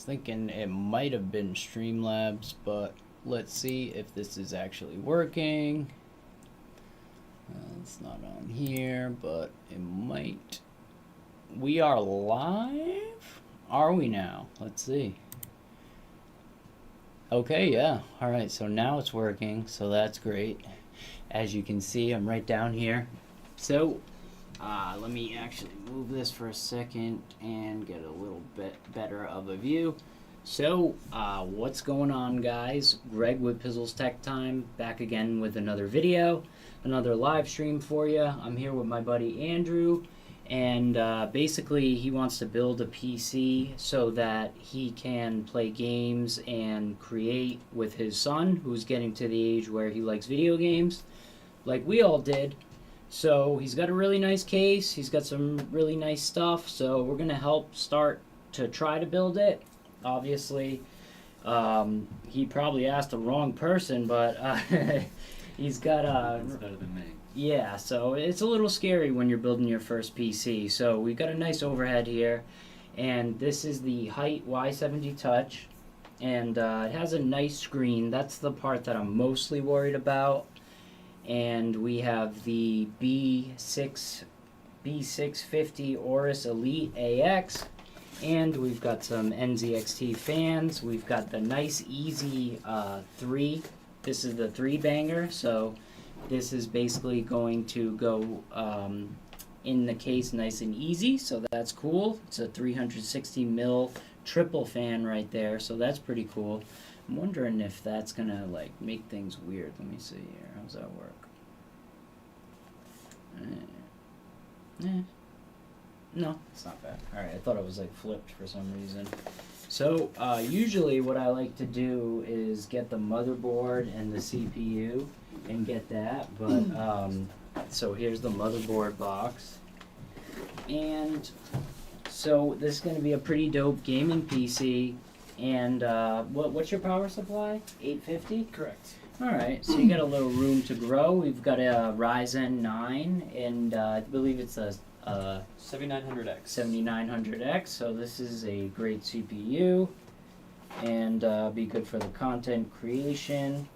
was thinking it might have been Streamlabs, but let's see if this is actually working. It's not on here, but it might. We are live? Are we now? Let's see. Okay, yeah. Alright, so now it's working, so that's great. As you can see, I'm right down here. So, let me actually move this for a second and get a little bit better of a view. So, what's going on, guys? Greg with PizzlesTechTime, back again with another video, another live stream for you. I'm here with my buddy Andrew, and basically he wants to build a PC so that he can play games and create with his son, who's getting to the age where he likes video games, like we all did. So he's got a really nice case, he's got some really nice stuff, so we're going to help start to try to build it. Obviously, he probably asked the wrong person, but he's got a... That's better than me. Yeah, so it's a little scary when you're building your first PC. So we got a nice overhead here, and this is the Height Y70 Touch, and it has a nice screen. That's the part that I'm mostly worried about. And we have the B650 Aorus Elite AX, and we've got some NZXT fans. We've got the nice easy 3. This is the 3 banger, so this is basically going to go in the case nice and easy, so that's cool. It's a 360 mil triple fan right there, so that's pretty cool. I'm wondering if that's gonna like make things weird. Let me see here. How's that work? No, it's not bad. Alright, I thought it was like flipped for some reason. So, usually what I like to do is get the motherboard and the CPU and get that, but, so here's the motherboard box. And, so this is going to be a pretty dope gaming PC, and, what's your power supply? 850? Correct. Alright, so you got a little room to grow. We've got a Ryzen 9, and I believe it's a 7900X. 7900X, so this is a great CPU, and be good for the content creation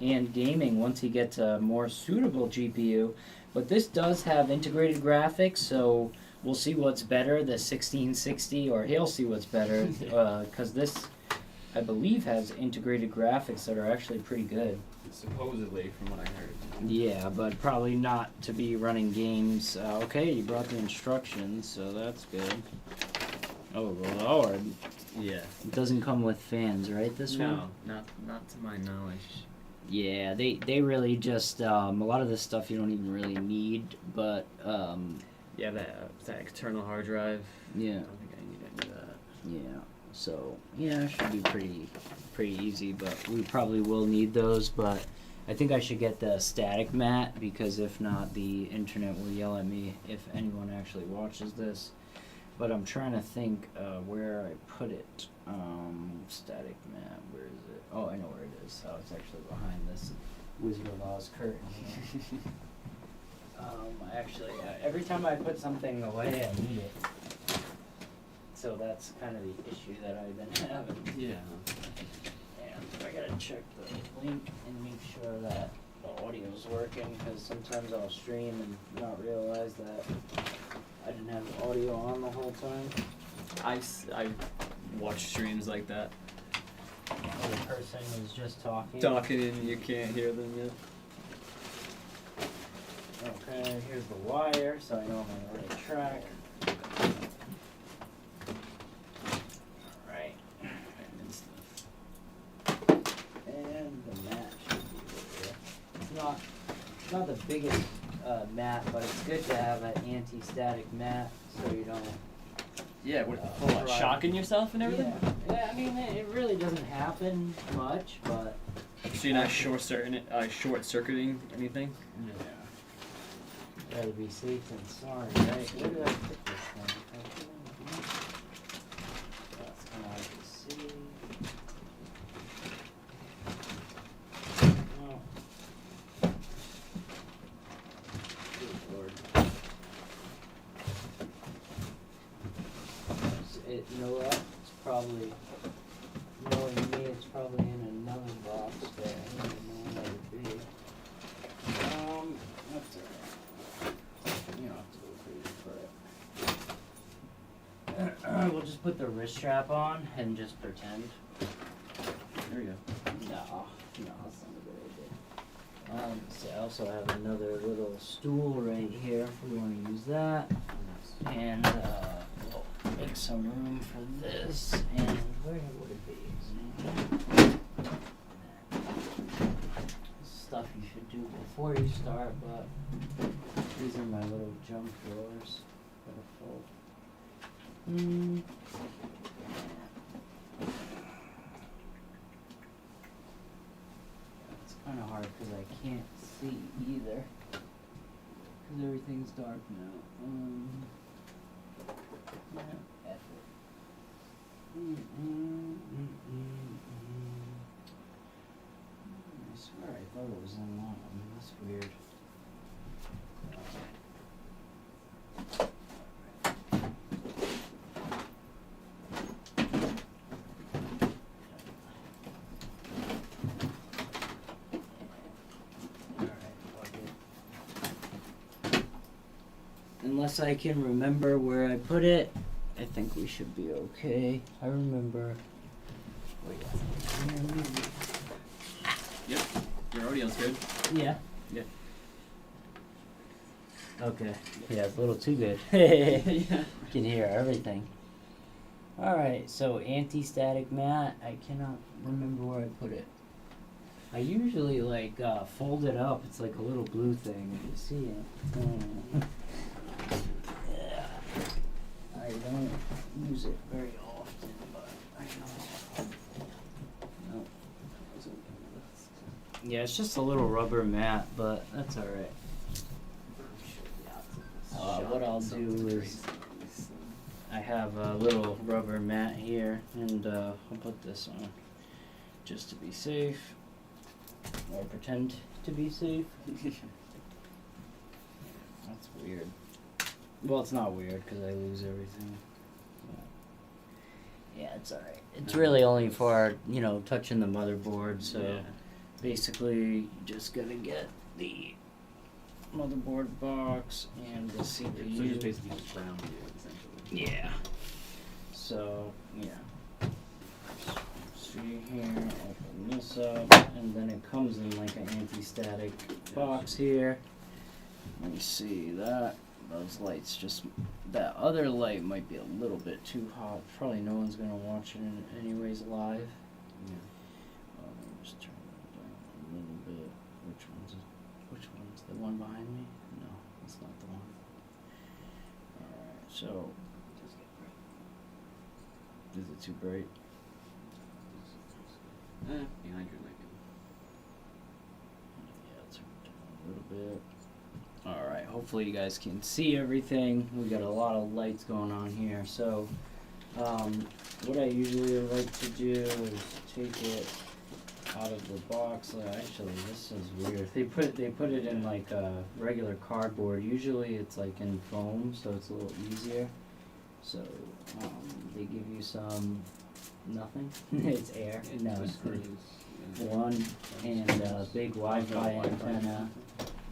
and gaming once you get to a more suitable GPU. But this does have integrated graphics, so we'll see what's better, the 1660, or he'll see what's better, because this, I believe, has integrated graphics that are actually pretty good. Supposedly, from what I heard. Yeah, but probably not to be running games. Okay, you brought the instructions, so that's good. Oh, Lord. Yeah. It doesn't come with fans, right, this one? No, not to my knowledge. Yeah, they really just, a lot of this stuff you don't even really need, but, Yeah, that external hard drive. Yeah. I don't think I need any of that. Yeah, so, yeah, it should be pretty easy, but we probably will need those, but I think I should get the static mat, because if not, the internet will yell at me if anyone actually watches this. But I'm trying to think where I put it. Static mat, where is it? Oh, I know where it is. Oh, it's actually behind this Wizard of Oz curtain here. Actually, every time I put something away, I need it. So that's kind of the issue that I've been having. Yeah. And I gotta check the link and make sure that the audio's working, because sometimes I'll stream and not realize that I didn't have the audio on the whole time. I watch streams like that. The person is just talking. Talking and you can't hear them yet. Okay, here's the wire, so I know I'm on the right track. Alright. And the mat should be over here. It's not the biggest mat, but it's good to have an anti-static mat so you don't... Yeah, what, shocking yourself and everything? Yeah, I mean, it really doesn't happen much, but... So you're not short-circuiting anything? Yeah. Gotta be safe than sorry, right? Where did I put this thing? That's kind of hard to see. Oh. Good Lord. You know what? Let's probably, knowing me, it's probably in another box there. I don't even know what it would be. That's alright. You don't have to go crazy for it. We'll just put the wrist strap on and just pretend. There we go. No, that's not a good idea. See, I also have another little stool right here if we want to use that. And we'll make some room for this. And where would it be? Stuff you should do before you start, but these are my little junk drawers that are full. It's kind of hard because I can't see either because everything's dark now. Yeah, F it. I swear I thought it was in one of them. That's weird. Unless I can remember where I put it, I think we should be okay. I remember. Wait. Yep. Your audio's good. Yeah. Yeah. Okay. Yeah, it's a little too good. Yeah. You can hear everything. Alright, so anti-static mat. I cannot remember where I put it. I usually fold it up. It's like a little blue thing. You see it. Yeah. I don't use it very often, but I know. No. Yeah, it's just a little rubber mat, but that's alright. What I'll do is I have a little rubber mat here, and I'll put this on just to be safe, or pretend to be safe. That's weird. Well, it's not weird because I lose everything. Yeah, it's alright. It's really only for, touching the motherboard, so Yeah. basically you just gotta get the motherboard box and the CPU. So just basically just ground you, essentially. Yeah. So, yeah. See here, open this up, and then it comes in like an anti-static box here. Let me see that. Those lights that other light might be a little bit too hot. Probably no one's gonna watch it anyways live. Yeah. Let me just turn that down a little bit. Which one's the one behind me? No, that's not the one. Alright, so is it too bright? Behind your leg. Yeah, turn it down a little bit. Alright, hopefully you guys can see everything. We got a lot of lights going on here. So, what I usually like to do is take it out of the box. Actually, this is weird. They put it in like regular cardboard. Usually it's like in foam, so it's a little easier. So, they give you some nothing. It's air. No, it's one and a big Wi-Fi antenna.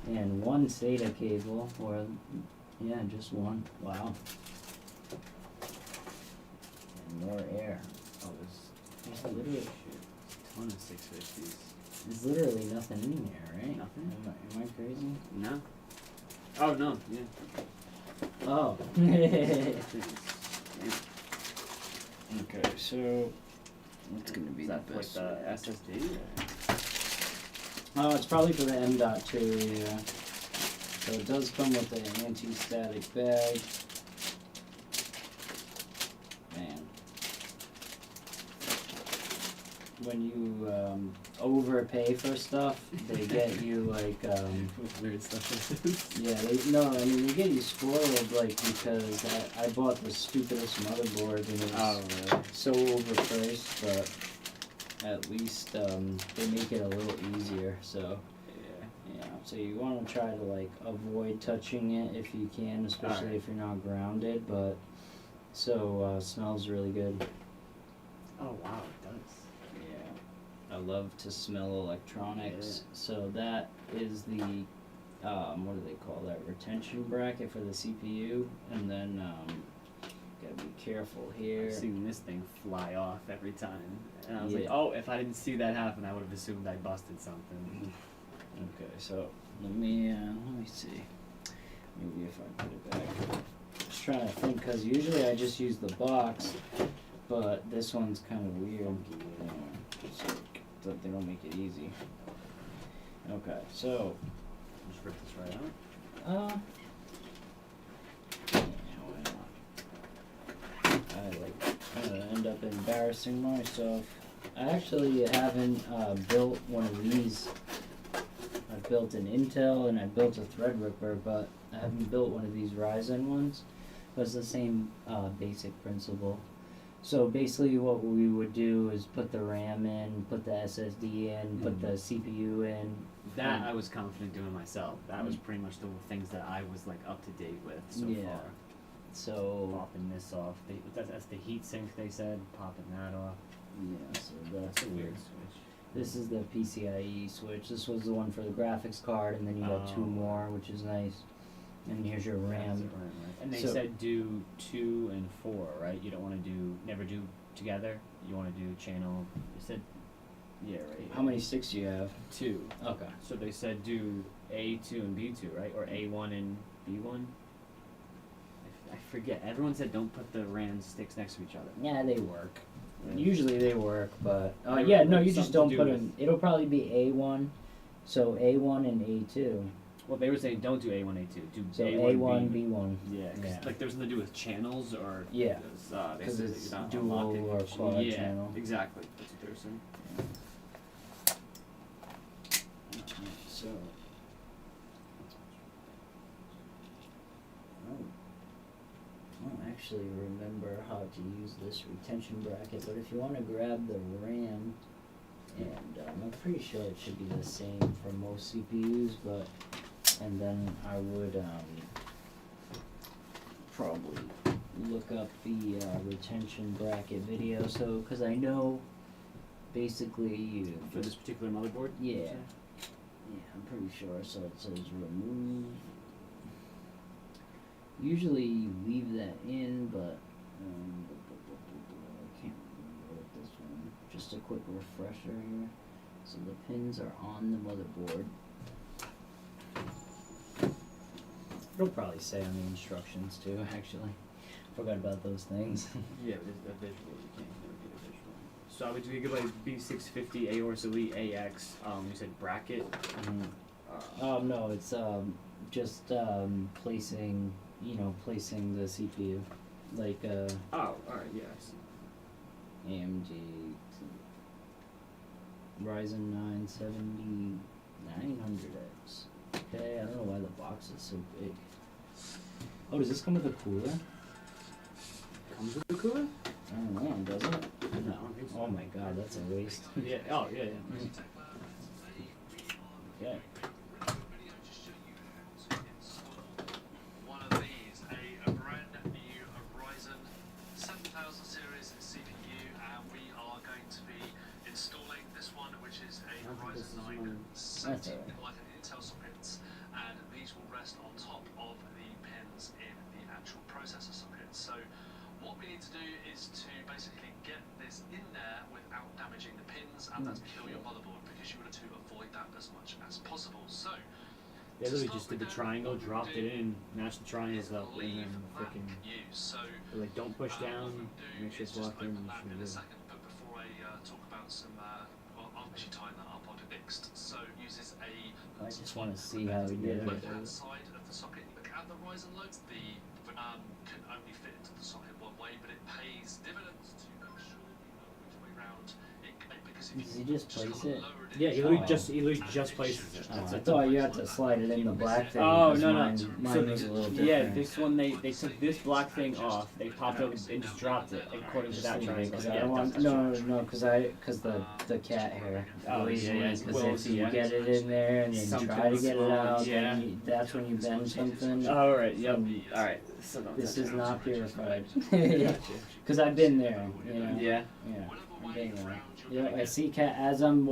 And one SATA cable, or, yeah, just one. Wow. And more air. Oh, There's literally, a ton of 650s. there's literally nothing in here, right? Nothing? Am I crazy? No. Oh, no, yeah. Oh. Yeah. Okay, so, what's gonna be Is the that for like best? the SSD? Or? Oh, it's probably for the M.2, yeah. So it does come with an anti-static bag. Man. When you overpay for stuff, they get you With weird stuff like this. yeah, they get you spoiled because I bought the stupidest motherboard and it was really? so overpriced, but at least they make it a little easier, so yeah. So you want to try to avoid touching it if you can, especially if you're not grounded, but smells really good. Oh wow, it does. Yeah. I love to smell electronics. So that is the what do they call that? Retention bracket for the CPU, and then gotta be careful here. I've seen this thing fly off every time, and I was like, Yeah. oh, if I didn't see that happen, I would have assumed I busted something. Okay, so let me see. Maybe if I put it back. Just trying to think, because usually I just use the box, but this one's kind of weird. Just like, that they don't make it easy. Okay, so Just rip this right out. yeah, why not? I'm gonna end up embarrassing myself. I actually haven't built one of these. I've built an Intel and I built a Threadripper, but I haven't built one of these Ryzen ones. But it's the same basic principle. So basically what we would do is put the RAM in, put the SSD in, put the CPU in. That I was confident doing myself. That was pretty much the things that I was like up to date with so far. So Popping this off. That's the heat sink, they said. Popping that off. yeah, so That's that's a weird switch. This is the PCIe switch. This was the one for the graphics card, and then you got two Oh. more, which is nice. And here's your RAM. Right. And they So- said do 2 and 4, right? You don't want to never do together. You want to do channel. They said, yeah, right. How many sticks do you have? 2. Okay. So they said do A2 and B2, right? Or A1 and B1. I forget. Everyone said don't put the RAM sticks next to each other. Yeah, they work. Yeah. Usually they work, but They yeah, work no, with you just something to don't do put them. It'll probably be A1, so A1 and A2. Well, they were saying don't do A1, A2. Do So A1, A1, B. B1. Yeah, 'cause, Yeah. like there's nothing to do with channels or Yeah. they 'Cause said it's that you're not dual unlocking or quad yeah, channel. exactly. That's what they were saying. So. I don't actually remember how to use this retention bracket, but if you want to grab the RAM, and I'm pretty sure it should be the same for most CPUs, but and then I would probably look up the retention bracket video, so because I know basically you For this particular motherboard? yeah. you say? Yeah, I'm pretty sure. So it says remove. Usually you leave that in, but I can't remember with this one. Just a quick refresher here. So the pins are on the motherboard. It'll probably say on the instructions too, actually. Forgot about those things. Yeah, but it's a visual. You can't never get a visual. So I would do like B650 Aorus Elite AX. You said bracket. No, it's just placing, placing the CPU, like Oh, all right. Yeah. I see. AMD Ryzen 9 7900X. Okay, I don't know why the box is so big. Oh, does this come with a cooler? Comes with the cooler? I don't know, does it? No, I don't think so. Oh my god, that's a waste. Yeah. Oh, yeah, yeah. Okay. One of these, a brand new Ryzen 7000 series CPU, and we are going to be installing this one, which is a Ryzen 9 70, like an Intel sockets, and these will rest on top of the pins in the actual processor socket. So what we need to do is to basically get this in there without damaging the pins, and that's kill your motherboard, because you want to avoid that as much as possible. So They literally just did the triangle, dropped it in, matched the triangles up, and leave then that freaking. use. So They're like, don't push down, make sure it's locked in. open You that should in a do. second, but before I talk about some, well, I'll actually tie that up on it next. So uses a I just want to see how he did left it. hand side of the socket. Look at the Ryzen loads. The can only fit into the socket one way, but it pays dividends to make sure we know which way round it, because if Does you he just place kinda it? lower Yeah, he Oh. literally just places it. Oh, That's I it. thought you had to slide it in the black thing. Oh, because no, no. Mine So was a little different. yeah, this one they took this black thing off, they popped it and just dropped it according to that triangle. Because Yeah, I don't want that's- because the cat hair. Oh, Because yeah, yeah. if you Yeah. get it in there and then Something try to get it small, out, yeah. then that's when you bend something. Oh, all right, yep. All right. So no, This that's is right. not purified. Gotcha. Cause I've been there. You know. Yeah. Yeah. Whatever I've way been there. round you're Yeah, gonna I get. see cat as I'm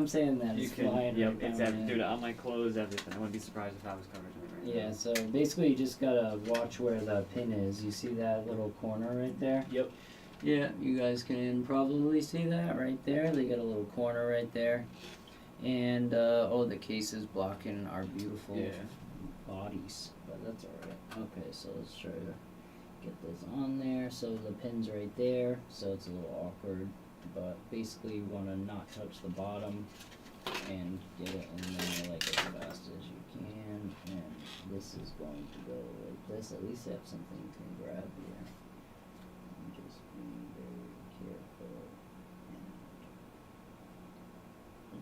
saying that. You It's can. flying Yep. right It's down everything. there. Dude, on my clothes, everything. I wouldn't be surprised if I was covered in it right Yeah, so basically you just gotta watch where the pin is. You see that little corner right there? Yep. Yeah, you guys can probably see that right there. They got a little corner right there. And, oh, the case is blocking our beautiful Yeah. bodies. But that's alright. Okay, so let's try to get this on there. So the pin's right there, so it's a little awkward. But basically you wanna not touch the bottom and get it in there like as fast as you can, and this is going to go like this. At least have something you can grab here. And just being very careful. And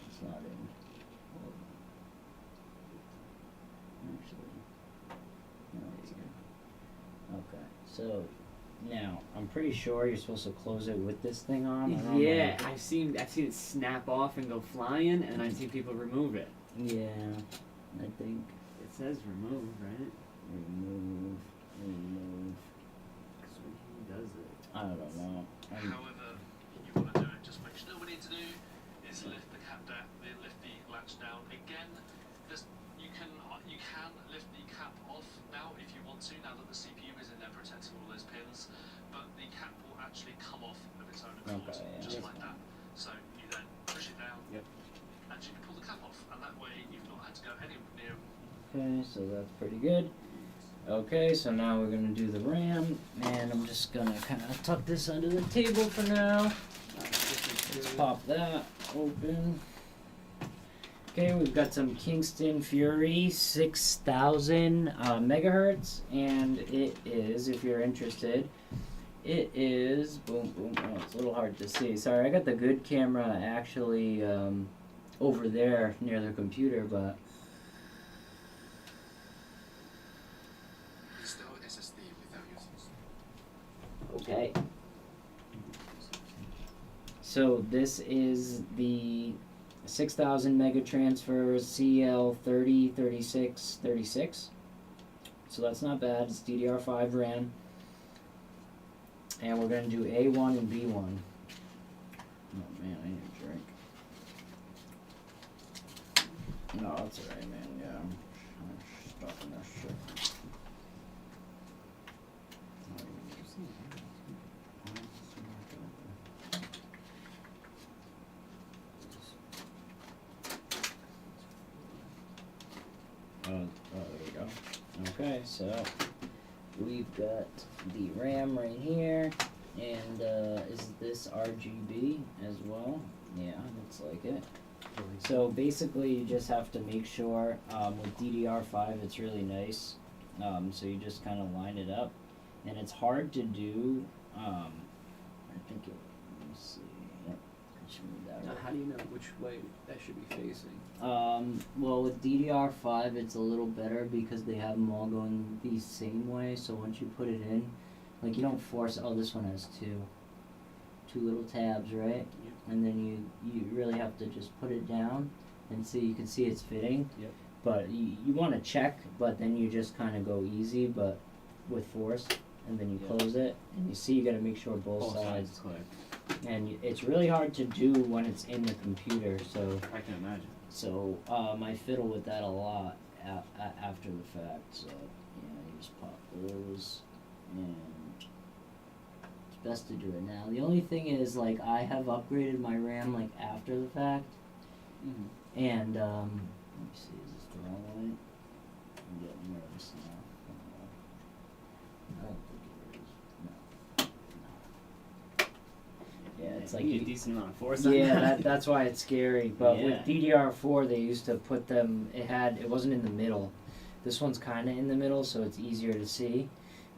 it's not in. Well, actually, no, it's good. Okay, so now I'm pretty sure you're supposed to close it with this thing on. I don't Yeah, know. I've seen it snap off and go flying, and I've seen people remove it. Yeah, I think It says remove, right? remove. Because when he does it. I don't know. However you want to do it, just make sure what we need to do is lift the cap down, lift the latch down. Again, you can lift the cap off now if you want to, now that the CPU is in there protecting all those pins, but the cap will actually come off of its own accord, Okay, yeah, just that's like that. So you then push it down, Yep. and you can pull the cap off, and that way you've not had to go anywhere near. Okay, so that's pretty good. Okay, so now we're gonna do the RAM, and I'm just gonna kind of tuck this under the table for now. Let's pop that open. Okay, we've got some Kingston Fury 6000 megahertz, and it is, if you're interested, it is, boom, boom, oh, it's a little hard to see. Sorry, I got the good camera actually over there near the computer, but Install SSD without using. okay. So this is the 6000 mega transfer CL303636. So that's not bad. It's DDR5 RAM. And we're going to do A1 and B1. Oh man, I need a drink. No, that's alright, man. Yeah, I'm stuck in that shit. Oh, there we go. Okay, so we've got the RAM right here, and is this RGB as well? Yeah, looks like it. So basically, you just have to make sure with DDR5, it's really nice. So you just kind of line it up, and it's hard to do. I think it. Let me see. Yep, I should move that. Now, over. how do you know which way that should be facing? Well, with DDR5, it's a little better because they have them all going the same way. So once you put it in, like you don't force. Oh, this one has two little tabs, right? Yep. And then you really have to just put it down and see. You can see it's fitting. Yep. But you want to check, but then you just kind of go easy, but with force, and then you Yep. close it, and you see you got to make sure both sides. click. And it's really hard to do when it's in the computer. So. I can imagine. So, I fiddle with that a lot after the fact, so, yeah, you just pop those, and it's best to do it now. The only thing is, like, I have upgraded my RAM, like, after the fact, Mm-hmm. and, let me see, is this the wrong way? I'm getting nervous now. I don't think it is, no. Yeah, it's like you you- need a decent amount of force on yeah, that. that's why it's scary. But with Yeah. DDR4, they used to put them. It wasn't in the middle. This one's kind of in the middle, so it's easier to see.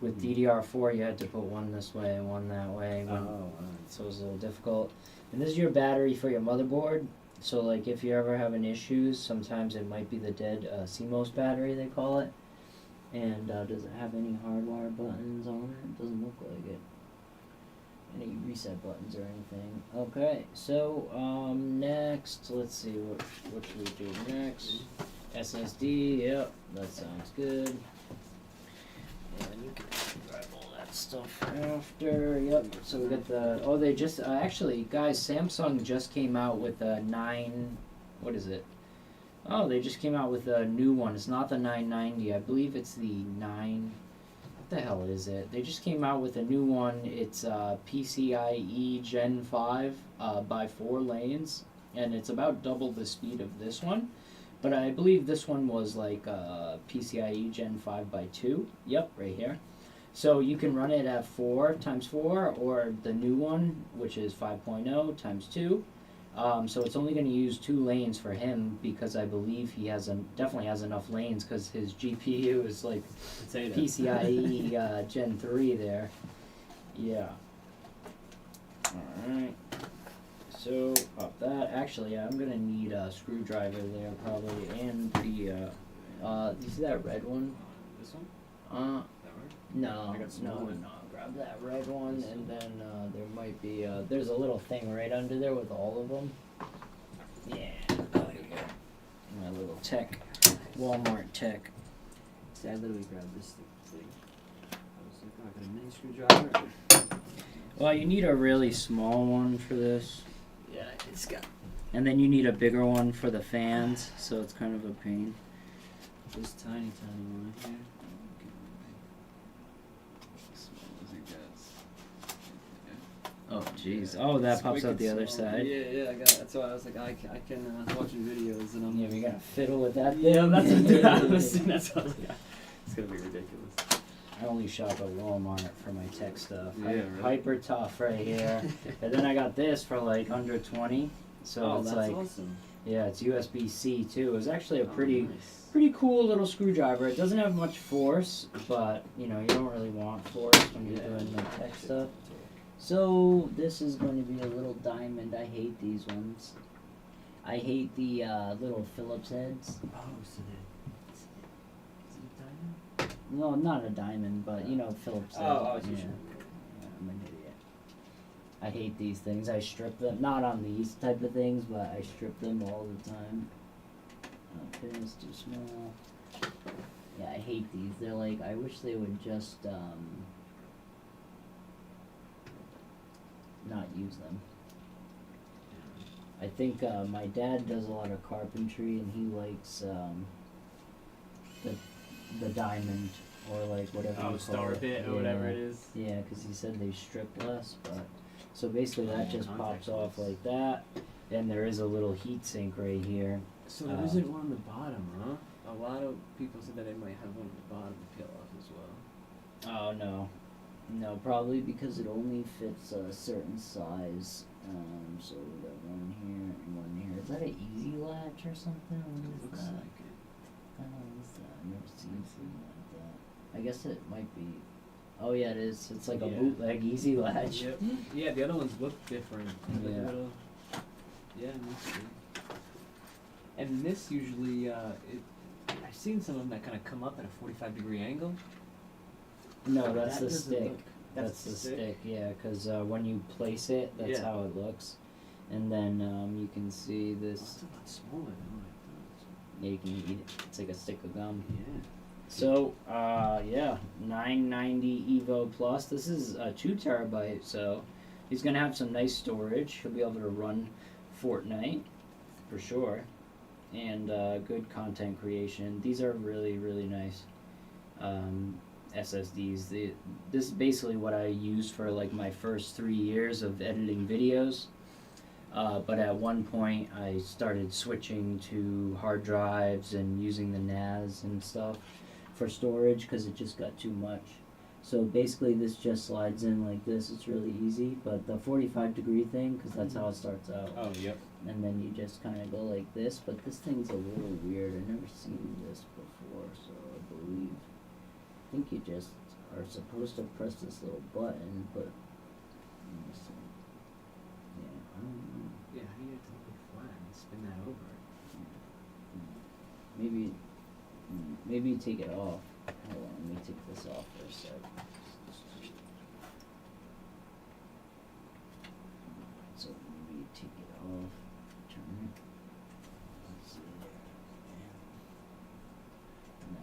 With DDR4, you had to put one this way and one that way. So it was a little difficult. And this is your battery for your motherboard. So like if you ever have an issues, sometimes it might be the dead CMOS battery they call it. And does it have any hardwire buttons on it? It doesn't look like it. Any reset buttons or anything. Okay, so next, let's see, what should we do next? SSD, yep, that sounds good. And you can grab all stuff after. Yep. So we got the. Oh, they just actually, guys. Samsung just came out with a 9. What is it? Oh, they just came out with a new one. It's not the 990. I believe it's the 9. What the hell is it? They just came out with a new one. It's PCIe Gen 5 by 4 lanes, and it's about double the speed of this one. But I believe this one was like PCIe Gen 5 by 2. Yep, right here. So you can run it at 4 times 4, or the new one, which is 5.0 times 2. So it's only going to use 2 lanes for him, because I believe he definitely has enough lanes, because his GPU is like PCIe Gen 3 there. Yeah. Alright. So, pop that. Actually, yeah, I'm going to need a screwdriver there probably, and the, you see that red one? This one? That right? No, I got some no, more. no. Grab that red one, and then there might be there's a little thing right under there with all of them. Yeah, there you go. My little tech, Walmart tech. See, I literally grabbed this thing. I was like, oh, I got a mini screwdriver. Well, you need a really small one for this, Yeah, it's got and then you need a bigger one for the fans. So it's kind of a pain. this tiny one here. Oh, jeez. Oh, that pops out the other side. Yeah, I got. That's why I was like, I can watching videos and I'm. Yeah, we gotta fiddle with that thing. Yeah, that's what I was saying. That's what I was like, it's gonna be ridiculous. I only shop at Walmart for my tech stuff. Yeah, really? Hyper tough right here. And then I got this for like under 20. So Oh, it's that's like, awesome. yeah, it's USB-C too. It was actually a pretty Nice. pretty cool little screwdriver. It doesn't have much force, but you know, you don't really want force when you're doing the tech stuff. So this is going to be a little diamond. I hate these ones. I hate the little Phillips heads. Oh, so that is it a diamond? No, not a diamond, but you know, Phillips head. Oh, I see yeah. what you mean. Yeah, I'm an idiot. I hate these things. I strip them. Not on these type of things, but I strip them all the time. Okay, it's too small. Yeah, I hate these. They're like, I wish they would just not use them. I think my dad does a lot of carpentry, and he likes the diamond, or like whatever you call Star it. bit or whatever it is. Yeah, because he said they strip less, but so basically that just pops Contact off lens. like that, and there is a little heat sink right here. So there isn't one on the bottom, huh? A lot of people said that they might have one on the bottom to peel off as well. Oh no, no, probably because it only fits a certain size. So we got one here and one here. Is that an easy latch or something? What is Looks that? like it. What is that? I've never seen something like that. I guess it might be. Oh yeah, it is. It's like a Yeah. bootleg easy latch. Yep. Yeah, the other ones look different. The Yeah. little- yeah, that's true. And this usually, I've seen some of them that kind of come up at a 45-degree angle. No, But that's that the doesn't stick. look- That's the stick, yeah, because when you place it, that's Yeah. how it looks. And then you can see Oh, this, it's a lot smaller than what I yeah, you can eat it. It's like a stick of gum. thought. Yeah. So, yeah, 990 Evo Plus. This is 2 terabyte, so he's going to have some nice storage. He'll be able to run Fortnite, for sure, and good content creation. These are really, really nice. SSDs. This is basically what I used for like my first 3 years of editing videos. But at one point I started switching to hard drives and using the NAS and stuff for storage because it just got too much. So basically this just slides in like this. It's really easy, but the 45-degree thing, because that's how it starts out. Oh, yep. And then you just kind of go like this, but this thing's a little weird. I've never seen this before, so I believe. I think you just are supposed to press this little button, but let me see. Yeah, I don't know. Yeah, how do you get it to look flat and spin that over? Maybe you take it off. Hold on, let me take this off for a sec. So maybe you take it off, turn it. Let's see there. No.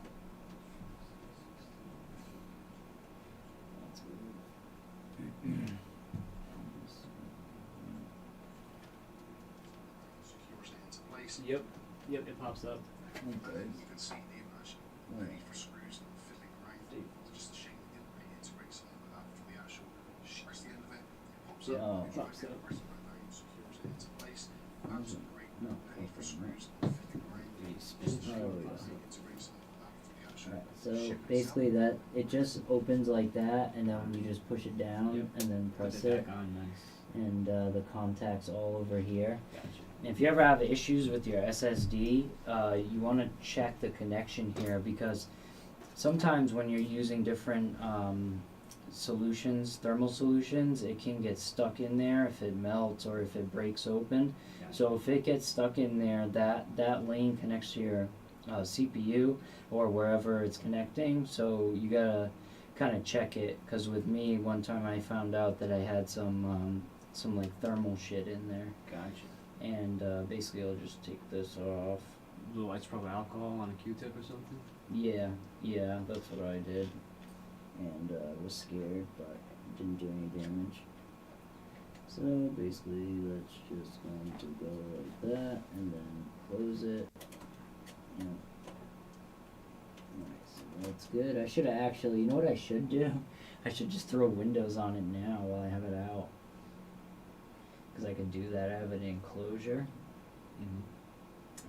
That's weird. facing Yep, it pops up. and then you can see the immersion. No need for screws and fitting or anything. It's just a shame they didn't really integrate something like that for the actual press the end of it. It pops Yeah, up. If you pops press it up. right there, it secures it into place. Absolutely great. No, No need for okay, screws and fitting or anything. It's just a shame Oh, they yeah. didn't integrate something like that for the actual Alright, so ship basically itself. that it just opens like that, and then you just push it down Yep. and then Put press it it, back on, nice. and the contacts all over here. Gotcha. And if you ever have issues with your SSD, you want to check the connection here, because sometimes when you're using different solutions, thermal solutions, it can get stuck in there if it melts or if it breaks open. Gotcha. So if it gets stuck in there, that lane connects to your CPU or wherever it's connecting. So you gotta kind of check it, because with me, one time I found out that I had some like thermal shit in there, Gotcha. and basically I'll just take this off. Blue isopropyl alcohol on a Q-tip or something? Yeah, that's what I did, and I was scared, but it didn't do any damage. So basically, that's just going to go like that, and then close it. Yeah. Nice, that's good. I should have actually, you know what I should do? I should just throw Windows on it now while I have it out, because I could do that. I have an enclosure. Mm-hmm.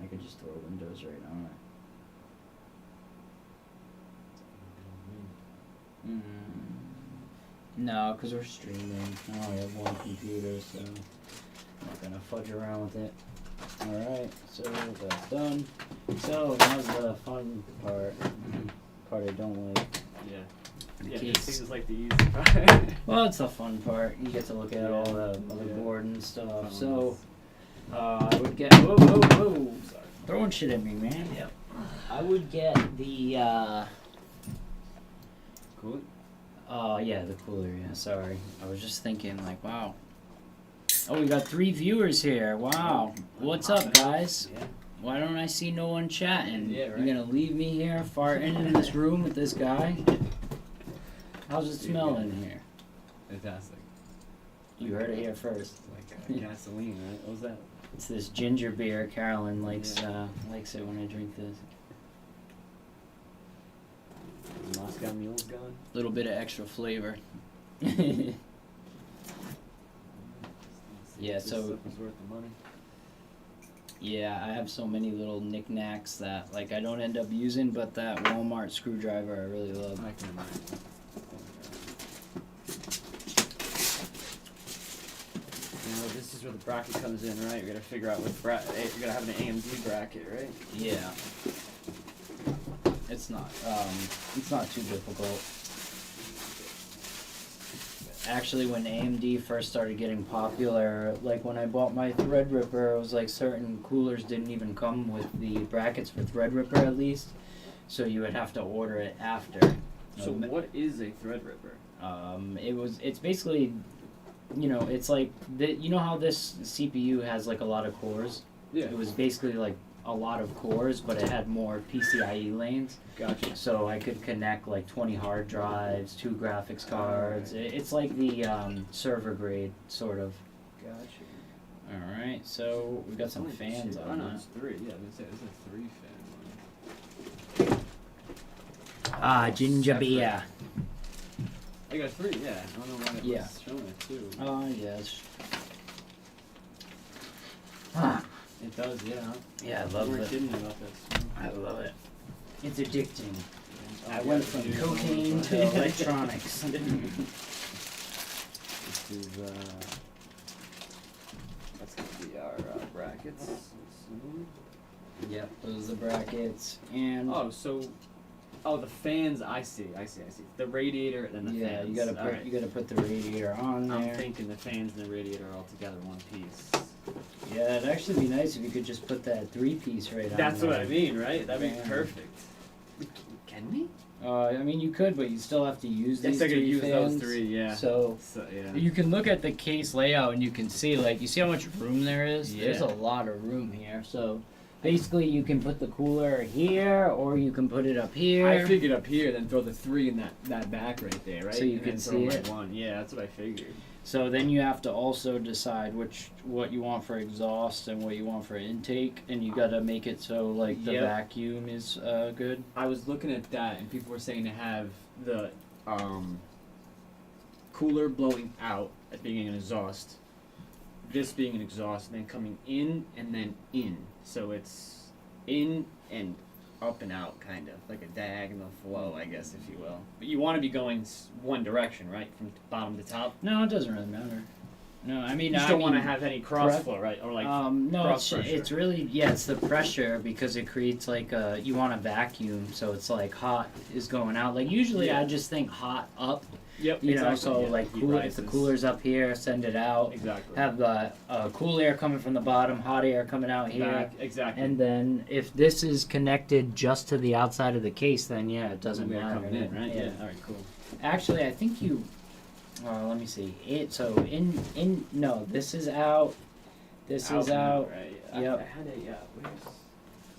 I could just throw Windows right on it. No, because we're streaming. I only have one computer, so I'm not gonna fudge around with it. Alright, so that's done. So now's the fun part. Part I don't like. Yeah. The Yeah, case. this seems like the easy part. Well, it's the fun part. You get to look at all the motherboard and stuff. So I would get whoa. Sorry. Throwing shit at me, man. Yep. I would get the Cool. yeah, the cooler, yeah, sorry. I was just thinking, like, wow. Oh, we got 3 viewers here. Wow. What's up, guys? Yeah. Why don't I see no one chatting? Yeah, right. You're gonna leave me here farting in this room with this guy? How's it smell in here? Fantastic. You heard it here first. Like gasoline, right? What was that? It's this ginger beer. Carolyn likes likes it when I drink this. Is Moscow Mule's gone? A little bit of extra flavor. Yeah, This so- stuff was worth the money. Yeah, I have so many little knickknacks that like I don't end up using, but that Walmart screwdriver I really love. I can imagine. Now this is where the bracket comes in, right? You're gonna figure out what you're gonna have an AMD bracket, right? Yeah. It's not too difficult. Actually, when AMD first started getting popular, like when I bought my Threadripper, it was like certain coolers didn't even come with the brackets for Threadripper at least, so you would have to order it after. So what is a Threadripper? It's basically, it's like, you know how this CPU has like a lot of cores? Yeah. It was basically like a lot of cores, but it had more PCIe lanes. Gotcha. So I could connect like 20 hard drives, 2 graphics cards. It's like the server grade, sort of. Gotcha. Alright, so we got some Only fans 2. on Oh, no, that. it's 3. Yeah, it's a 3-fan one. Ah, ginger Separate. beer. I got 3, yeah. I don't know why it Yeah. was showing it 2. Oh, yes. It does, yeah. Yeah, I We love weren't it. kidding about this. I love it. It's addicting. Oh, I yeah, went we from do. cocaine to electronics. This is, that's gonna be our brackets. Yep, those are the brackets. And The fans, I see. The radiator and then the yeah, fans. you gotta put Alright. you gotta put the radiator on I'm there. thinking the fans and the radiator are all together in one piece. Yeah, it'd actually be nice if you could just put that 3-piece right on That's there. what I mean, right? That'd be Yeah. perfect. Can we? I mean, you could, but you still have to use these Yes, I could 3 use fans. those 3, yeah. So yeah. you can look at the case layout and you can see, like, you see how much room there is? Yeah. There's a lot of room here. So basically you can put the cooler here, or you can put it up here. I figured up here, then throw the 3 in that back right there, right? So you and can then see throw it? my 1. Yeah, that's what I figured. So then you have to also decide what you want for exhaust and what you want for intake, and you gotta make it so like the Yep. vacuum is good. I was looking at that, and people were saying to have the cooler blowing out as being an exhaust, this being an exhaust, and then coming in and then in. So it's in and up and out, kind of like a diagonal flow, I guess, if you will. But you want to be going one direction, right, from bottom to top. No, it doesn't really matter. No, I mean You just I don't want to mean, have any cross flow, right, or like no, cross it's pressure. really it's the pressure because it creates like you want a vacuum, so it's like hot is going out. Like usually Yeah. I just think hot up, Yep, you know. exactly. So yeah, like heat cool, if the rises. cooler's up here, send it out. Exactly. Have the cool air coming from the bottom, hot air coming out here. Back, exactly. And then if this is connected just to the outside of the case, then yeah, it doesn't They're matter. coming in, right? Yeah. All right, cool. Actually, I think you. Let me see. No, this is out. This is and out. right? Yep. I had a where's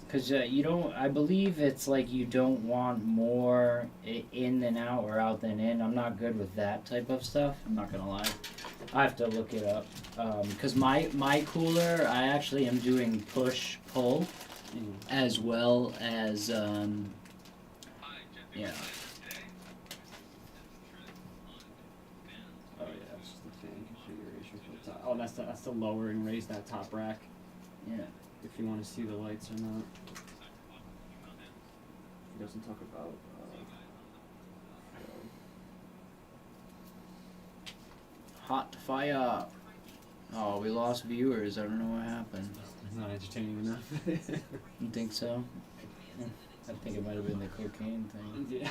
Because you don't. I believe it's like you don't want more in than out or out than in. I'm not good with that type of stuff. I'm not gonna lie. I have to look it up. Because my cooler, I actually am doing push pull as well as yeah. Oh yeah, that's just the fan configuration for the top. Oh, that's the lower and raise that top rack. Yeah. If you want to see the lights or not. He doesn't talk about. Hot fire. Oh, we lost viewers. I don't know what happened. It's not entertaining enough. You think so? I think it might have been the cocaine thing. Yeah.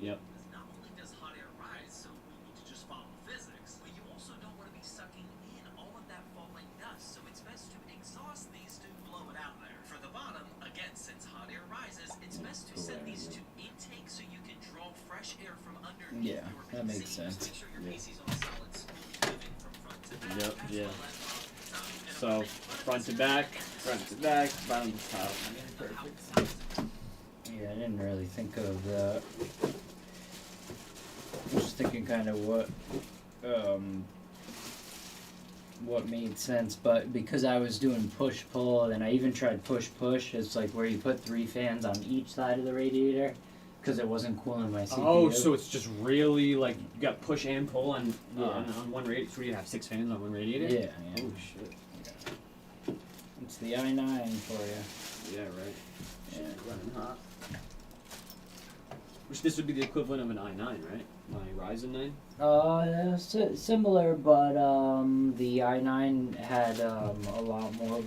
Yep. Not only does hot air rise, so we need to just follow physics, but you also don't want to be sucking in all of that falling dust, so it's best to exhaust these to blow it out there. For the bottom, again, since hot air rises, it's best to send these to intake so you can draw fresh air from underneath Yeah, your that PC. makes sense. So make sure your PC's on solid smooth moving from front to back. Yep, as yeah. well as bottom to top. And So front to back, bottom to top. Perfect. Yeah, I didn't really think of that. I was just thinking kind of what made sense, but because I was doing push pull, and I even tried push push, it's like where you put 3 fans on each side of the radiator, because it wasn't cooling my CPU. Oh, so it's just really like you got push and pull on Yeah. on one radiator. So you have 6 fans on one radiator. Yeah, yeah. Oh shit. It's the i9 for you. Yeah, right. Yeah. Running hot. Which this would be the equivalent of an i9, right? My Ryzen 9. Similar, but the i9 had a lot more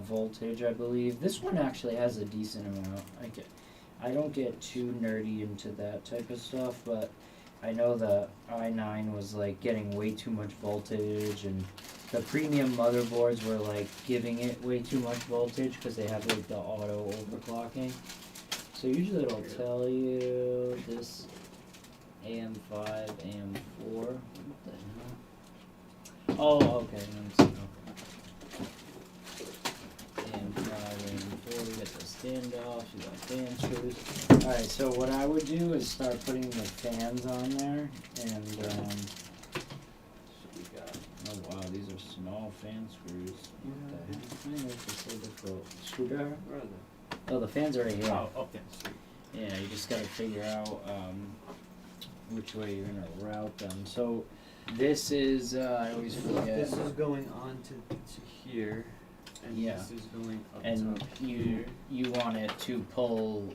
voltage, I believe. This one actually has a decent amount. I don't get too nerdy into that type of stuff, but I know the i9 was like getting way too much voltage, and the premium motherboards were like giving it way too much voltage because they have like the auto overclocking. So usually it'll tell you this AM5, AM4. What the hell? Oh, okay. Let me see. AM5, AM4. We got the standoffs. We got fan screws. All right. So what I would do is start putting the fans on there, and So we got. oh wow, these are small fan screws. What the heck? Why is this so difficult? Screwdriver? Where are they? Oh, the fans are right here. Oh, up there. Sweet. Yeah, you just gotta figure out which way you're gonna route them. So this is I always forget. This is going on to here, and Yeah. this is going up And top you here. you want it to pull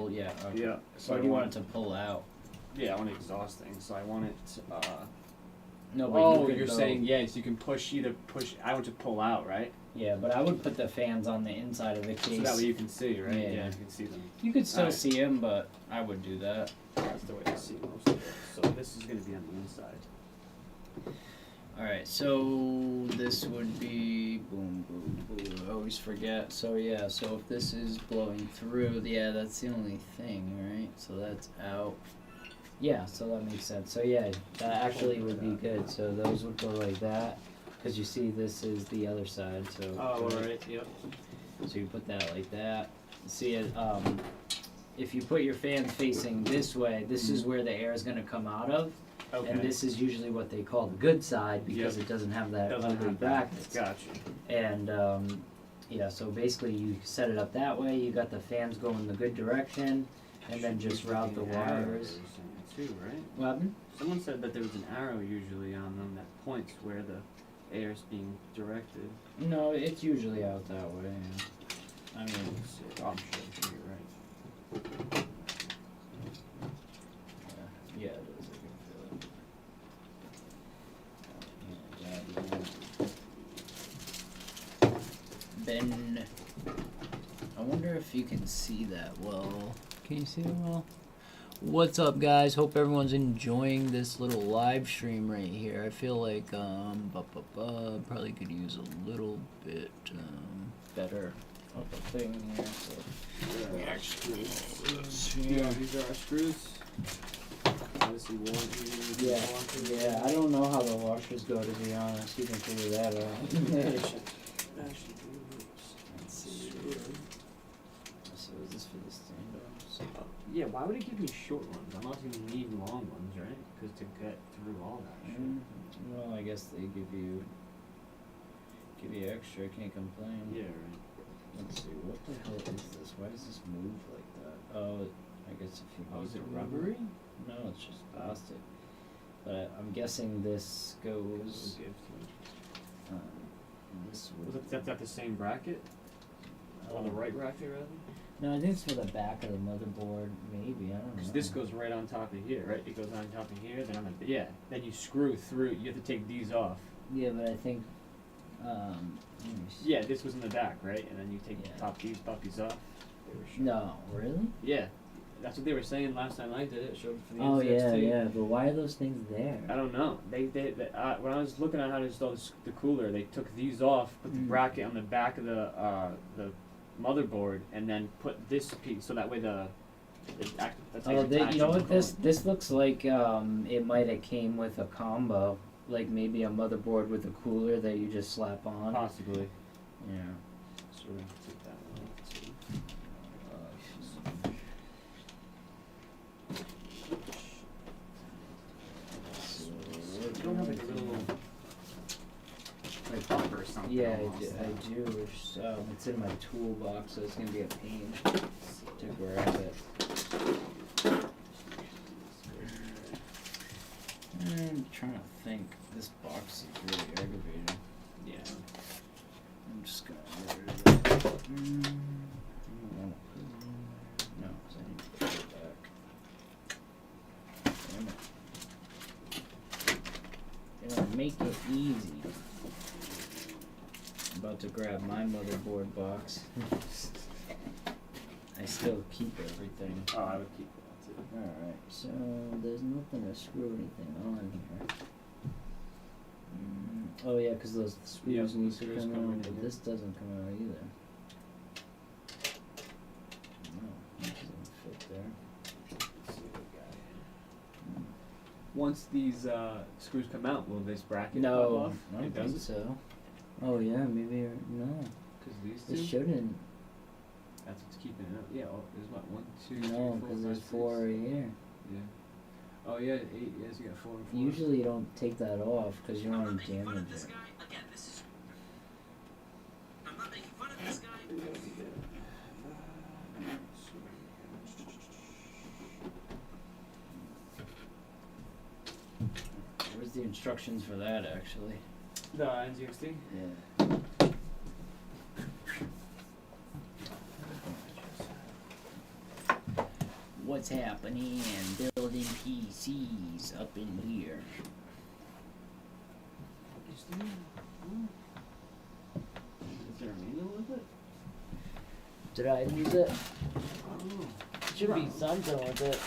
yeah. Okay. Yeah. So do you want it to pull out? Yeah, I want exhausting. So I want it. No, but Oh, you could you're go, saying yes. You can push either push. I want to pull out, right? yeah, but I would put the fans on the inside of the case. So that way you can see, right? Yeah. you can see them. You could still Alright. see them, but I would do that. That's the way I see most of it. So this is going to be on the inside. Alright, so this would be boom, boom, boom. I always forget. So yeah, so if this is blowing through, yeah, that's the only thing, right? So that's out. Yeah, so that makes sense. So yeah, that actually would be good. So those would go like that. Because you see this is the other side, so. Oh, alright, yep. So you put that like that. See it, if you put your fan facing this way, this is where the air is gonna come out of. Okay. And this is usually what they call the good side because Yep. it doesn't have that Doesn't ugly have that. brackets. Gotcha. And yeah, so basically you set it up that way, you got the fans going the good direction, and then just route the wires. Too, right? What happened? Someone said that there was an arrow usually on them that points where the air is being directed. No, it's usually out that way. Yeah. I mean, I'm sure you're right. yeah, it is. I can feel it. Ben, I wonder if you can see that well. Can you see it well? What's up, guys? Hope everyone's enjoying this little live stream right here. I feel like probably could use a little bit better of a thing here. So we actually Yeah, these are our screws. Obviously, yeah. I don't know how the washers go, to be honest. You can figure that out. Let's see. So is this for the stand-ups? Yeah, why would it give me short ones? I'm not gonna need long ones, right? Because to get through all that shit. Well, I guess they give you extra. Can't complain. Yeah, right. Let's see. What the hell is this? Why does this move like that? Oh, I guess if you. Oh, need is it to move rubbery? No, it's just plastic. But I'm guessing this goes. This would. That's at the same bracket? On the right bracket, rather? No, I think it's for the back of the motherboard. Maybe, I don't know. Because this goes right on top of here, right? It goes on top of here, then on the then you screw through. You have to take these off. Yeah, but I think. Let me see. Yeah, this was in the back, right? And then you take Yeah. these puppies off. They were showing. No, really? Yeah, that's what they were saying last time I did it. Showed for the Oh NZXT. yeah. But why are those things there? I don't know. They when I was looking at how to install the cooler, they took these off, put the bracket on the back of the motherboard, and then put this piece so that way that's how Oh, you you know what this looks like? It might have came with a combo, like maybe a motherboard with a cooler that you just slap on. possibly. Yeah. So we can take that one off too. You don't have like a little like bumper or something. Yeah, almost, I do. It's in my toolbox, so it's gonna be a pain to grab it. I'm trying to think. This box is really aggravating. Yeah. I'm just gonna get rid of it. No, 'cause I need to put it back. Damn it. They don't make it easy. I'm about to grab my motherboard box. I still keep everything. Oh, I would keep that too. Alright, so there's nothing to screw anything on here. Oh yeah, because those screws need to screws come come out, in, but yeah. this doesn't come out either. No, it doesn't fit there. Let's see what we got here. Once these screws come out, will this bracket pop No, off? I don't It think doesn't? so. Oh yeah, maybe, no. Because these This two? shouldn't. That's what's keeping it up. Yeah, there's what, 1, 2, 3, No, 4, because 5, there's 6. 4 right here. Yeah. Oh yeah, 8. Yes, you got 4 and 4. Usually you don't take that off because you don't want to damage it. I'm not making fun of this guy. Where's the instructions for that actually? The NZXT? Yeah. What's happening? Building PCs up in here. Is there a manual with it? Did I lose it? Oh. Should be something with it.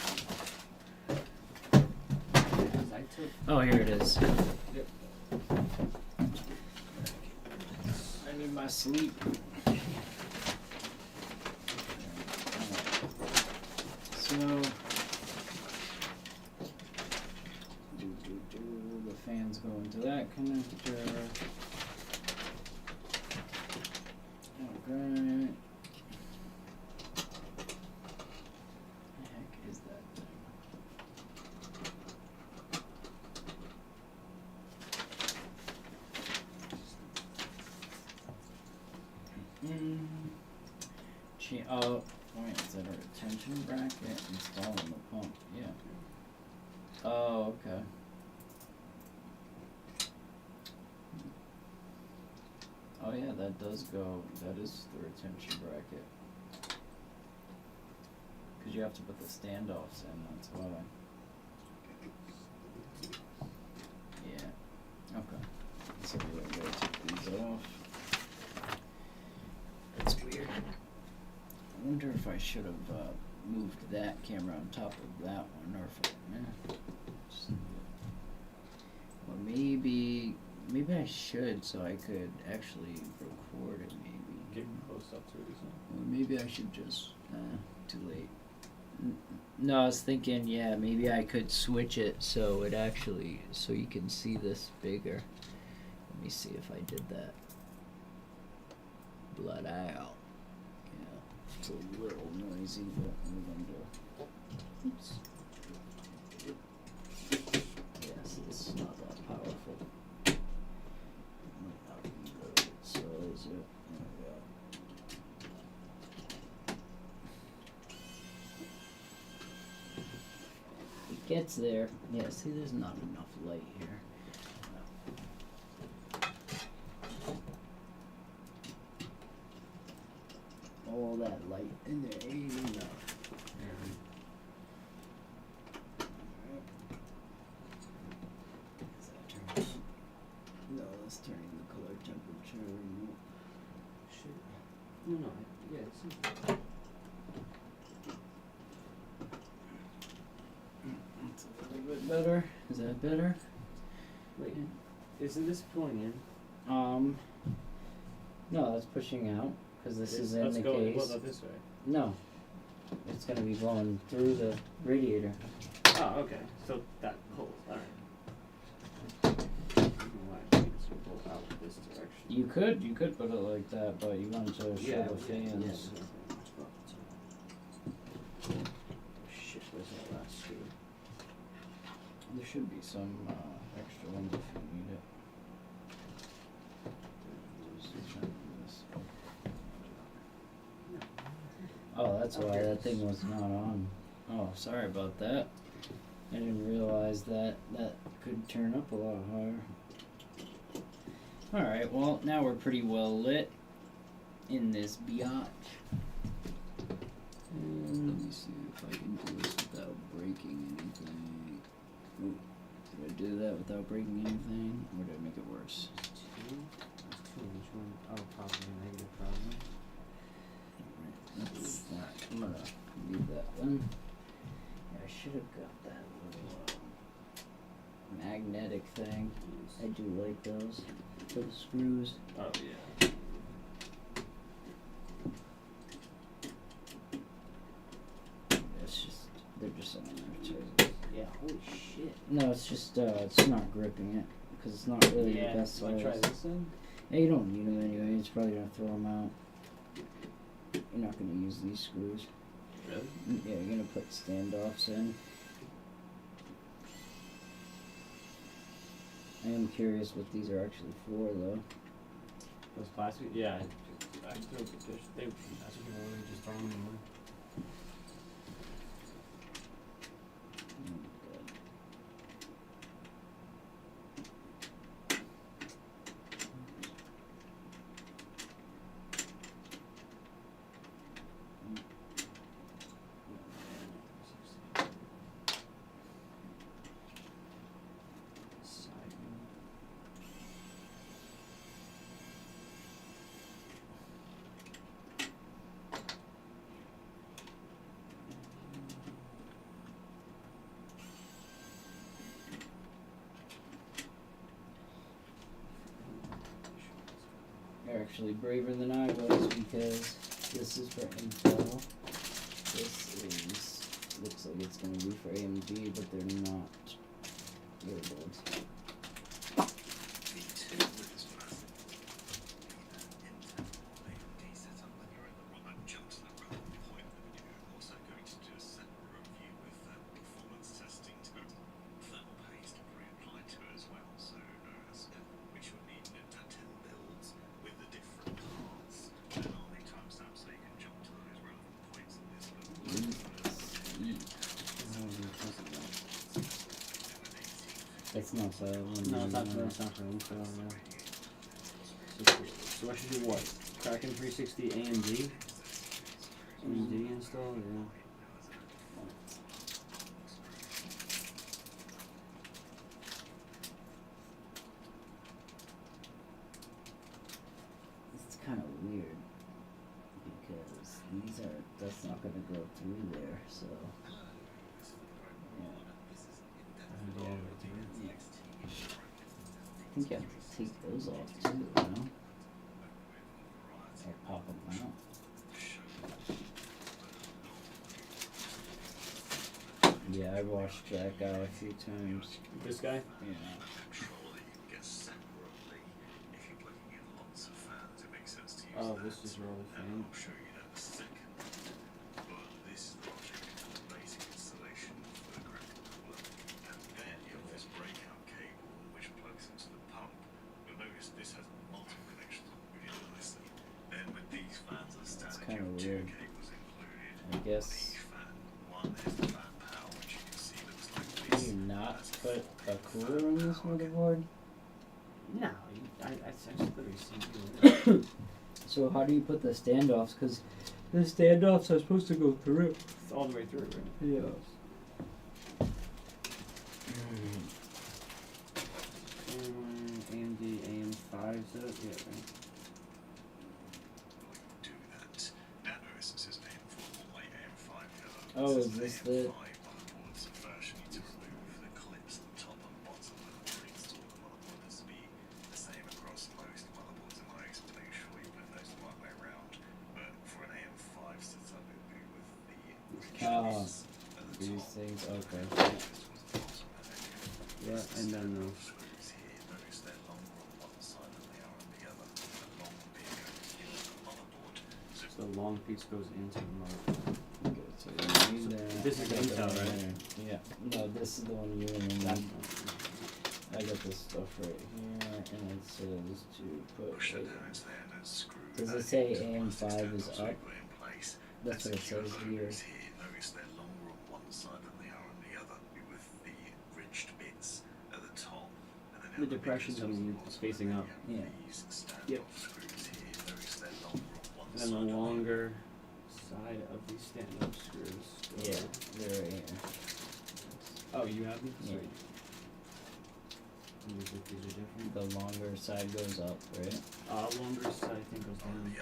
Because I took. Oh, here it is. Yep. I need my sleep. So, the fans go into that connector. machine. Oh, wait, is that a retention bracket? Installing the pump. Yeah. Oh, okay. Oh yeah, that does go. That is the retention bracket. Because you have to put the standoffs in. That's why. Yeah. Okay. So we gotta take these off. That's weird. I wonder if I should have moved that camera on top of that one, or if well, maybe I should, so I could actually record it. Maybe Get close up to it, isn't it? or maybe I should just too late. No, I was thinking, yeah, maybe I could switch it so it actually so you can see this bigger. Let me see if I did that. Blood out. Yeah, it's a little noisy, but we're gonna do. Oops. Yes, it's not that powerful. Might not reload it, so is it? There we go. It gets there. Yeah, see, there's not enough light here. All that light in there ain't enough. Is that turning? No, that's turning the color temperature. No. Shit. No, yeah, it's That's a little bit better. Is that better? Wait, isn't this going in? No, that's pushing out because this is in Let's the go. case. What about this way? No, it's gonna be blowing through the radiator. Oh, okay. So that pulls. All right. I don't know why I think it's gonna pull out this direction. You could put it like that, but you want to show the fans. Oh shit, where's that last screw? There should be some extra ones if you need it. Oh, that's why that thing was not on. Oh, sorry about that. I didn't realize that could turn up a lot higher. Alright, well, now we're pretty well lit in this biatch. And let me see if I can do this without breaking anything. Ooh, did I do that without breaking anything? Or did I make it worse? Two? There's two. Which one? Oh, probably negative, probably. That's that. I'm gonna leave that one. Yeah, I should have got that little magnetic thing. I do like those for the screws. Oh, yeah. It's just they're just on there too. Yeah, holy shit. No, it's just it's not gripping it because it's not really the best Wanna size. try this then? Yeah, you don't need them anyway. It's probably gonna throw them out. You're not gonna use these screws. Really? Yeah, you're gonna put standoffs in. I am curious what these are actually for, though. Those plastic? Yeah. I still think they that's what people want to just throw them in. You're actually braver than I was because this is for Intel. This is looks like it's gonna be for AMD, but they're not earbuds. That's not the one. No, it's not for info, yeah. So I should do what? Kraken 360 AMD? AMD install, yeah. It's kind of weird because that's not gonna go through there. So yeah. I think you have to take those off too, you know? Or pop them out. Yeah, I watched that guy a few times. This guy? Yeah. Oh, this is really fun. It's kind of weird. I guess. Can you not put a cooler on this motherboard? No, I just literally see you. So how do you put the standoffs? Because the standoffs are supposed to go through. It's all the way through, right? Yeah. AMD AM5, is it? Yeah, right. Oh, is this the? Oh, these things. Okay. Yeah, and then so the long piece goes into the motherboard. Okay, so you need that. This is I got the Intel, one right? there. Yeah. No, this is the one you and That's me. I got this stuff right here, and it says to put. Does it say AM5 is up? That's what it says here. The depressions on spacing up. Yeah. Yep. And then the longer side of these stand-up screws. Yeah, they're right here. Oh, you have them? Yeah. Sweet. Let me see if these are different. The longer side goes up, right? Longer side I think goes down.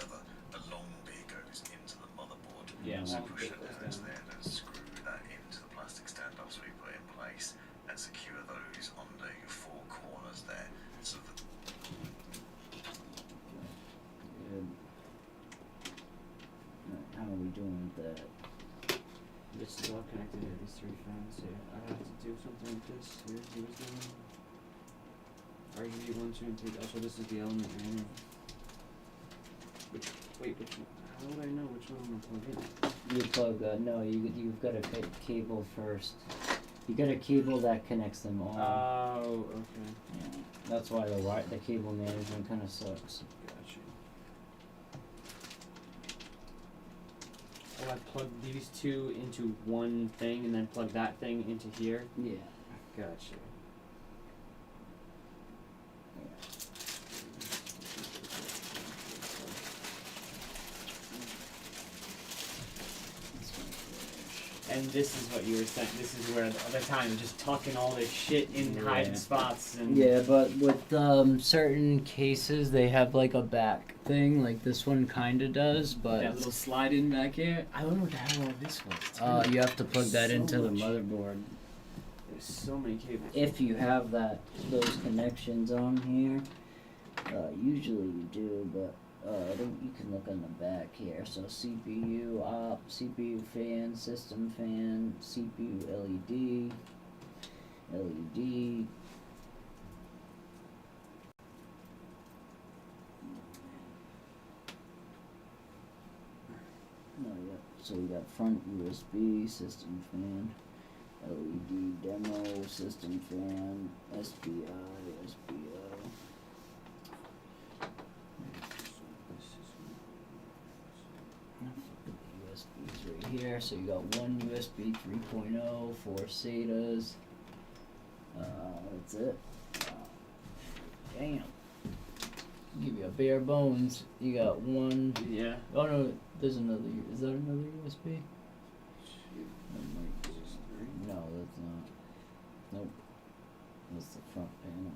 The long bit goes into the motherboard. Yeah, So long push bit the goes hose down. there and screw that into the plastic standoffs we put in place and secure those on the four corners there so that Good. Alright, how are we doing with that? This is all connected to these three fans here. I have to do something with this. Here's what it's doing. RGB 1, 2, and 3. Also, this is the element right here. Which one? How would I know which one I'm gonna plug in? You plug, no, you've got a cable first. You got a cable that connects them all. Oh, okay. Yeah, that's why the cable management kind of sucks. Gotcha. Oh, I plug these two into one thing and then plug that thing into here? Yeah. Gotcha. And this is what you were saying. This is where the other time just tucking all this shit in hiding Yeah. spots and Yeah, but with certain cases they have like a back thing, like this one kinda does, but that little slide in back here. I don't know what the hell all this was. you have to plug that So into the much. motherboard. There's so many cables. If you have those connections on here, usually you do, but you can look on the back here. So CPU op, CPU fan, system fan, CPU LED, LED. No, yeah. So we got front USB, system fan, LED demo, system fan, SPI, SPI. USBs right here. So you got one USB 3.0, 4 SATAs. That's it. Damn. Give you a bare bones. You got one. Yeah. Oh no, there's another. Is that another USB? That might be. No, that's not. Nope. That's the front panel.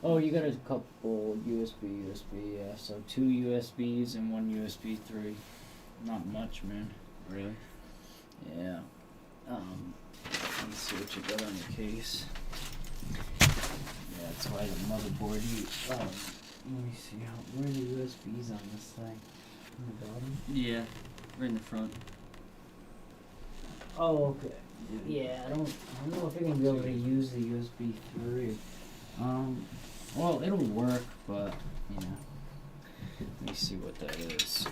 Oh, you got a couple USB, yeah. So 2 USBs and 1 USB 3. Not much, man. Really? Yeah. Let's see what you got on your case. Yeah, that's why the motherboard. Let me see where are the USBs on this thing? On the bottom? Yeah. Right in the front. Oh, okay. Yeah, I don't know if you're gonna be able to use the USB 3. Well, it'll work, but you know. Let me see what that is.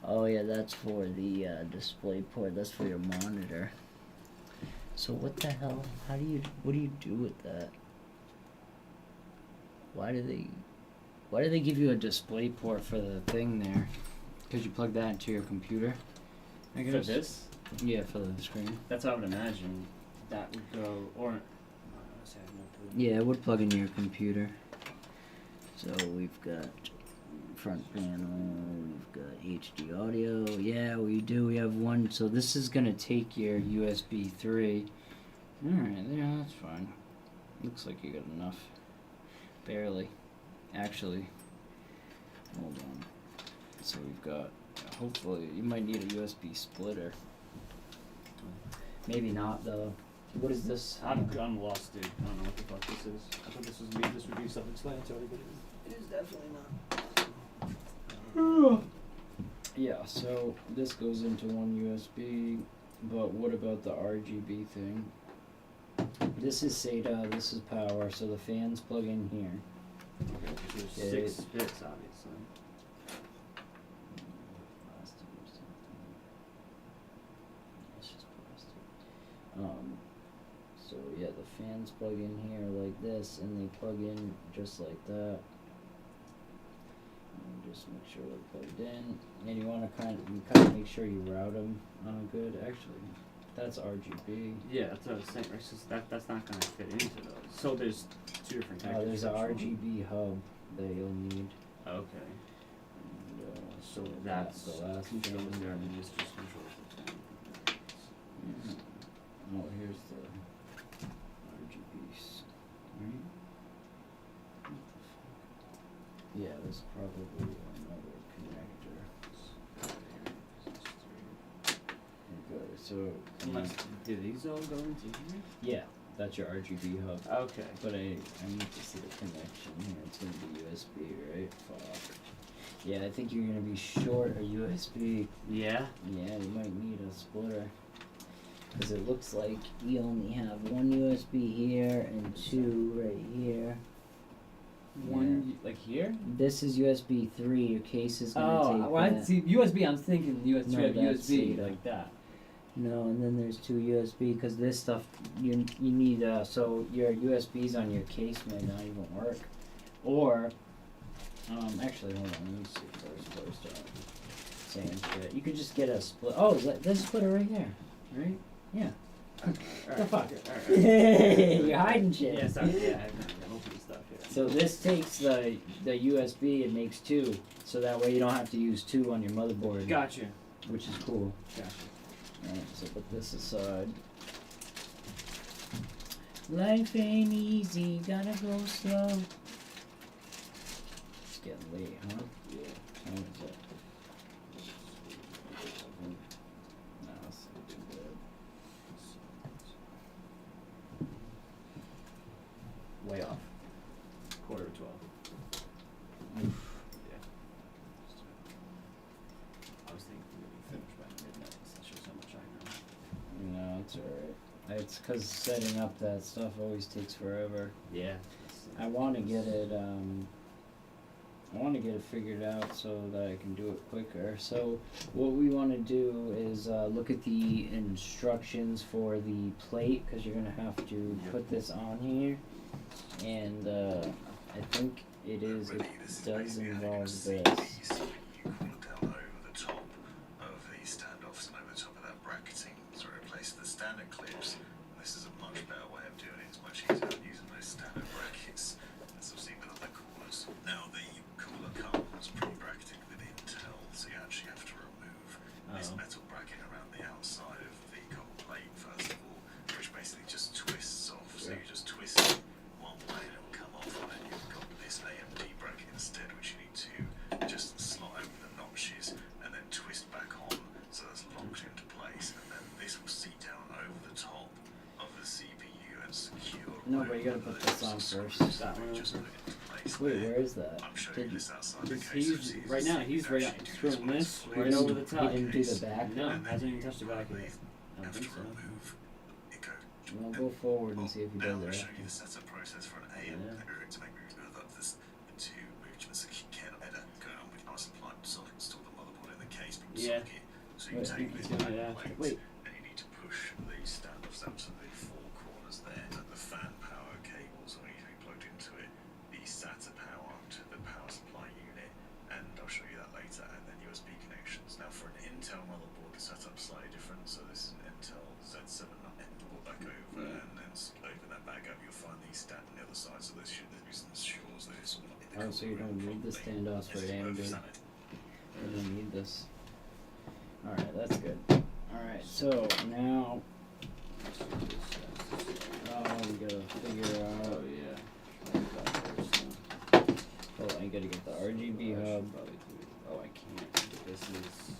Oh yeah, that's for the display port. That's for your monitor. So what the hell? What do you do with that? Why do they give you a display port for the thing there? Because you plug that into your computer. I For guess. this? Yeah, for the screen. That's what I would imagine. That would go, or... honestly, I have no clue. Yeah, it would plug into your computer. So we've got front panel, we've got HD audio. Yeah, we do. We have one. So this is gonna take your USB 3. All right, yeah, that's fine. Looks like you got enough. Barely, actually. Hold on. So we've got. Hopefully, you might need a USB splitter. Maybe not though. What is this? I'm lost, dude. I don't know what the fuck this is. I thought this would be self-explanatory, but it is definitely not. Yeah, so this goes into one USB, but what about the RGB thing? This is SATA, this is power, so the fans plug in here. Okay, because Yeah, there's 6 bits, obviously. Plastic or something. It's just plastic. So yeah, the fans plug in here like this, and they plug in just like that. And just make sure they're plugged in. And you want to kind of make sure you route them good. Actually, that's RGB. Yeah, that's what I was saying. Right? So that's not going to fit into those. So there's 2 different connectors. There's a for each one. RGB hub that you'll need. Okay. And, So that's the last controls thing. there, and then this just controls the thing. Yeah. Oh, here's the RGBs. Right? What the fuck? Yeah, there's probably another connector. Okay, so Unless, do these all go into here? yeah, that's your RGB hub. Okay. But I need to see the connection here. It's gonna be USB, right? Fuck. Yeah, I think you're gonna be short a USB. Yeah? Yeah, you might need a splitter. Because it looks like you only have one USB here and 2 right here. One, like here? This is USB 3. Your case is gonna take well, I that. see USB. I'm thinking USB, No, that's USB SATA. like that. No, and then there's 2 USB because this stuff you need. So your USBs on your case may not even work. Or, actually, hold on. Let me see first. Saying shit. You could just get a split. Oh, there's a splitter right there. Right? Yeah. The fuck? You're hiding shit. Yeah, sorry. Yeah, I'm opening stuff here. So this takes the USB and makes 2, so that way you don't have to use 2 on your motherboard, Gotcha. which is cool. Gotcha. Alright, so put this aside. Life ain't easy, gotta go slow. It's getting late, huh? Yeah. How is it? No, it's not too bad. Way off. 11:45. Oof. Yeah. I was thinking we would be finished by midnight. So that shows how much I know. No, it's alright. It's because setting up that stuff always takes forever. Yeah. I want to get it. I want to get it figured out so that I can do it quicker. So what we want to do is look at the instructions for the plate because you're gonna have to put this on here, and I think it is. It does involve this. You cool it down over the top of the standoffs and over the top of that bracketing to replace the standard clips. And this is a much better way of doing it. It's much easier than using those standard brackets, as I've seen with other coolers. Now the cooler comes pre-bracketed with Intel, so you actually have to remove this metal bracket around the outside of the copper plate first of all, which basically just twists off. So you just twist it one way and it'll come off, and then you've got this AMD bracket instead, which you need to just slot over the notches and then twist back on, so that's locked into place, and then this will seat down over the top of the CPU and secure. No, but you gotta put this on first. That one. Just put it into place Wait, there. where is that? I'm showing you this outside the He's case. So see, right now. He's right actually do screwing this this one. right over the He top. didn't do the back. No, And then hasn't you even touched the back yet. I don't have think to so. remove it. Well, go forward and see if he Now does I'm going to that. show you the setup process for an AM Yeah. to make movement of this to movements that can header go on with power supply so I can install the motherboard in the case but Yeah. socket. So Wait, you take he's this doing back it after. plate Wait. and you need to push these standoffs out to the four corners there. And the fan power cables are need to be plugged into it. The SATA power to the power supply unit, and I'll show you that later, and then USB connections. Now for an Intel motherboard, the setup's slightly different. So this is an Intel Z7 pull back over, and then open that back up. You'll find these stat on the other side. So this ensures that it's all not in the Oh, so you don't need the standoffs for AMD. You don't need this. Alright, that's good. Alright, so now we gotta figure out. Oh yeah. Oh, I gotta get the RGB hub. Oh, I can't. This is.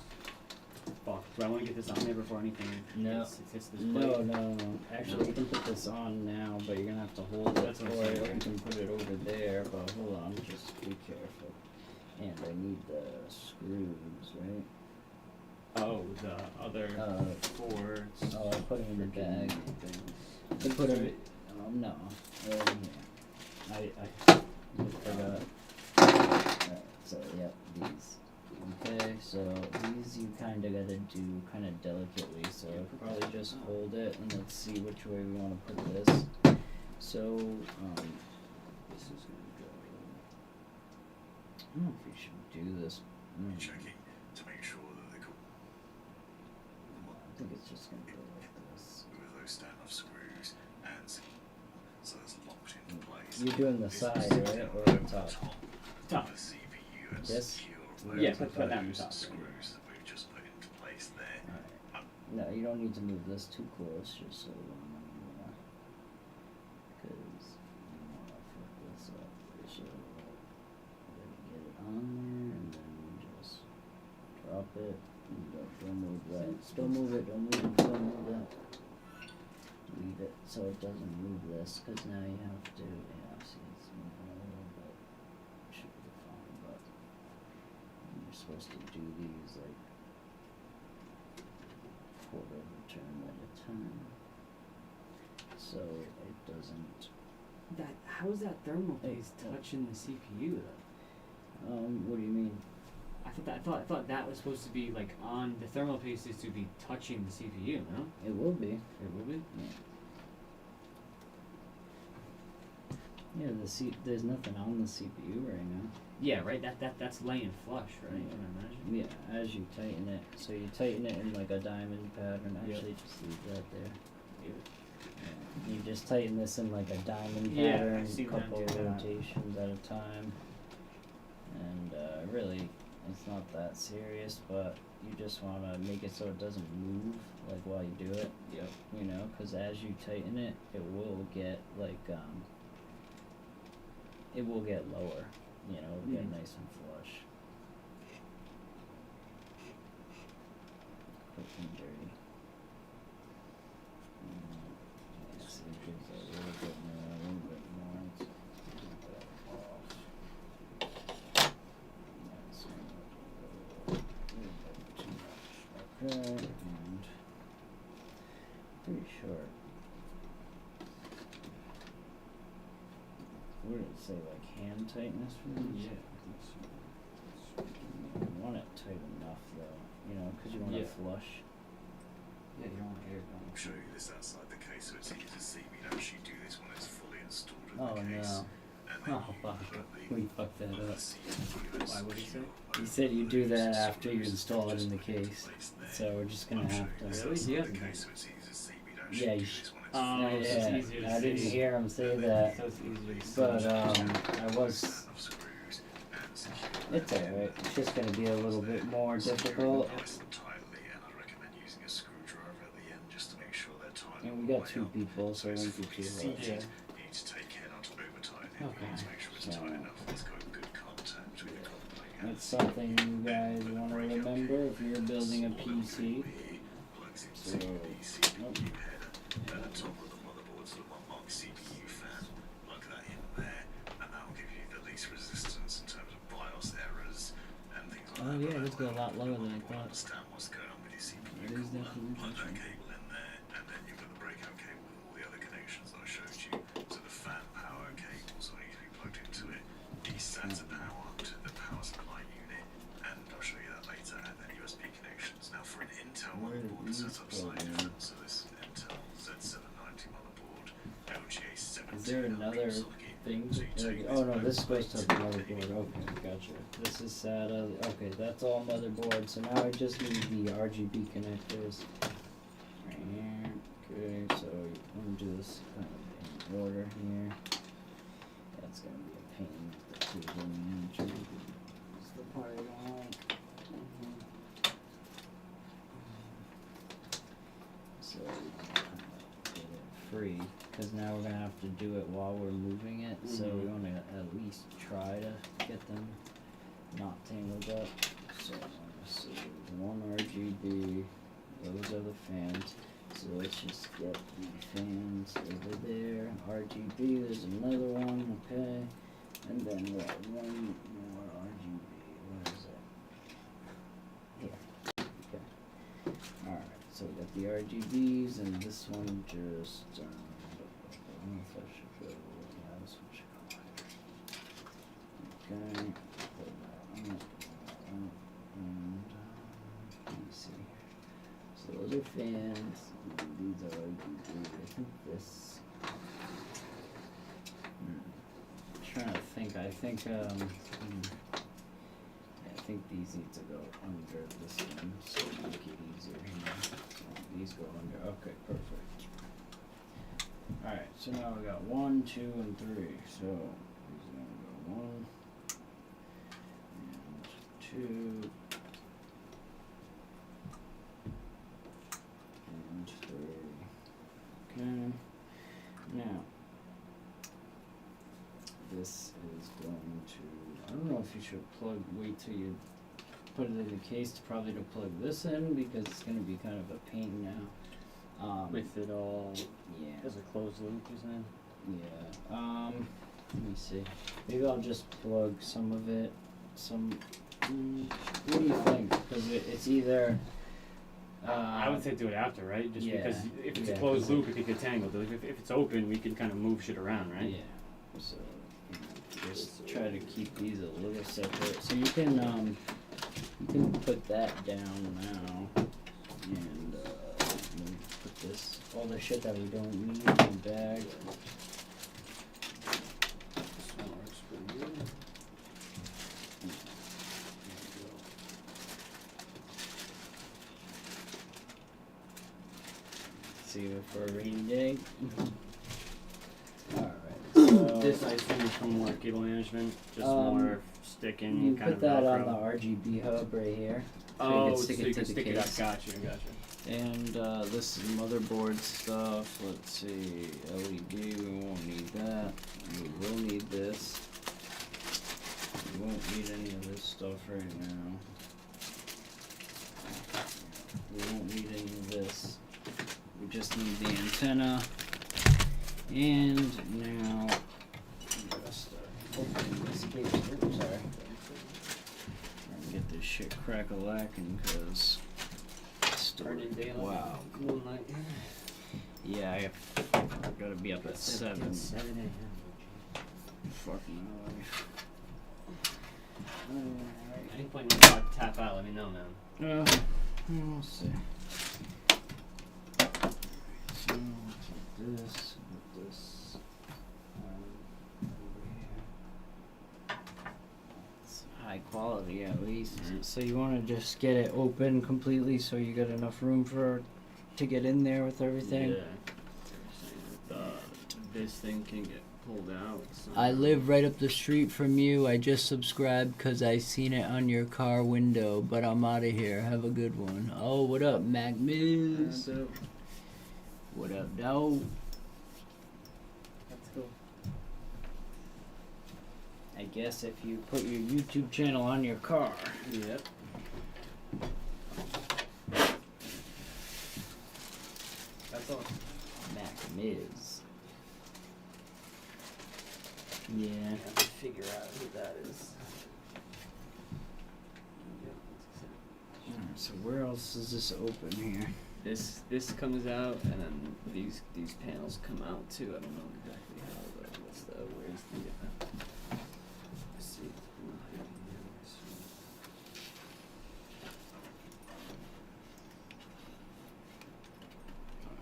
Fuck. Do I want to get this on there before anything? No. Hits this No, plate? no. Actually, you can put this on now, but you're gonna have to hold it That's what I'm for it. saying. You can put it over there, but hold on, just be careful. And I need the screws, right? Oh, the other four. Oh, I put them in the bag. things. I put them. No. Yeah. I forgot. Alright, so yep, these. Okay, so these you kinda gotta do kinda delicately, so probably just hold it and let's see which way we wanna put this. So, This is gonna go. I don't know if we should do this. Checking to make sure that the I think it's just gonna go like this. with those standoff screws and so it's locked into place. You're doing the This side, will sit right? down Or over the top? Top. of the CPU and Yes? secure Yeah, both put of that on those top. screws that we've just put into place there. Alright. No, you don't need to move this too close, just so because I don't wanna fuck this up. So get it on there and then just drop it. And don't move that. Don't move it. Don't move it. Don't move that. Leave it so it doesn't move this, because now you have to. Yeah, see, it's moving a little bit. Should be fine, but you're supposed to do these like quarter of a turn at a time, so it doesn't. That how is that thermal paste touching the CPU though? What do you mean? I thought that was supposed to be like on the thermal paste is to be touching the CPU. No, It will be. it will be. Yeah, there's nothing on the CPU right now. Yeah, right. That's laying flush, right? I imagine. Yeah, as you tighten it, so you tighten it in like a diamond pattern. Yep. Actually, just leave that there. Yeah. Yeah. You just tighten this in like a diamond Yeah, pattern, I've seen a them couple do that. rotations at a time. And really, it's not that serious, but you just want to make it so it doesn't move like while you do it. Yep. You know, because as you tighten it, it will get like it will get lower. You know, it'll get Mhm. nice and flush. Quick and dirty. Yes, it gives a little bit more, a little bit more. Let's take that off. That's a little bit too much. Okay, and pretty short. what did it say, like hand tightness for these? Yeah. You want it tight enough though, you know, because you want Yeah. it flush. Yeah, you don't want air going. I'll show you this outside the case so it's easy to see. We'd actually do this when it's fully installed in Oh the case. no. And then Oh you fuck. put the We fucked that up. Why would he say? He said you do that after you install it in the case. So we're just gonna have to. Really? He hasn't done it. Yeah, you Oh, yeah, it's just easier to I didn't see. hear him say that. So it's easier to see. But I was. It's alright. It's just gonna be a little bit more difficult. Nice and tightly, and I'd recommend using a screwdriver at the end just to make sure they're tight. And all we the got way 2 up. people, so it it's won't be fully too seated. hard. Yeah. You need to take care not to over tighten it. Okay, You need to make sure it's so- tight enough. It's got good contact with the copper plate. That's something you guys want to remember if you're building a PC. Plugs into So, the CPU nope. header. At the top of the motherboard's the one-mark CPU fan. Plug that in there, and that will give you the least resistance in terms of BIOS errors and things like Oh, that. yeah, But let's go a lot lower than I you thought. understand what's going on with your CPU It is cooler. definitely Plug that interesting. cable in there, and then you've got the breakout cable with all the other connections that I showed you. So the fan power cables will need to be plugged into it. These SATA power to the power supply unit, and I'll show you that later. And then USB connections. Now for an Intel Where did motherboard, the these setup's go slightly in? different. So this is an Intel Z790 motherboard, LGA 17. Is there another thing? Oh no, this goes to the motherboard. Okay, gotcha. This is SATA. Okay, that's all motherboard. So now I just need the RGB connectors. Right here. Okay, so I'm gonna do this kind of in order here. That's gonna be a pain. The cable manager. This is the part I don't like. So we can kind of get it free, because now we're gonna have to do it while we're moving it. So we want to at least try to get them not tangled up. So let's see, one RGB. Those are the fans. So let's just get the fans over there. RGB. There's another one. Okay, and then we have one more RGB. Where is it? Here. Okay. Alright, so we got the RGBs, and this one just, I don't know if I should go, yeah, this one should go higher. Okay, put that up, and, let me see. So those are fans, and these are RGB, I think this, trying to think, I think, I think these need to go under this one, so it'll make it easier here. So these go under, okay, perfect. Alright, so now we got 1, 2, and 3, so these are gonna go 1, and 2, and 3. Okay, now, this is going to, I don't know if you should wait till you put it in the case probably to plug this in, because it's going to be kind of a pain now. With it all Yeah. as a closed loop, you're saying? Yeah. Let me see. Maybe I'll just plug some of it. What do you think? Because it's either. I would say do it after, right? Just yeah, because if it's a yeah, closed 'cause loop, it could get tangled. If it's open, we can kind of move shit around, right? Yeah. So just try to keep these a little separate. So you can put that down now, and let me put this all the shit that we don't need in the bag. This one works pretty good. There we go. Save it for a rainy day. Alright. So This I assume is for more cable management, just Um, more sticking you kind put of that Velcro. on the RGB hub right here. So Oh, you can stick so it you to can the stick case. it up. Gotcha. And this is motherboard stuff. Let's see, LED, we won't need that. We will need this. We won't need any of this stuff right now. We won't need any of this. We just need the antenna. And now, I'm gonna start opening this case. Oops, sorry. Trying to get this shit crack-a-lacking, because Starting daylight. wow. Cool night. Yeah, I gotta be up at 7. 7 a.m. fucking At any point you want to tap out, let me know, man. We'll see. So, with this, with this, over here. It's high quality at least. So you want to just get it open completely so you got enough room for to get in there with everything. Yeah. This thing can get pulled out. So. I live right up the street from you. I just subscribed because I seen it on your car window, but I'm out of here. Have a good one. Oh, what up, Mac Miz? What up, no? That's cool. I guess if you put your YouTube channel on your car. Yep. That's all. Mac Miz. Yeah. I have to figure out who that is. So where else is this open here? This comes out, and then these panels come out too. I don't know exactly how, but where's the let's see.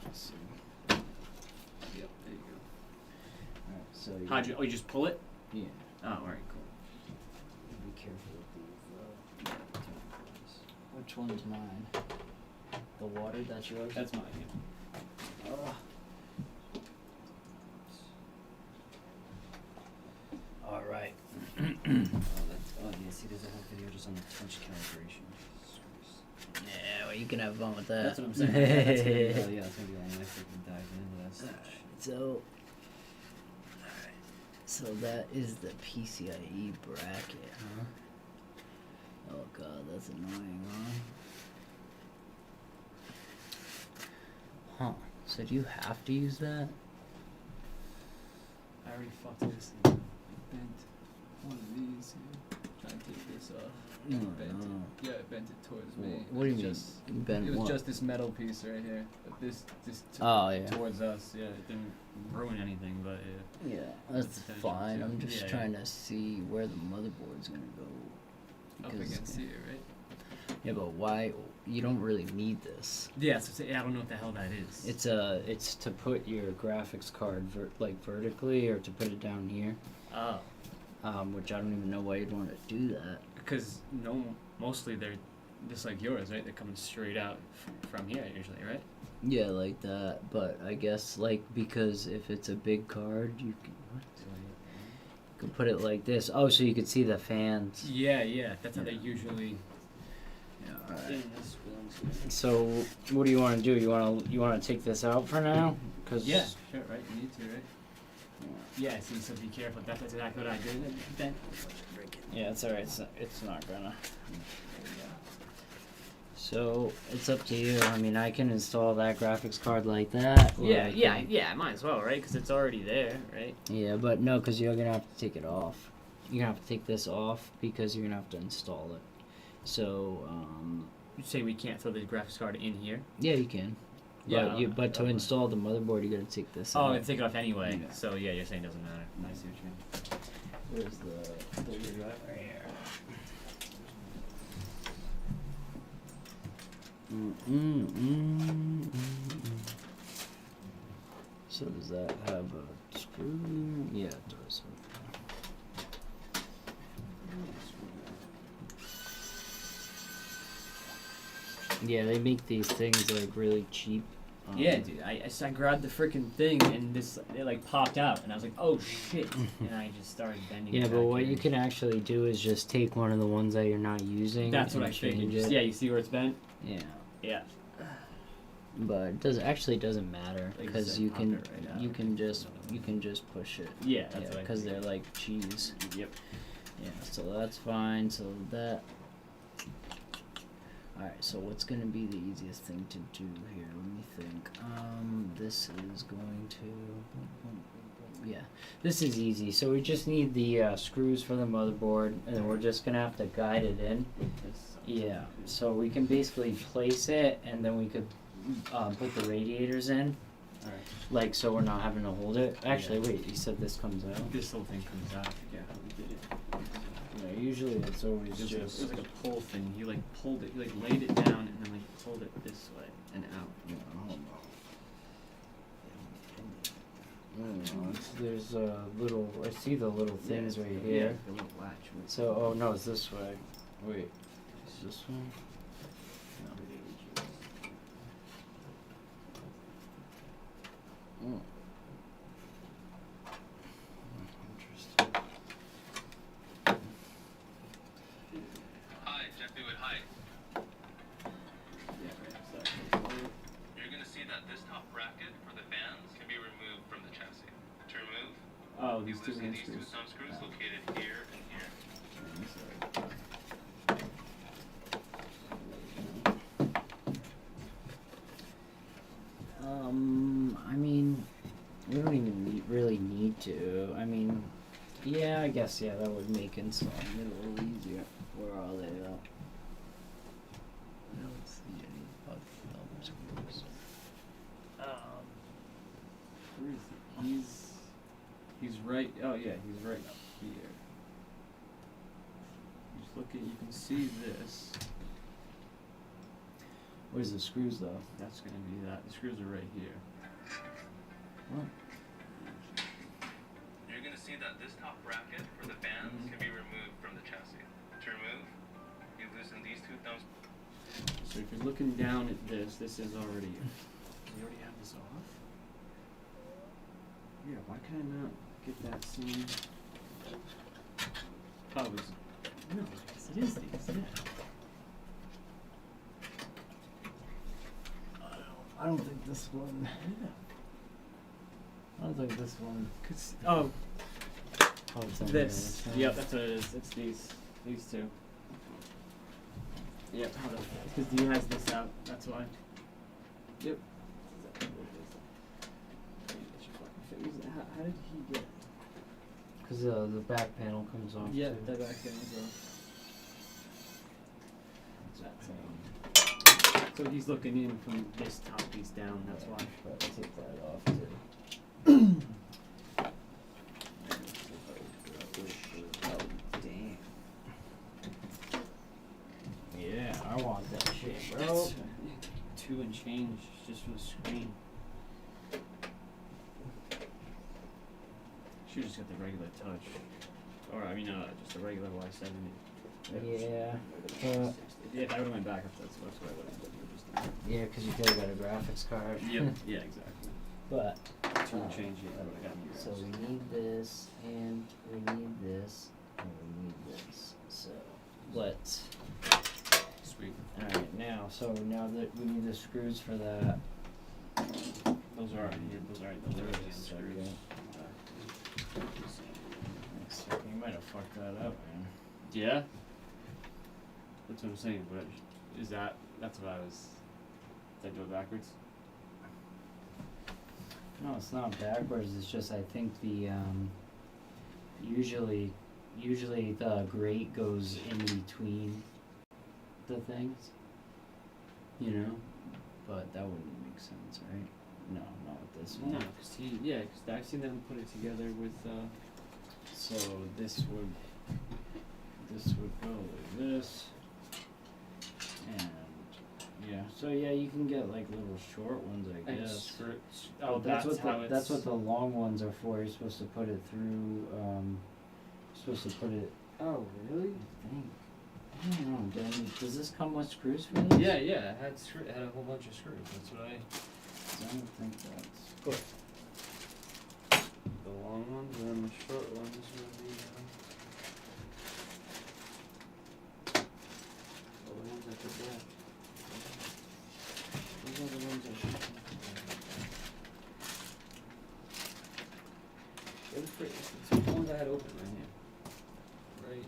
Let's see. Yep, there you Alright, so go. How'd you? Oh, you just pull it? Yeah. Oh, alright, cool. Be careful with these. Which one's mine? The water, that's yours? That's mine. Yeah. Oh. Alright. Yes, he doesn't have video just on the touch calibration. Yeah, well, you can have fun with that. That's what I'm saying. That's gonna be, yeah, that's gonna be all my freaking dive into that stuff. So, so that is the PCIe bracket, huh? Oh god, that's annoying, huh? Huh. So do you have to use that? I already fucked this and bent one of these here. Trying to take this off. No, Bent no. it. Yeah, I bent it towards me. What do you It mean? was just- You bent It was what? just this metal piece right here. But this Oh, yeah. towards us. Yeah. It didn't ruin anything, but Yeah, that's Potential, fine. too. I'm just Yeah, trying to see where the motherboard's gonna go. Up Because- against here, right? Yeah, but why? You don't really need this. yeah. So I don't know what the hell that is. It's to put your graphics card vertically, or to put it down here. Oh, Which I don't even know why you'd want to do that. because mostly they're just like yours, right? They're coming straight out from here usually, right? Yeah, like that. But I guess because if it's a big card, you can put it like this. Oh, so you could see the fans. Yeah. That's how they Yeah. usually. Yeah. All right. In this one. So what do you want to do? You want to take this out for now? Cause Yeah, sure, right. You need to, right? Yeah. See, so be careful. That's exactly what I did. Then. Yeah, it's alright. It's not gonna. So it's up to you. I mean, I can install that graphics card like that. or I can- Yeah. Might as well, right? Because it's already there, right? Yeah, but no, because you're gonna have to take it off. You're gonna have to take this off because you're gonna have to install it. So You say we can't throw the graphics card in here? yeah, you can. Yeah, But to install the motherboard, you gotta take this Oh, out. and take it off anyway. Yeah. So yeah, you're saying it doesn't matter. I see what you mean. Where's the drive right here? So does that have a screw? Yeah, it does. Yeah, they make these things like really cheap. Yeah, dude. I grabbed the freaking thing and it like popped out and I was like, oh shit, and I just started bending. Yeah, it but back what in. you can actually do is just take one of the ones that you're not using. That's what and I figured. change Just, it. yeah, you see where it's bent? Yeah. Yeah. But it doesn't matter Like because said, you pop can it right out. you can just push it. Yeah, that's what I because they're figured. like cheese. Yep. Yeah, so that's fine. So that. All right. So what's gonna be the easiest thing to do here? Let me think. This is going to. Yeah, this is easy. So we just need the screws for the motherboard, and then we're just gonna have to guide it in. Yeah. So we can basically place it, and then we could put the radiators in Alright. Like, so we're not having to hold it. Actually, wait. You said this comes out. This whole thing comes out. I forget how we did it. Yeah, usually it's always It just. was like a pull thing. He like pulled it. He like laid it down and then like pulled it this way and out. Yeah, hold on. There's a little. I see the little things right Yeah, here. the little latch. With So, oh no, it's this way. Wait, is this one? Oh. Interesting. Hi, Jeff Hewitt, hi. Yeah, right. You're gonna see that this top bracket for the fans can be removed from the chassis. To remove, Oh, you these two loosen hand these two screws. thumb screws located here and here. I mean, we don't even really need to. I mean, yeah, I guess, yeah, that would make installing it a little easier. Where are they though? I don't see any thumb screws. Where is he? He's right. Oh yeah, he's right up here. Just look at. You can see this. Where's the screws though? That's gonna be that. The screws are right here. What? You're gonna see that this top bracket for the fans can be removed from the chassis. To remove, you loosen these two thumbs. So if you're looking down at this, this is already. You already have this off. Yeah. Why can I not get that same? Oh, it was. No, it is these. Yeah. I don't think this one. I don't think this one. Oh, Holds on this. there, Yep, that's what it is. It's these two. Yep, because he has this out. That's why. Yep. How did he get? Because the back panel comes off. Yeah, too. that back end as well. So he's looking in from this top piece down. That's why. But take that off too. Oh damn. Yeah, I want that shit, bro. That's 2 and change just for the screen. Should've just got the regular touch. Or, I mean, just a regular Y70. Yeah. Yeah, if I would've went back, that's what I would've done. Yeah, because you could have got a graphics card. Yep. Yeah, exactly. But 2 and change, yeah, I would've gotten you so we need this, and we need this, and we need this. So let's. Sweet. All right, now that we need the screws for that. Those are already here. Those are already the little screws. Next second, you might have fucked that up, man. Yeah? That's what I'm saying, but is that, that's what I was, did I do it backwards? No, it's not backwards. It's just I think the usually the grate goes in between the things, you know. But that wouldn't make sense, right? No, not with this one. No, because I've seen them put it together with, So this would go like this, and yeah. So yeah, you can get like little short ones, I and guess. skirts. But Oh, that's what how that's what the long ones are for. You're supposed to put it through. You're supposed to put it. Oh, really? I think. I don't know. Does this come with screws for this? Yeah, it had it had a whole bunch of screws. That's what I. I don't think that's good. The long ones and then the short ones would be. The ones I forgot. Those are the ones I should. It's the ones I had open right here. Right.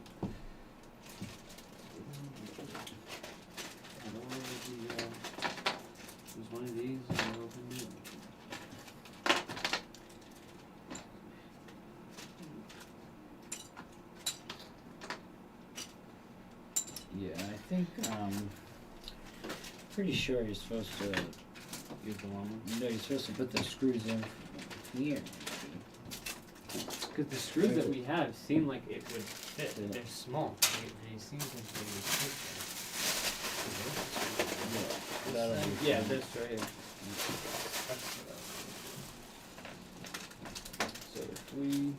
I don't know if it was one of these and I opened it. Yeah, I think pretty sure you're supposed to use the long one? No, you're supposed to put the screws in here. Because the screws that we have seem like it would fit. Yeah. They're small. They seem like they would fit there. That'll be Yeah, fine. this right here. So if we,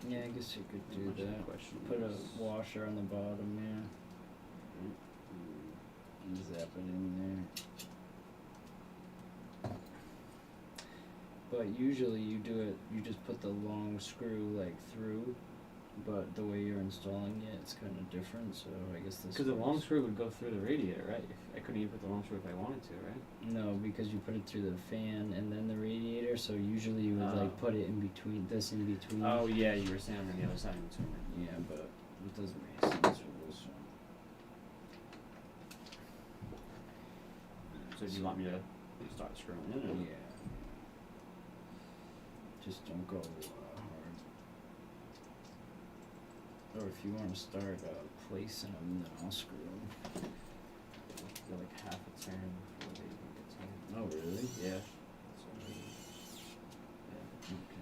yeah, I guess you could do that. Put a washer on the bottom, yeah. Zap it in there. But usually you do it, you just put the long screw like through, but the way you're installing it, it's kind of different, so I guess this Because the long works. screw would go through the radiator, right? If I couldn't even put the long screw if I wanted to, right? No, because you put it through the fan and then the radiator, so usually you would like Oh. put it in between, this in between. Oh yeah, you were saying on the other side in between. Yeah, but it doesn't make sense for this one. So do you want me to start screwing in? Or? Yeah. Just don't go hard. Or if you want to start placing them, then I'll screw them. Go like half a turn before they even get turned. Oh, really? Yeah. Okay.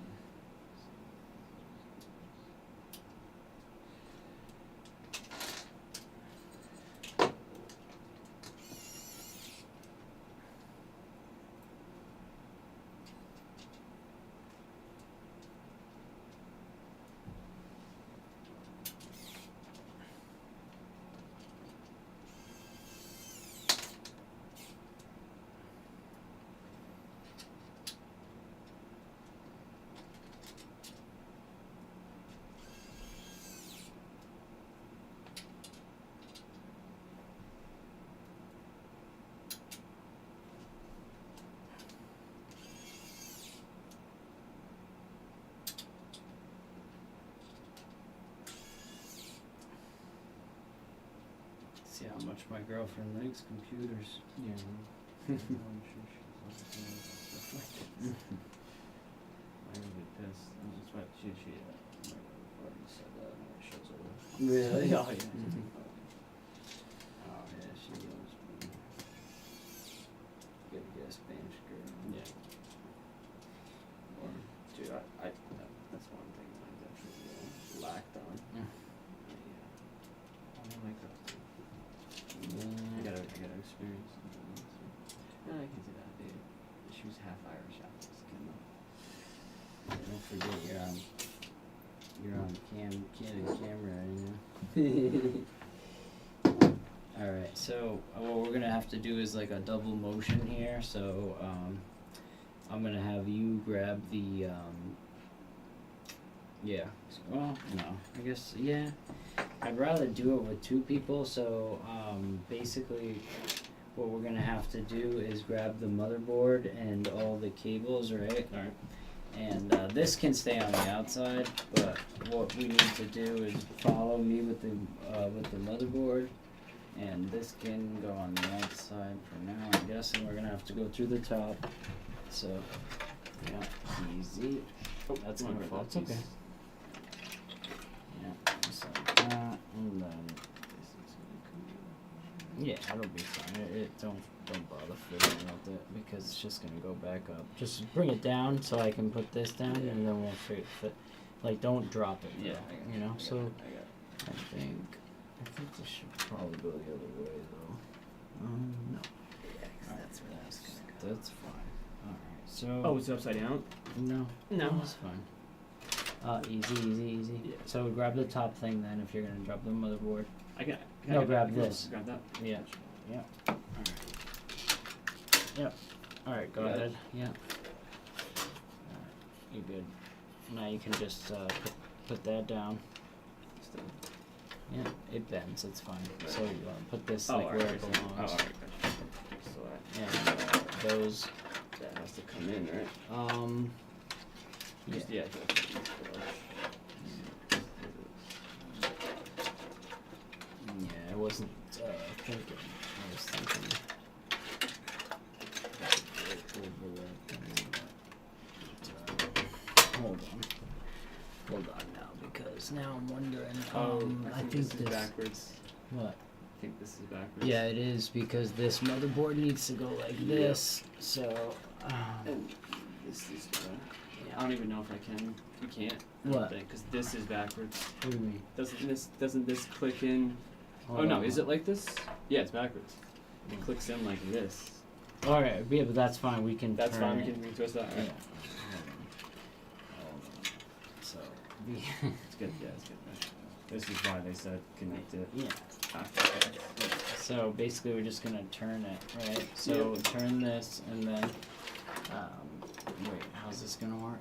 See how much my girlfriend likes computers. Yeah. I'm sure she's I would be pissed. That's why she already said that when it shows over. Really? Oh yeah. Oh yeah, she loves me. Gotta get a Spanish girl. Yeah. Or, dude, that's one thing I definitely lacked on. Mm. I like that too. I gotta experience something else. No, I can see that, dude. She was half Irish after this kid though. Don't forget you're on candid camera, you know. Alright, so what we're gonna have to do is like a double motion here, so I'm gonna have you grab the yeah. Well, no. I guess yeah. I'd rather do it with two people, so basically what we're gonna have to do is grab the motherboard and all the cables, right? Alright. And this can stay on the outside, but what we need to do is follow me with the motherboard, and this can go on the outside for now. I'm guessing we're gonna have to go through the top. So, yeah, easy. Oh, That's come on, gonna fall that's okay. piece. Yeah, just like that, and then yeah, it'll be fine. It don't bother fiddling with it because it's just gonna go back up. Just bring it down so I can put this down, Yeah. and then we'll fit. Like, don't drop it. Yeah, though, you know. So I think this should probably go the other way though. No. Yeah, that's where that's gonna go. That's fine. All right. So. Oh, it's upside down? No. No. That's fine. Easy. Yeah. So grab the top thing then if you're gonna drop the motherboard. Can No, I grab this. Grab that? Yeah. Alright, go You got it? ahead. Yeah. You're good. Now you can just put that down. Yeah, it bends, it's fine. So you put this like where it belongs. Oh, alright, gotcha. So Yeah, those. that has to come in, right? Yeah. Just, yeah. Yeah, I wasn't thinking. I was thinking. Hold on now, because now I'm wondering. I think this is this. backwards. What? think this is backwards. Yeah, it is because this motherboard needs to go like this. So. And this is. I don't even know if I can. You can't. What? Because this is backwards. What do you mean? Doesn't this click in? Hold Oh no, on. is it like this? Yeah, it's backwards. It clicks in like this. All right, yeah, but that's fine. We can. That's turn fine. We it. can retwist that. Yeah. Right? Hold on. So. It's good. Yeah, it's good. This is why they said connect it. Yeah. After. So basically, we're just gonna turn it, right? So turn this, and then. Wait, how's this gonna work?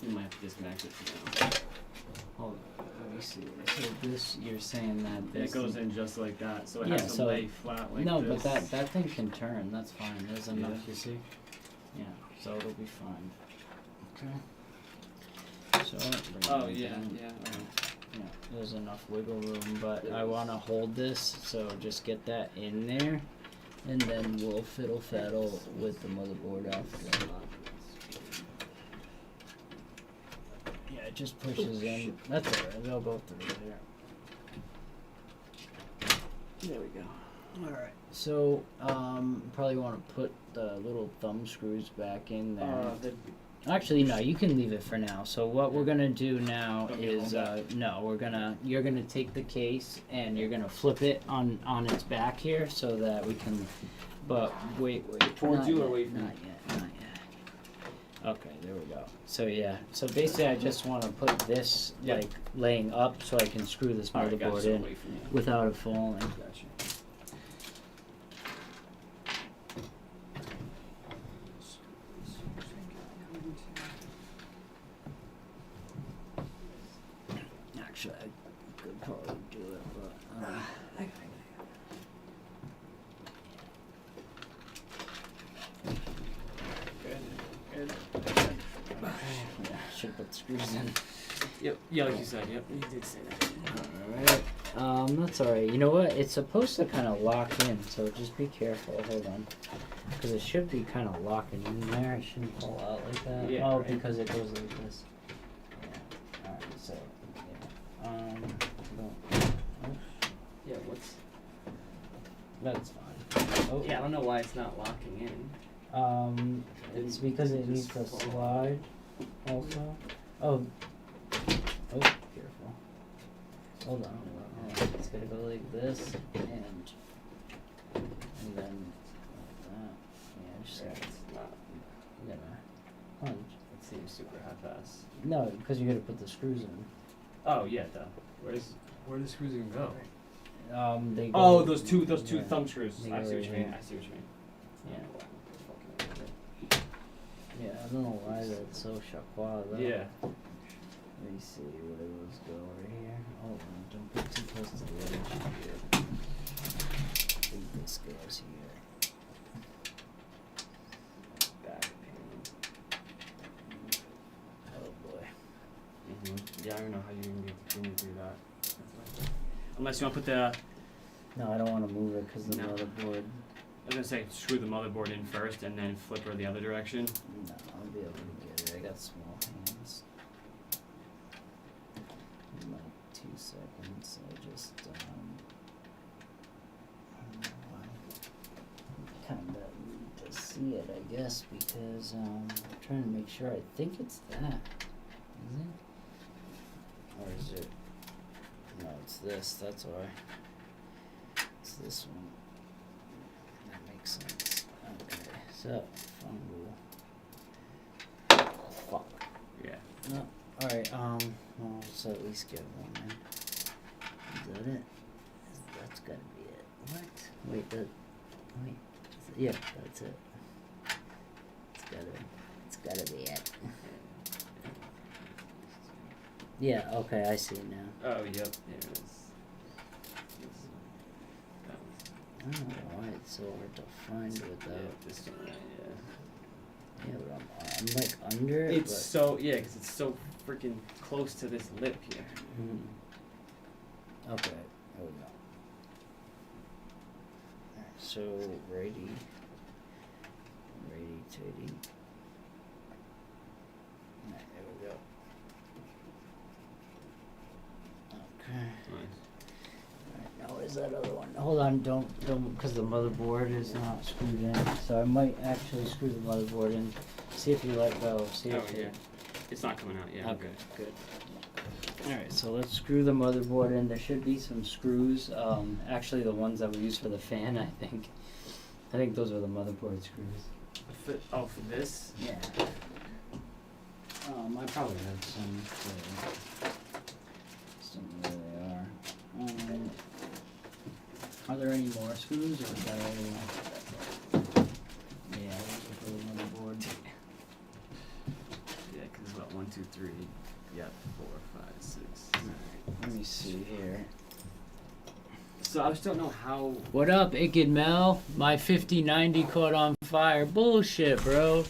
You might have to disconnect it for now. Hold on. Let me see. So this, you're saying that It this goes in just like that, so it Yeah, has to so- lay flat like no, this. but that thing can turn. That's fine. There's enough. Yeah. You see? Yeah. So it'll be fine. Okay. So. bring Oh it yeah, down. yeah. Alright. Yeah, there's enough wiggle room, but I want to hold this, so just get that in there, and then we'll fiddle faddle with the motherboard after. Yeah, it just pushes in. That's alright, they'll go through there. There we go. Alright, so probably want to put the little thumb screws back in there. Actually, no, you can leave it for now. So what we're gonna do now Okay, is, hold you're gonna take the case and you're gonna flip it on its back here so that we can, but wait. Towards not you yet, or away from you? Not yet. Okay, there we go. So yeah, so basically I just want to put this Yeah. like laying up so I can screw this Alright, motherboard gotcha, in away from you. without it falling. Gotcha. Actually, I could probably do it, but. Good. Yeah, should put the screws in. Yep. Yeah, like you said. Yep. You did say that. Alright. That's alright. You know what? It's supposed to kind of lock in, so just be careful. Hold on. Because it should be kind of locking in there. It shouldn't fall out like that. Yeah, oh, right. because it goes like this. Yeah. Alright, so, yeah. Yeah. What's? That's fine. Oh, Yeah, I don't know why it's not locking in. It's because it needs to slide also. Oh. Oh, careful. Hold on. It's gonna go like this and then like that. Yeah, just Yeah, it's not. you gotta punch. It seems super half-ass. No, because you gotta put the screws in. Oh yeah, duh. Where the screws even go? They go. Oh, those two yeah. thumb screws. They I go see what right you mean. here. I see what you mean. Yeah. Yeah, I don't know why that's so chapeau though. Yeah. Let me see where those go right here. Hold on, don't get too close to the edge here. I think this goes here. Back pain. Oh boy. Yeah, I don't know how you're gonna do that. Unless you want to put the. No, I don't want to move it because the No. motherboard. I was gonna say screw the motherboard in first and then flip her the other direction. No, I'll be able to get it. I got small hands. In like 2 seconds, I just kind of need to see it, I guess, because I'm trying to make sure. I think it's that. Is it? Or is it? No, it's this. That's why. It's this one. That makes sense. Okay, so fungal. Fuck. Yeah. No. Alright, well, let's at least get one in. Is that it? That's gotta be it. What? Wait, wait. Yeah, that's it. It's gotta be it. Yeah, okay, I see it now. Oh, yep. There it is. I don't know why it's so hard to find without. Yeah, this one right, yeah. Yeah, but I'm like under it. It's so, yeah, because it's so freaking close to this lip here. Okay, there we go. Alright, so righty tighty. Alright, there we go. Okay. Nice. Alright, now where's that other one? hold on, don't, because the motherboard is not screwed in. So I might actually screw the motherboard in. See if you let go. See Oh if yeah, it's not coming out. Yeah. Okay, good. Alright, so let's screw the motherboard in. There should be some screws. Actually, the ones that we use for the fan, I think. I think those are the motherboard screws. For this. Yeah. I probably have some. Some where they are. Are there any more screws, or is that all we want? Yeah, those are for the motherboard. Yeah, because it's about 1, 2, 3. Yep, 4, 5, 6. Let me see here. So I just don't know how. What up, Icked Mel? My 5090 caught on fire. Bullshit, bro.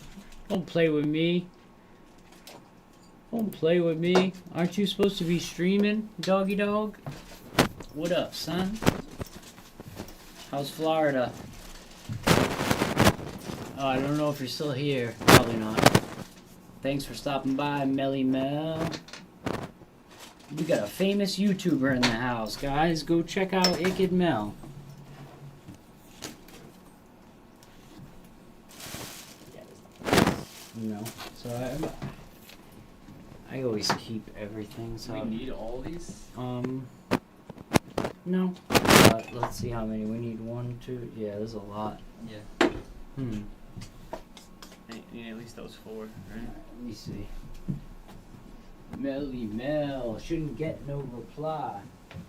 Don't play with me. Don't play with me. Aren't you supposed to be streaming, doggy dog? What up, son? How's Florida? Oh, I don't know if you're still here. Probably not. Thanks for stopping by, Melly Mel. We got a famous YouTuber in the house, guys. Go check out Icked Mel. No, so I always keep everything. So We need all these. no. Let's see how many we need. 1, 2. Yeah, there's a lot. Yeah. Hmm. I need at least those 4, right? Let me see. Melly Mel shouldn't get no reply.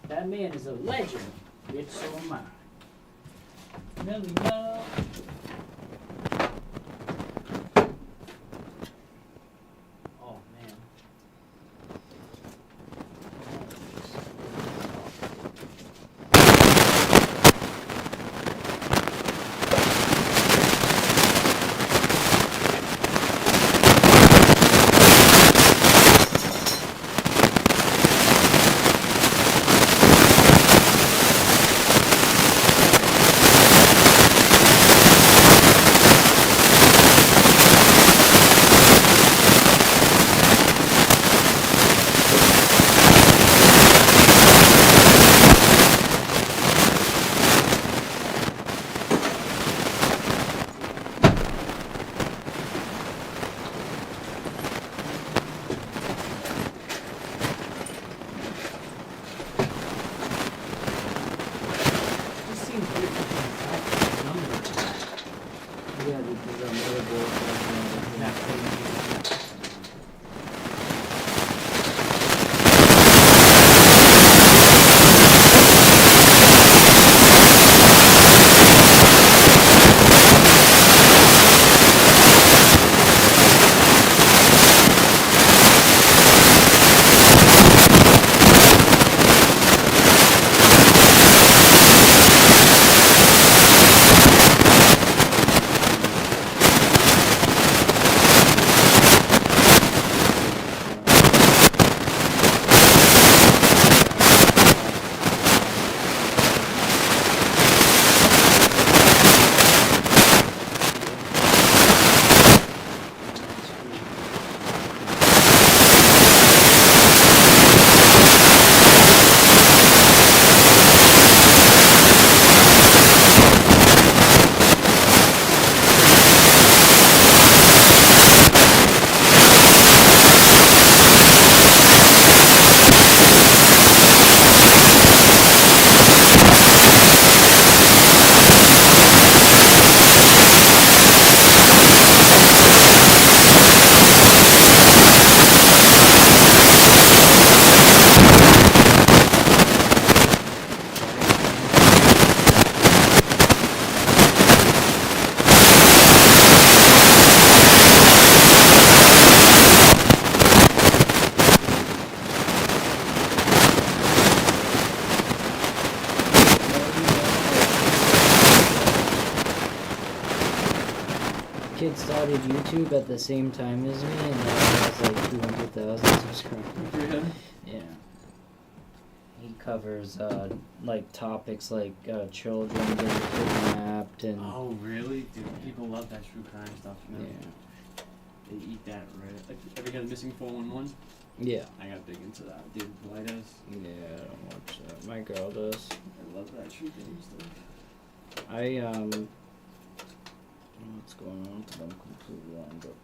That man is a legend. Bitch, so am I. Melly Mel. Oh man. This seems pretty fucking number. Yeah, because our motherboard has that thing. Kid started YouTube at the same time as me, and now he has like 200,000 subscribers. Yeah. He covers like topics like children getting kidnapped and Oh really? Dude, people love that true crime stuff. Man. yeah. They eat that, right? Like, ever get the missing 411? Yeah. I got big into that. Dude, why does? Yeah, I don't watch that. My girl does. I love that true game stuff. What's going on? Because I'm completely lined up.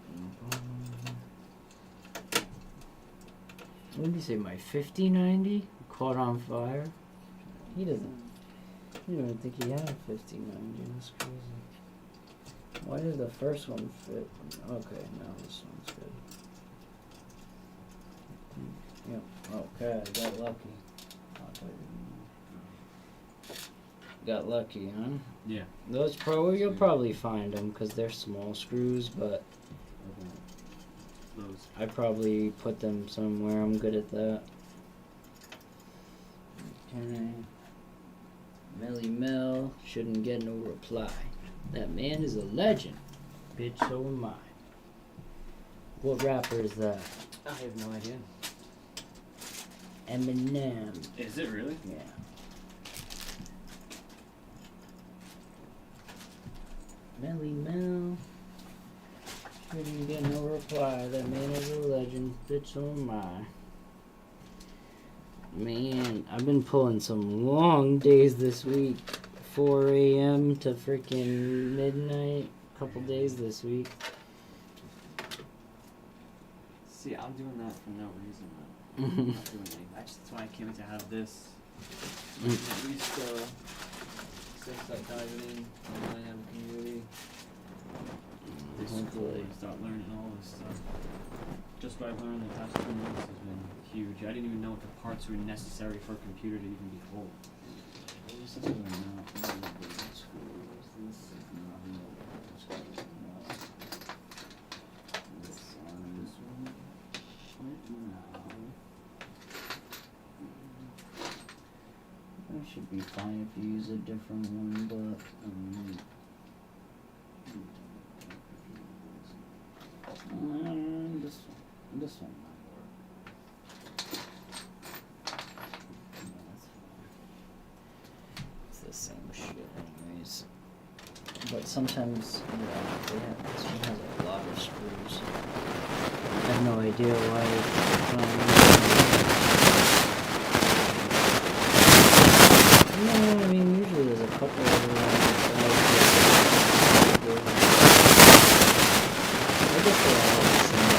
What did you say? My 5090 caught on fire? He doesn't. I don't even think he had a 5090. That's crazy. Why did the first one fit? Okay, now this one's good. Yep. Okay, I got lucky. Got lucky, huh? Yeah. Those you'll probably find them because they're small screws, but Those. I probably put them somewhere. I'm good at that. Okay. Melly Mel shouldn't get no reply. That man is a legend. Bitch, so am I. What rapper is that? I have no idea. Eminem. Is it really? Yeah. Melly Mel shouldn't get no reply. That man is a legend. Bitch, so am I. Man, I've been pulling some long days this week. 4 a.m. to freaking midnight. Couple days this week. See, I'm doing that for no reason. I'm not doing anything. That's why I came in to have this. At least, start diving in. I have a community. This Hopefully. start learning all this stuff. Just what I've learned the past 2 months has been huge. I didn't even know what the parts were necessary for a computer to even be whole. This is not mobile schools. This is not mobile schools. No. This one. No. That should be fine if you use a different one, but this one might work. Yeah, that's fine. It's the same shit anyways. But sometimes, this one has a lot of screws. I have no idea why no, I mean, usually there's a couple of them. I guess they're all the same.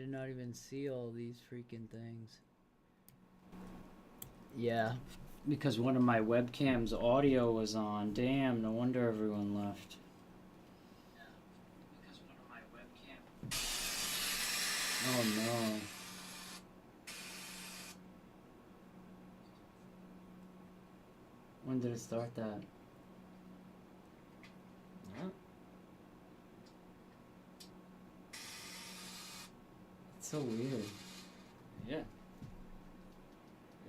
did not even see all these freaking things. Yeah, because one of my webcam's audio was on. Damn, no wonder everyone left. Yeah, because one of my webcam. Oh no. When did it start that? Yeah. It's so weird. Yeah. It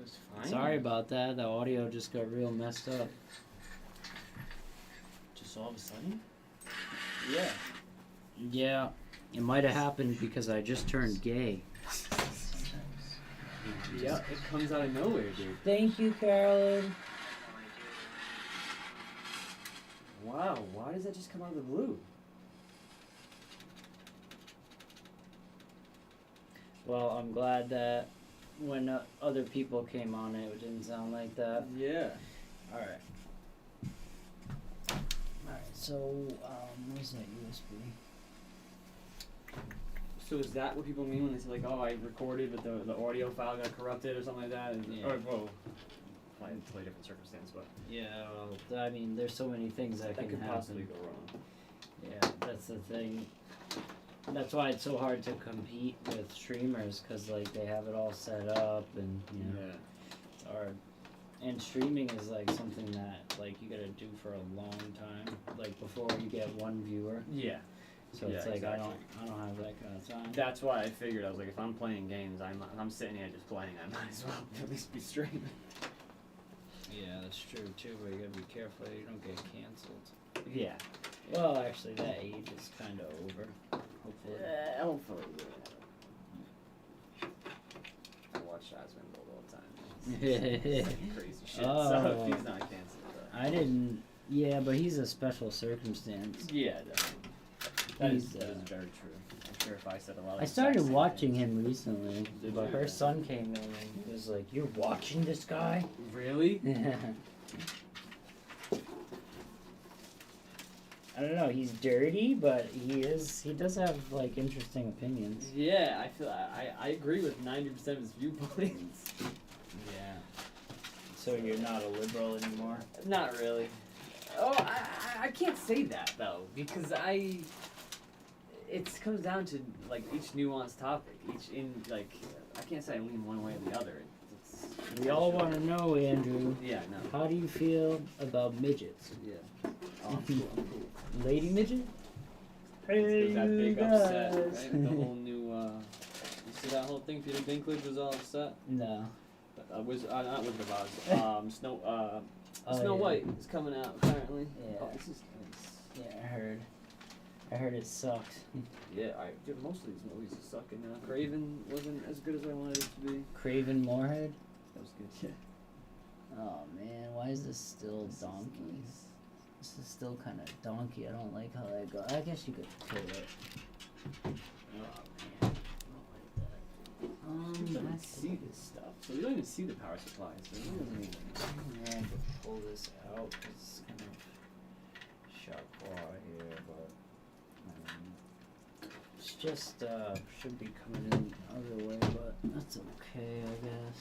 was fine. Sorry about that. The audio just got real messed up. Just all of a sudden? Yeah. Yeah. It might have happened because I just turned gay. Yeah, it comes out of nowhere, dude. Thank you, Carolyn. Wow, why does that just come out of the blue? Well, I'm glad that when other people came on it didn't sound like that. Yeah. Alright. Alright, so, where's that USB? So is that what people mean when they say like, oh, I recorded but the audio file got corrupted or something like that? Yeah. Or, whoa. Totally different circumstance, but Yeah, well, I mean, there's so many things that that can could possibly happen. go wrong. Yeah, that's the thing. That's why it's so hard to compete with streamers, because, like, they have it all set up, and, you know, Yeah. it's hard. And streaming is, like, something that, like, you gotta do for a long time, like, before you get one viewer. Yeah. So Yeah, it's like, exactly. I don't have that kind of time. That's why I figured, I was like, if I'm playing games, I'm sitting here just playing, I might as well at least be streaming. Yeah, that's true, too, but you gotta be careful you don't get canceled. Yeah. Well, actually, that age is kind of over, hopefully. Hopefully, yeah. I watch Jasmine Gold all the time. It's crazy shit. Oh. So if he's not canceled. I didn't. Yeah, but he's a special circumstance. Yeah, definitely. That He's, is very true. I'm sure if I said a lot of I exact started same watching things. him recently, Did but you? her son came in and he was like, "You're watching this guy?" Really? I don't know. He's dirty, but he does have like interesting opinions. Yeah, I feel I agree with 90% of his viewpoints. Yeah. So you're not a liberal anymore? Not really. Oh, I can't say that though because it comes down to like each nuanced topic. I can't say I lean one way or the other. We all want to know, Andrew. Yeah, no. How do you feel about midgets? Yeah. Oh, I'm cool. I'm cool. Lady midget? There's that big upset, guys. right? The whole new. You see that whole thing? Peter Dinklage was all upset. No. Not Wizard of Oz. Snow Oh, yeah. White is coming out apparently. Yeah. Oh, this is nice. Yeah, I heard it sucked. Yeah, dude, most of these movies are sucking now. Craven wasn't as good as I wanted it to be. Craven Moorhead? That was good. Yeah. Oh man, why is this still donkey? This is still kind of donkey. I don't like how that goes. I guess you could kill it. Oh man, I don't like You that. don't see this stuff, so we don't even see the power supply. So it doesn't even. I'm gonna have to pull this out because it's kind of sharp claw here, but it's just should be coming in other way, but that's okay, I guess.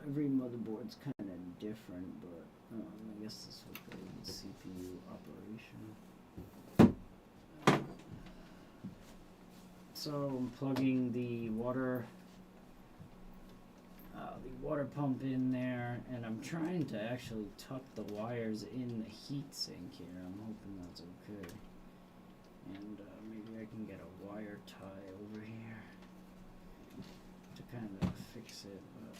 Every motherboard's kind of different, but I guess this would go in CPU operation. So I'm plugging the water pump in there, and I'm trying to actually tuck the wires in the heat sink here. I'm hoping that's okay. And maybe I can get a wire tie over here to kind of fix it, but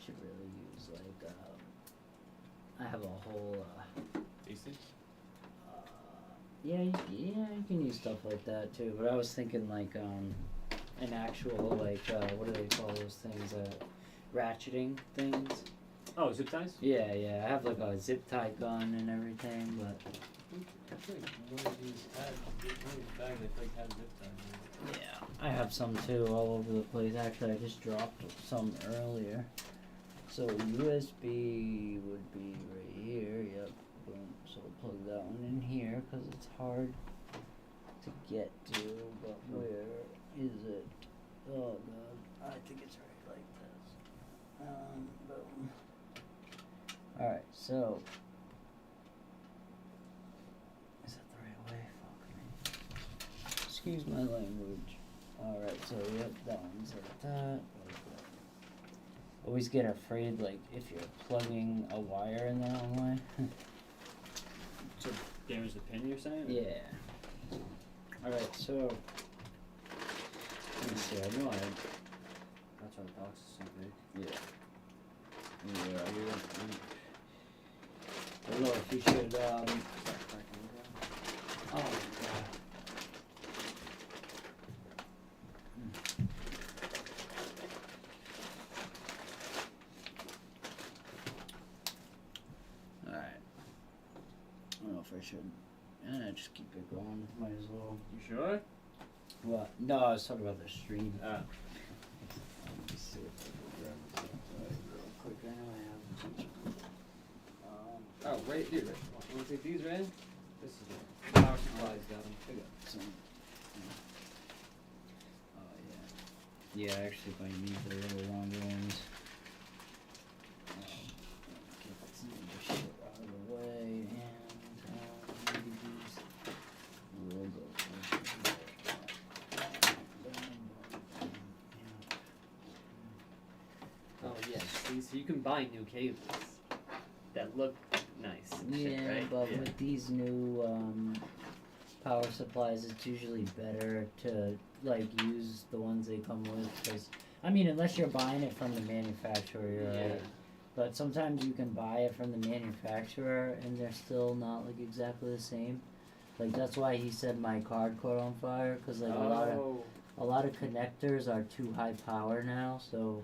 should really use like I have a whole Decent. yeah, you can use stuff like that too. But I was thinking like an actual like what do they call those things? Ratcheting things. Oh, zip ties? Yeah, I have like a zip tie gun and everything, but I feel like one of these bags I feel like had zip ties. yeah, I have some too all over the place. Actually, I just dropped some earlier. So USB would be right here. Yep. Boom. So we'll plug that one in here because it's hard to get to. But where is it? Oh god, I think it's right like this. Boom. All right. So is that the right way? Fuck me. Excuse my language. All right. So yep, that one's like that. Always get afraid, like, if you're plugging a wire in the wrong way. To damage the pin, you're saying? Yeah. Alright, so. Let me see, I know That's why the box is so big. Yeah. I don't know if you should, oh, god. Alright. I don't know if I should. Just keep it going. Might as well. You sure? What? No, I was talking about the stream. Ah. Let me see if I can grab this outside real quick. I know I have a bunch of Oh, right here. You wanna take these, Rand? This is the power supplies got them. I got some. Oh yeah. Yeah, actually, if I need the little longer ones. Get some of the shit out of the way, and maybe these will go. Oh yeah, see, so you can buy new cables that look nice and shit, Yeah, right? but with these new power supplies, it's usually better to like use the ones they come with. Cause I mean, unless you're buying it from the manufacturer, you're right. But sometimes you can buy it from the manufacturer and they're still not like exactly the same. Like that's why he said my card caught on fire. Cause like a lot of connectors are too high power now, so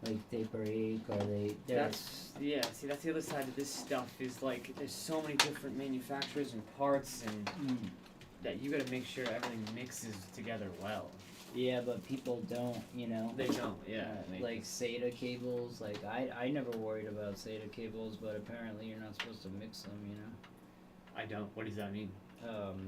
like they break or they're That's see that's the other side of this stuff is like there's so many different manufacturers and parts and that you gotta make sure everything mixes together well. yeah, but people don't, you know. They don't, yeah. Like SATA cables, like I never worried about SATA cables, but apparently you're not supposed to mix them, you know. I don't. What does that mean?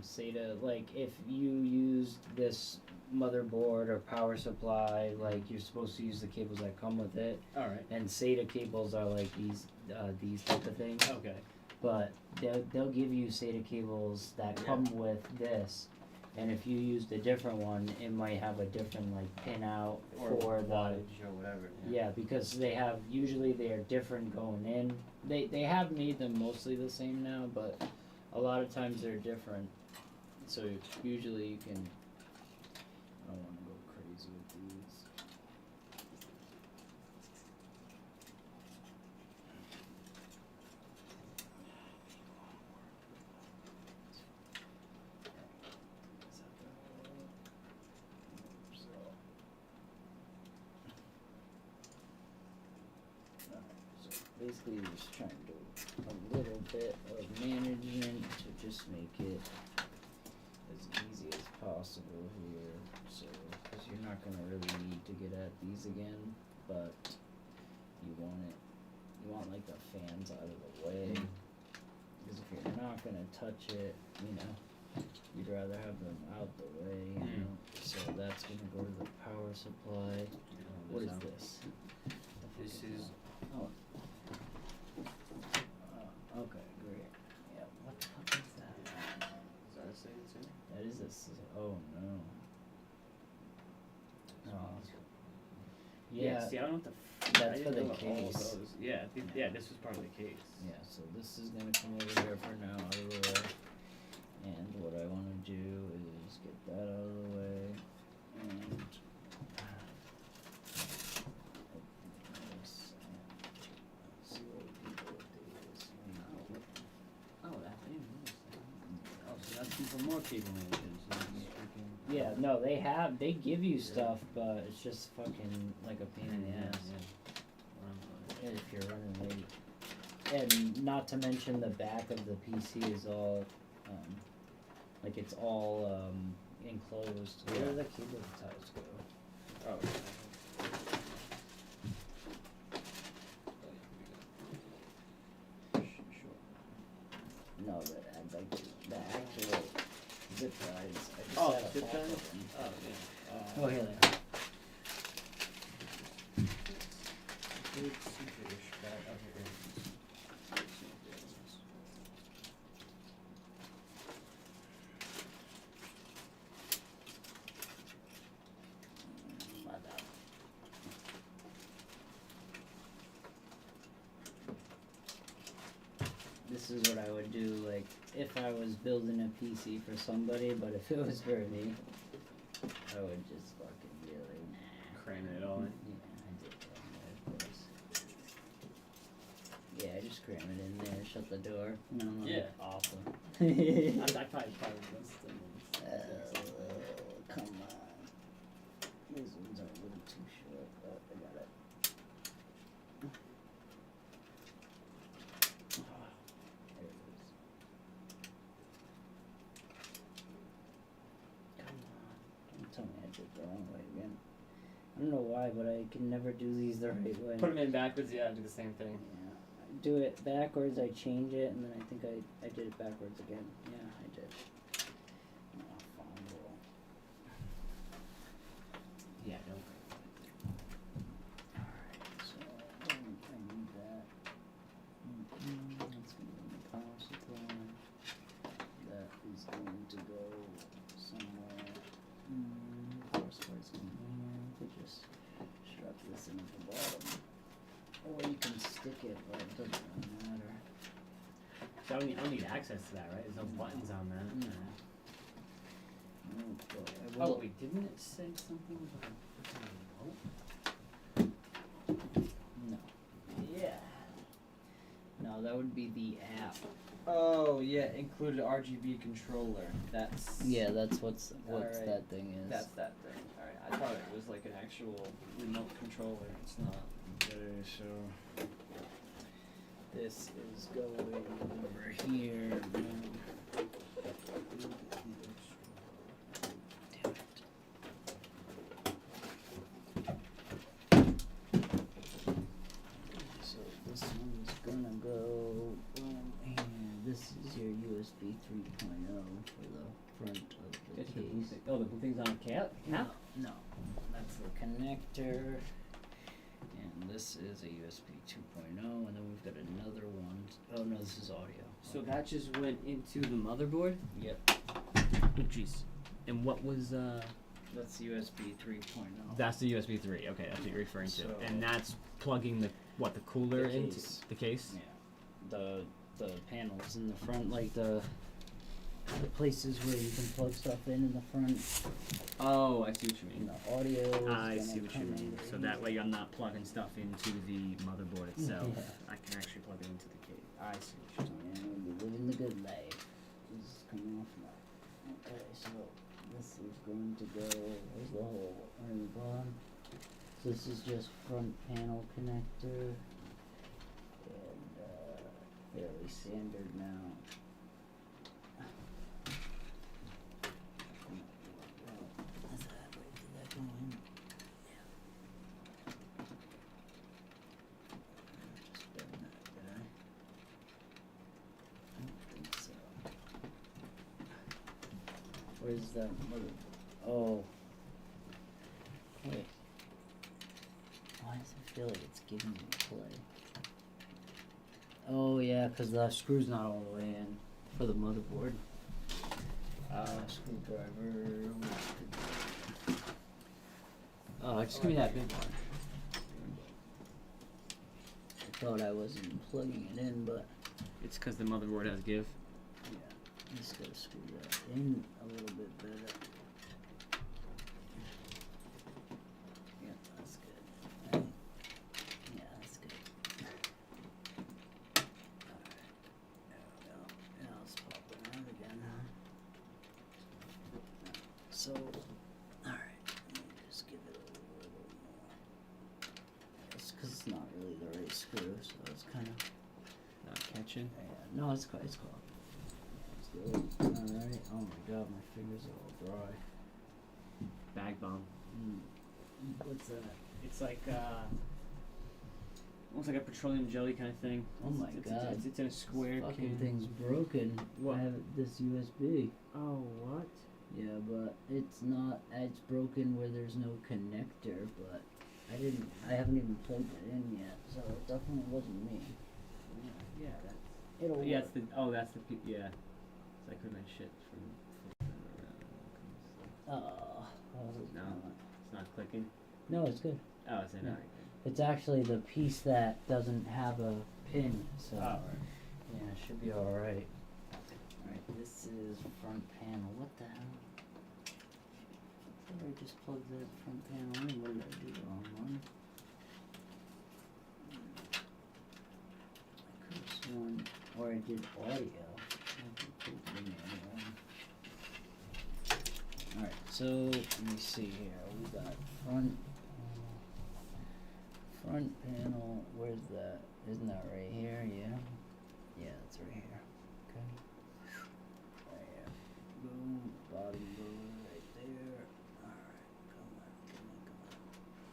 SATA, like if you use this motherboard or power supply, like you're supposed to use the cables that come with it. Alright. And SATA cables are like these type of things. Okay. But they'll give you SATA cables that come with this, and if you used a different one, it might have a different like pin out Or for the wattage or whatever. yeah, because they are different going in. They have made them mostly the same now, but a lot of times they're different. So usually you can. I don't want to go crazy with these. So basically, you're just trying to do a little bit of management to just make it as easy as possible here. So, because you're not gonna really need to get at these again, but you want like the fans out of the way. Because if you're not gonna touch it, you know, you'd rather have them out the way, you know. So that's gonna go to the power supply. What is this? This is Okay, great. Yeah, what the fuck is that? is that a saying too? That is oh no. Oh. Yeah, See, I don't know what the. that's I for didn't the know what all case. those- Yeah, this was part of the case. Yeah, so this is gonna come over here for now, out of the way. And what I wanna do is get that out of the way and this and this. for more cable managers. Yeah, no, they give you stuff, but it's just fucking like a pain in the ass if you're running late. And not to mention the back of the PC is all, like it's all enclosed. Where do the cable ties go? Oh. No, like the actual zip ties. I just Oh, had a zip pack ties? of them. Oh, yeah. Oh, here they are. Big super-ish bag. Oh, here it is. My bad. This is what I would do, like, if I was building a PC for somebody, but if it was for me, I would just fucking be like, nah. Cramming it all in. Yeah, I did that, of course. Yeah, I just cram it in there, shut the door, and I'm like, Yeah. awesome. I probably those things. Come on. These ones are a little too short, but I got it. There it is. Come on. Don't tell me I did it the wrong way again. I don't know why, but I can never do these the right way. Put them in backwards, yeah, do the same thing. Yeah. I do it backwards, I change it, and then I think I did it backwards again. Yeah, I did. Oh, fumble. Yeah, no. Alright, so I need that. That's going to go in the power supply. That is going to go somewhere. Power supply's going here. We could just strap this in at the bottom. Or you can stick it, but it doesn't really matter. So I don't need access to that, right? There's no buttons on that. No. No, but I Oh, will. wait, didn't it say something about No. Yeah. No, that would be the app. Oh yeah, included RGB controller. That's Yeah, what's Alright. that thing is. That's that thing. Alright, I thought it was like an actual remote controller. It's not. Okay, so this is going over here. Damn it. So this one's gonna go here. This is your USB 3.0 for the front of the case. Oh, the blue thing's on a cap? No, no, that's the connector. And this is a USB 2.0, and then we've got another one. Oh no, this is audio. So that just went into the motherboard? Yep. Oh, jeez. And what was, That's USB 3.0. That's the USB 3. Okay, that's what you're referring to. So- And that's plugging the cooler The into case. the case? Yeah. The panels in the front, like the places where you can plug stuff in the front. Oh, I see what you And mean. the audio is I gonna see what you come mean. in So that way I'm not plugging stuff into the motherboard itself. Yeah. I can actually plug it into the case. I see what you're Yeah, we'll be living the good life. This is coming off now. Okay, so this is going to go. Where's the hole? Right in the bottom. So this is just front panel connector, and fairly standard now. What's that? Wait, did that go in? Yeah. Just bend that, did I? I don't think so. Where's the mother? Oh. Wait. Why does it feel like it's giving me play? Oh yeah, because the screw's not all the way in for the motherboard. Screwdriver. Oh, just give me that big one. I thought I wasn't plugging it in, but It's because the motherboard has give. yeah, just gotta screw that in a little bit better. Yeah, that's good. Right. Yeah, that's good. Alright. There we go. Now let's pop it out again, huh? So, alright, let me just give it a little more. It's because it's not really the right screw, so it's kind of. Not catching. Yeah, no, it's cool. It's cool. It's good. Alright. Oh my god, my fingers are all dry. Bag bomb. What's that? It's like almost like a petroleum jelly kind of thing. Oh my It's god. it's in a square Fucking can. thing's broken. What? I have this USB. Oh, what? Yeah, but it's not. It's broken where there's no connector. But I haven't even plugged it in yet, so it definitely wasn't me. Yeah, that's. It'll Yeah, work. that's the yeah. So I could have been shit from Oh, No. It's not clicking. no, it's good. Oh, it's in Yeah. alright. It's actually the piece that doesn't have a pin, so Oh, alright. yeah, it should be alright. Alright, this is front panel. What the hell? I thought I just plugged that front panel in. What did I do the wrong one? I could have sworn, or I did audio. Alright, so let me see here. We got front panel. Where's that? Isn't that right here? Yeah. Yeah, it's right here. Okay. Right here. Boom. Bottom boom right there. Alright. Come on.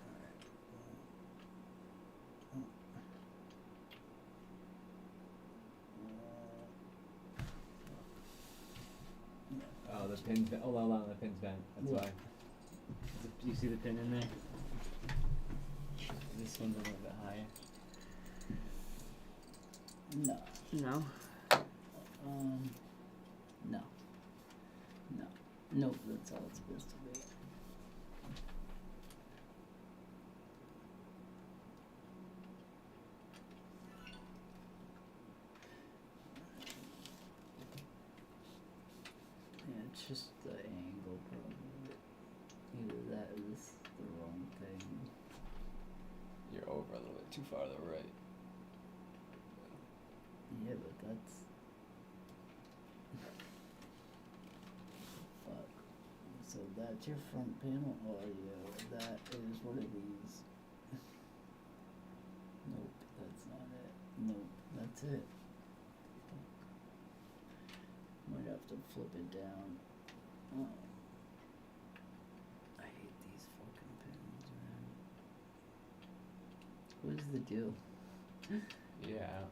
Alright. Boom. Oh, the pin's bent. Oh, hold on, the pin's bent. That's What? why. Do you see the pin in there? This one's a little bit higher. No. No. No. No. Nope, that's all it's supposed to be. Yeah, it's just the angle probably. Either that or this is the wrong thing. You're over a little bit too far to the right. Yeah, but that's. Fuck. So that's your front panel audio. That is one of these. Nope, that's not it. Nope, that's it. Fuck. Might have to flip it down. Oh. I hate these fucking pins, man. What is the deal? Yeah.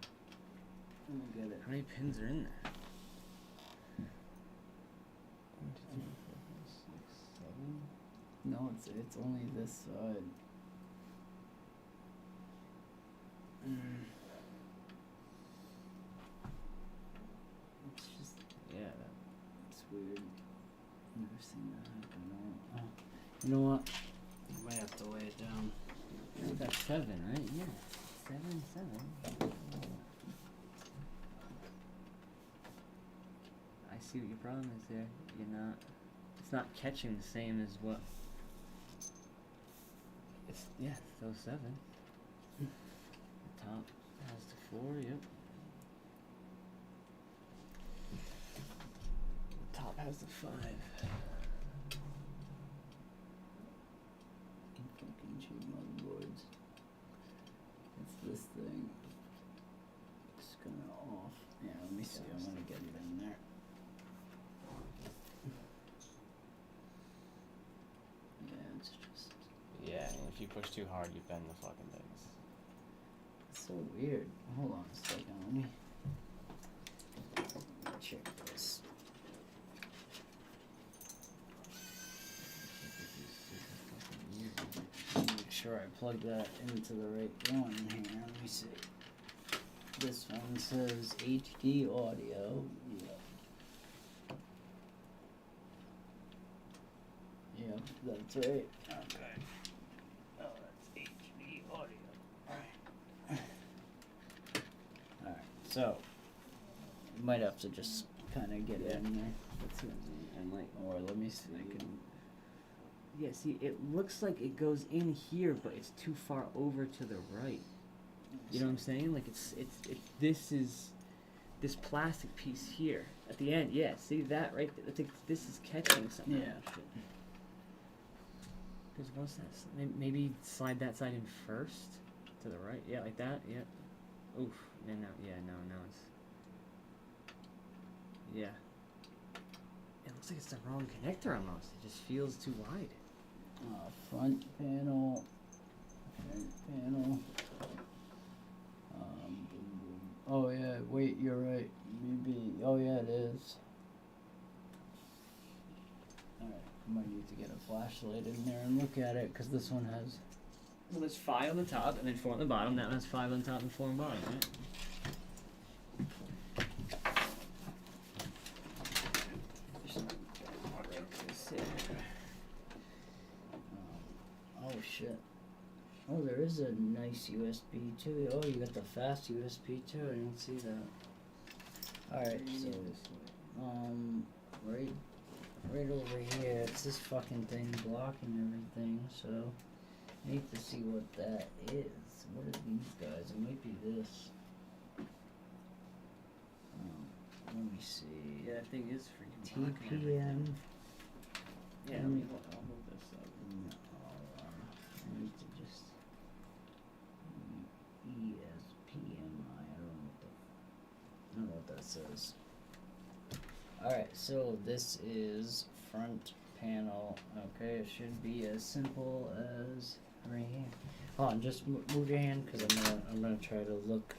Let me get it. How many pins are in there? 1, 2, 3, 4, 5, 6, 7. No, it's only this side. It's just Yeah. it's weird. Never seen that happen. Oh. You know what? I might have to lay it down. We got 7, right? Yeah. 7. I see what your problem is there. You're not. It's not catching the same as what. It's still 7. The top has the 4. Yep. The top has the 5. Fucking cheap motherboards. It's this thing. It's gonna off. Yeah, let me see. I'm gonna get it in there. Yeah, it's just Yeah, and if you push too hard, you bend the fucking things. it's so weird. Hold on a second. Let me check this. Make sure I plug that into the right one here. Let me see. This one says HD audio. Yep, that's right. Okay. Oh, that's HD audio. Alright. Alright, so you might have to just kinda get it in there. That's what I'm like. Or let me see. I can. Yeah, see, it looks like it goes in here, but it's too far over to the right. You know what I'm saying? Like it's this is this plastic piece here at the end. Yeah, see that right there? I think this is catching something. Yeah. Because what's that? Maybe slide that side in first to the right. Yeah, like that. Yep. Oof. And now, now it's. Yeah. It looks like it's the wrong connector almost. It just feels too wide. Front panel. Oh yeah, wait, you're right. Maybe. Oh yeah, it is. Alright, I might need to get a flashlight in there and look at it, because this one has. Well, there's 5 on the top and then 4 on the bottom. That one has 5 on the top and 4 on the bottom, right? Oh shit. Oh, there is a nice USB too. Oh, you got the fast USB too. I didn't see that. Alright, so right over here, it's this fucking thing blocking everything, so I need to see what that is. What are these guys? It might be this. Let me see. Yeah, that thing is freaking blocking everything. TPM. Yeah, I'll move this up. No, I need to just ESPMI. I don't know what that says. Alright, so this is front panel. Okay, it should be as simple as right here. Hold on, just move your hand, because I'm gonna try to look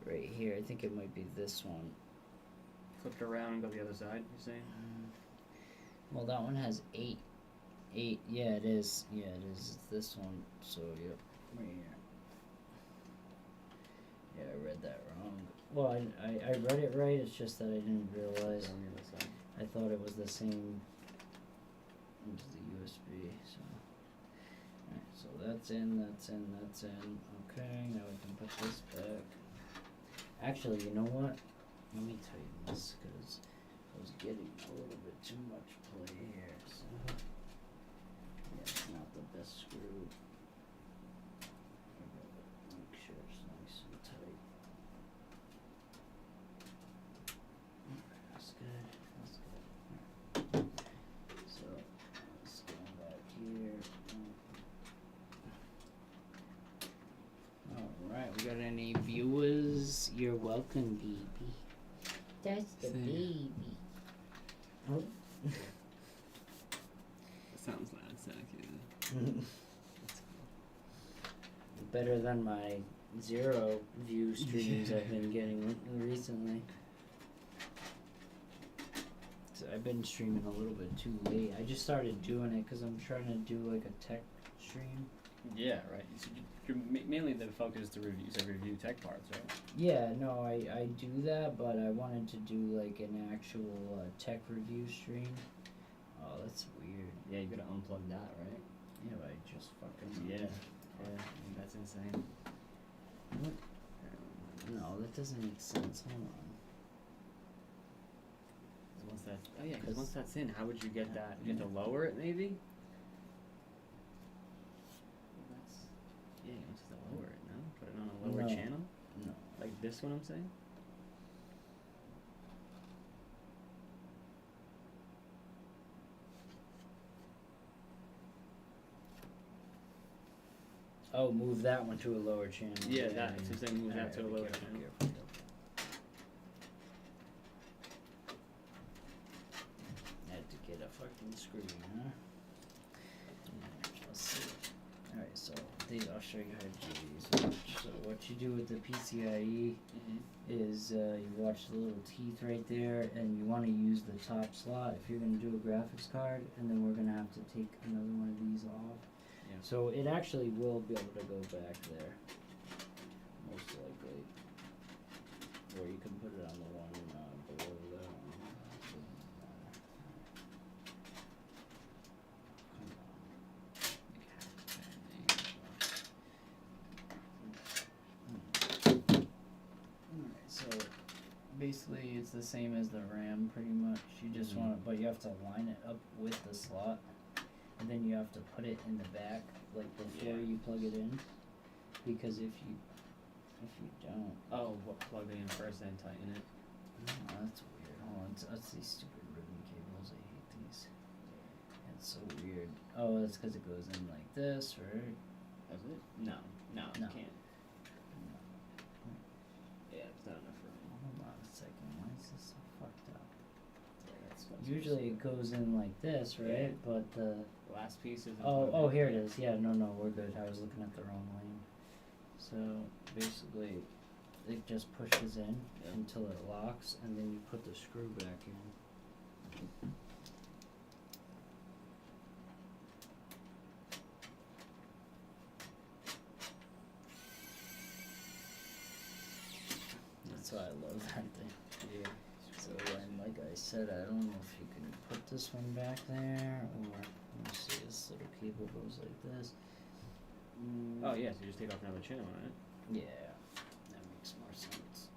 right here. I think it might be this one. Flip it around and go the other side, you're saying? Well, that one has 8. Yeah, it is. Yeah, it is. It's this one. So, yep, right here. Yeah, I read that wrong. Well, I read it right. It's just that I didn't realize. On the other side. I thought it was the same as the USB. So, alright, so that's in. Okay, now we can put this back. Actually, you know what? Let me tighten this, because I was getting a little bit too much play here. So, yeah, it's not the best screw. Make sure it's nice and tight. That's good. That's good. So let's go back here. Alright, we got any viewers? You're welcome, baby. That's the baby. Oh. Sounds loud, sound Better than my 0 view streams I've been getting recently. So I've been streaming a little bit too late. I just started doing it because I'm trying to do like a tech stream. Yeah, right. So mainly the focus is to review tech parts, right? Yeah, no, I do that, but I wanted to do like an actual tech review stream. Oh, that's weird. Yeah, you gotta unplug that, right? Yeah, but I just fucking Yeah, that's insane. What? No, that doesn't make sense. Hold on. Because once that's in, how would you get that? You have to lower it, maybe? Yeah, you have to lower it, no? Put it on a lower No. channel? No. Like this one I'm saying? Oh, move that one to a lower channel. Yeah, that's what I'm saying, move that to a Alright, lower be careful, channel. careful, careful. I had to get a fucking screw, huh? Let's see. Alright, so I'll show you how to do these. So what you do with the PCIe is you watch the little teeth right there, and you want to use the top slot if you're going to do a graphics card, and then we're going to have to take another one of these off. Yeah. So it actually will be able to go back there, most likely. Or you can put it on the one below that one. Alright, so basically it's the same as the RAM pretty much. You just want to, but you have to line it up with the slot. And then you have to put it in the back, like before you plug it in, because if you don't. Oh, what plug it in first and tighten it? Oh, that's weird. Oh, that's these stupid ribbon cables. I hate these. It's so weird. Oh, that's because it goes in like this, right? Does it? No, No. you can't. Yeah, it's not enough room. Hold on a second. Why is this so fucked up? Yeah, that's Usually it goes in like this, right? Yeah. But the last piece is. oh, here it is. Yeah, no, we're good. I was looking at the wrong lane. So basically, it just pushes in Yeah. until it locks, and then you put the screw back in. That's why I love that thing. Yeah. So then, like I said, I don't know if you can put this one back there, or let me see, this little cable goes like this. Oh yeah, so you just take off another channel, right? Yeah, that makes more sense.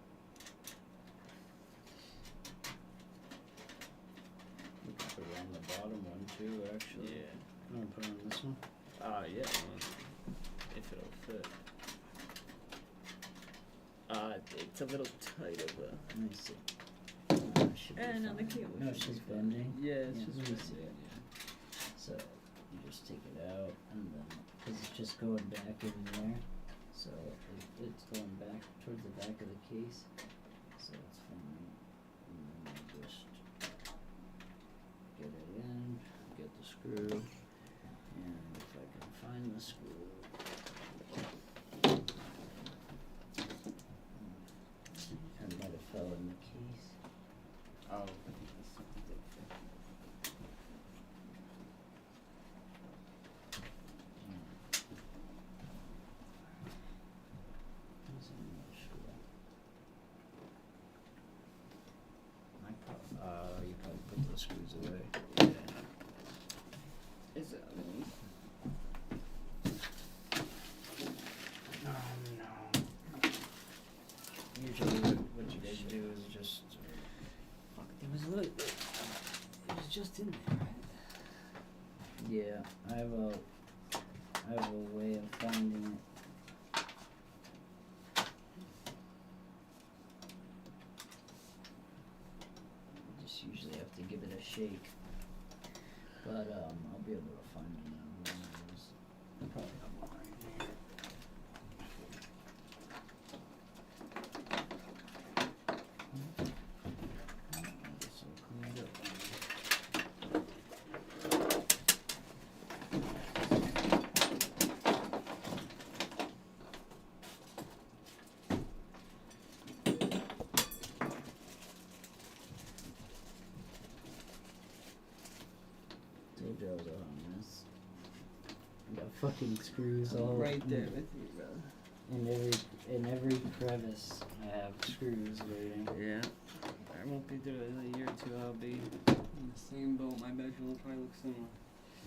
You can put it on the bottom one too, actually. Yeah. You wanna put it on this one? Yeah. If it'll fit. It's a little tight of a. Let me see. It should be And on the fine. cable No, should it's be just fine. bending. Yeah, it's Yeah, just let me bending, see it. yeah. So you just take it out, and then because it's just going back in there, so it's going back towards the back of the case, so it's fine. And then you just get it in, get the screw, and if I can find the screw. I might have fell in the case. Oh, I think this did fit. You probably put those screws away. Is it underneath? No. Usually what you guys do is just fuck, it was just in there, right? Yeah, I have a way of finding it. Just usually have to give it a shake. But I'll be able to find it now. I probably have one right here. I guess I'll clean it up. Told you I was a hot mess. I got fucking screws all Right there with you, bro. in every crevice. I have screws waiting. Yeah. I won't be doing it in a year or two. I'll be. In the same boat, my bedroom will probably look similar.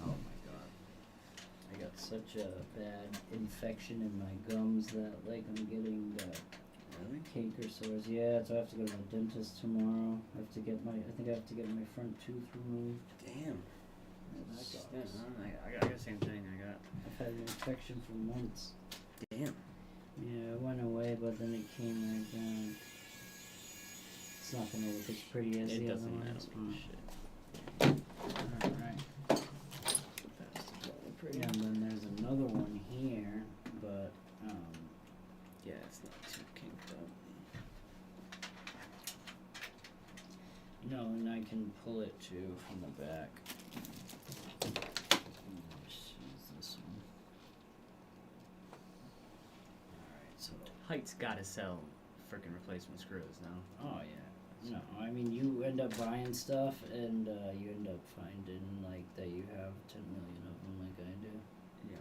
Oh my god. I got such a bad infection in my gums that like I'm getting Really? canker sores. Yeah, so I have to go to the dentist tomorrow. I think I have to get my front tooth removed. Damn. That That's sucks. I got the same thing. I've had an infection for months. Damn. Yeah, it went away, but then it came right back. It's not gonna look as pretty as It the other doesn't matter. ones. Shit. Alright. Pretty. Yeah, and then there's another one here, but Yeah, it's not too kinked up. no, and I can pull it too from the back. Just use this one. Alright, so Height's gotta sell freaking replacement screws now. oh yeah. No, I mean you end up buying stuff and you end up finding like that you have 10 million of them like I do. Yeah.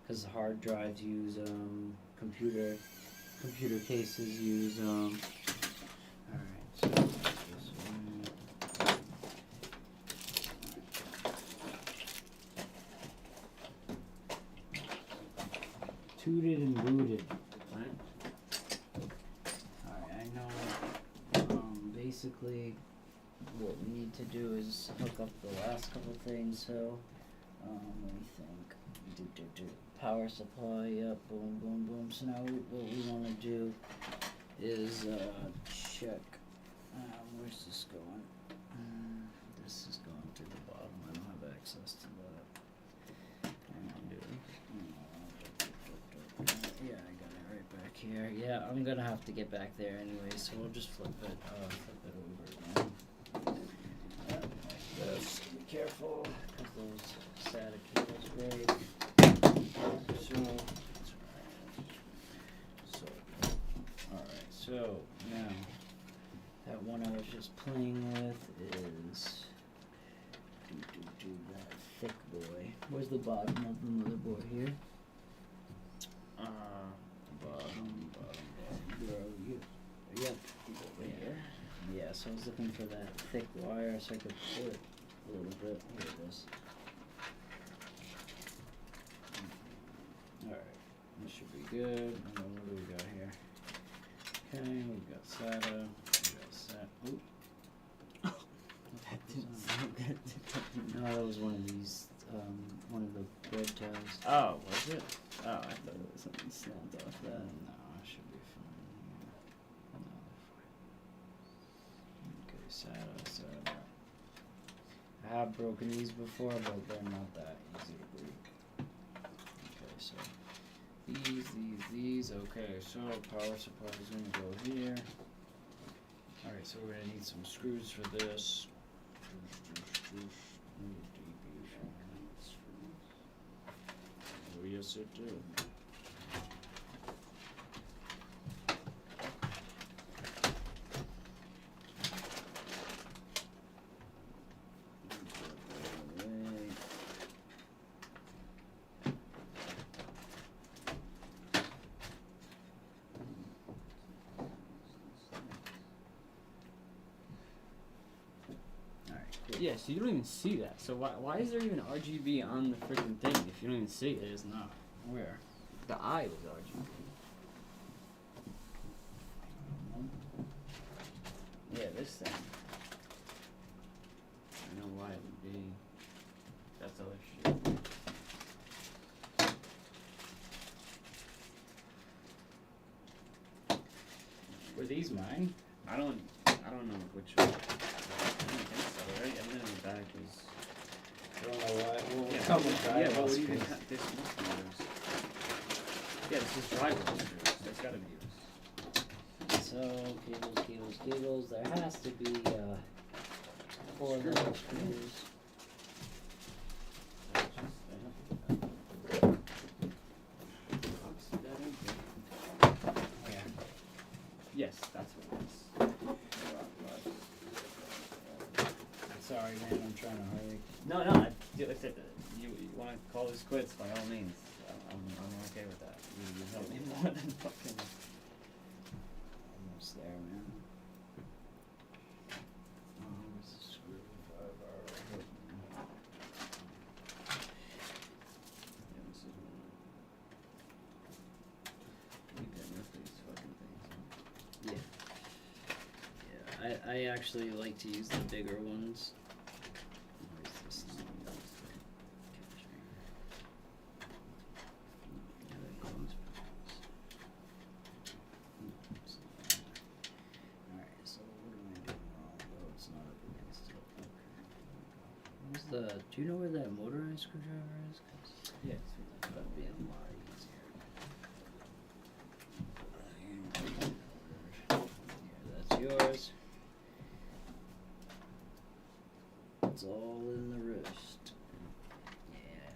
Because hard drives use computer cases use alright, so this one. Tooted and booted. Right? Alright, I know basically what we need to do is hook up the last couple things, so let me think. Power supply, yep, boom, boom, boom. So now what we want to do is check. Where's this going? This is going through the bottom. I don't have access to that. Yeah, I got it right back here. Yeah, I'm gonna have to get back there anyway, so we'll just flip it over again. Like this. Be careful, because those SATA cables break. So now that one I was just playing with is that thick boy. Where's the bottom of the motherboard here? Bottom. Where are you? Yep, over here. Yeah, so I was looking for that thick wire so I could pull it a little bit. Here it is. Alright, this should be good. And then what do we got here? Okay, we've got SATA, we've got SATA. Oop. That didn't sound good. No, that was one of these, one of the bread ties. Oh, was it? Oh, I thought it was something snapped off that. No, it should be fine. No. Okay, SATA. I have broken these before, but they're not that easy to break. Okay, so these. Okay, so power supply is gonna go here. Alright, so we're gonna need some screws for this. Oh, yes, it do. Yeah, so you don't even see that. So why is there even RGB on the freaking thing if you don't even see it? It is not. Where? The eye was RGB. Yeah, this thing. I don't know why it would be. That's other shit. Were these mine? I don't know which one. I don't think so, right? And then the back is. I don't know why. Well, Yeah, come with yeah, drywall well, screws. even this must be yours. Yeah, this is drywall screws. That's gotta be yours. So, cables. There has to be 4 little screws. Yeah. Yes, that's what it is. Sorry, man. I'm trying to hurry. No, like I said, you want to call this quits by all means. I'm okay with that. You help me more than fucking. Almost there, man. Where's the screwdriver? Yeah, this is one. You can rip these fucking things. Yeah. Yeah, I actually like to use the bigger ones. Where's this one? Alright, so what am I doing wrong? Oh, it's not up against it. Okay. Where's the, do you know where that motorized screwdriver is? 'Cause Yeah, that'd be a lot easier. Here, that's yours. It's all in the wrist. Yeah.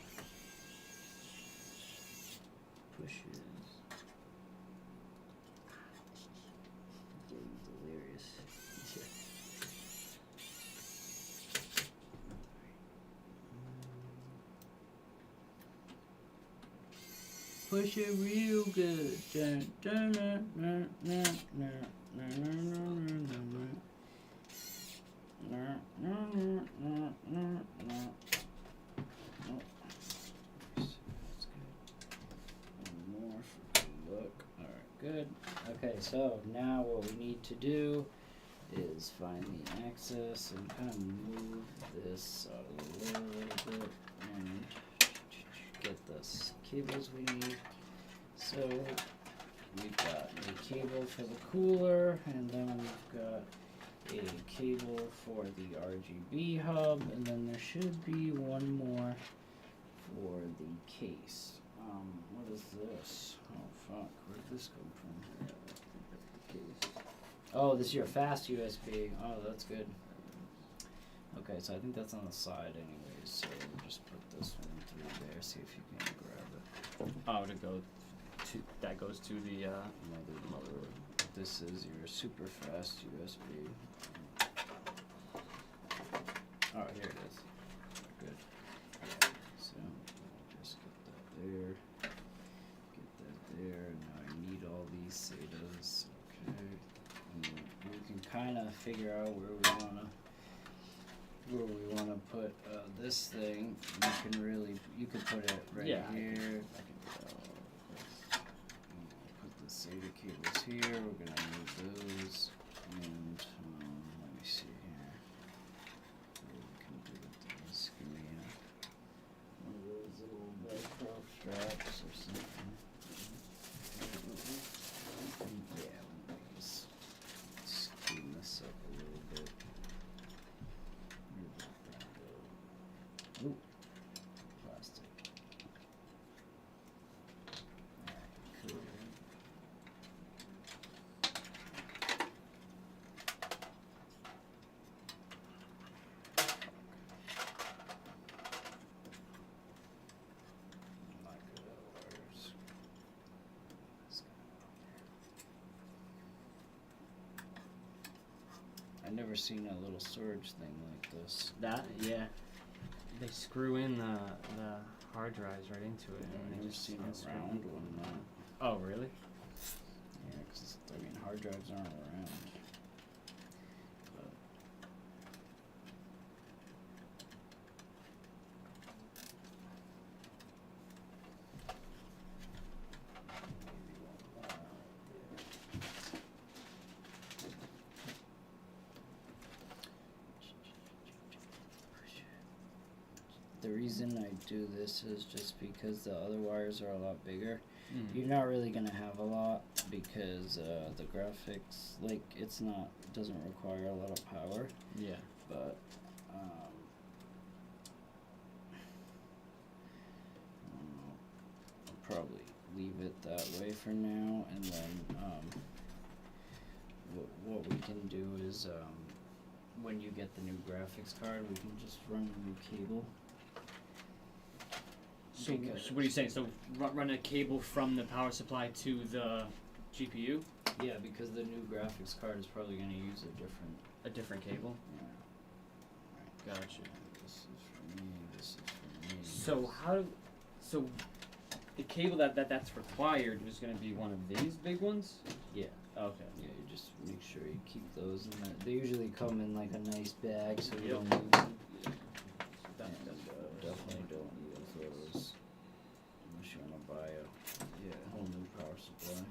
Pushes. Getting delirious. Push it real good. Dun, dun, dun, dun, dun, dun, dun, dun, dun, dun. One more for the look. Alright, good. Okay, so now what we need to do is find the axis and kind of move this out a little bit and get the cables we need. So we've got a cable for the cooler, and then we've got a cable for the RGB hub, and then there should be one more for the case. What is this? Oh fuck, where'd this come from? Oh, this is your fast USB. Oh, that's good. Okay, so I think that's on the side anyways, so we'll just put this one through there, see if you can grab it. Oh, to go to that goes to the Motherboard. This is your super fast USB. Oh, here it is. Good. So I'll just get that there. Get that there. Now I need all these SATAs. Okay. And we can kind of figure out where we wanna put this thing. You could put it right Yeah, I here. can Put the SATA cables here. We're gonna need those. And let me see here. What we can do with this? Give me one of those little Velcro straps or something. Yeah, let me just clean this up a little bit. Where'd that go? Ooh, plastic. Alright, cool. Not good at wires. I've never seen a little storage thing like this. that yeah. They screw in the hard drives right into it. I've and they never just seen a screw round it. one. Oh, really? Yeah, because hard drives aren't around. But maybe one more. The reason I do this is just because the other wires are a lot bigger. You're not really gonna have a lot because the graphics, like, doesn't require a lot of power, Yeah. but I'll probably leave it that way for now, and then what we can do is when you get the new graphics card, we can just run a new cable. So what are you saying? So run a cable from the power supply to the GPU? Yeah, because the new graphics card is probably going to use A different cable? Yeah. Gotcha. This is for me, this is for me. So the cable that's required is going to be one of these big ones? Yeah. Okay. Yeah, you just make sure you keep those in that. They usually come in like a nice bag, so you Yep. don't lose them. Definitely don't use those unless you want to buy a whole new power supply.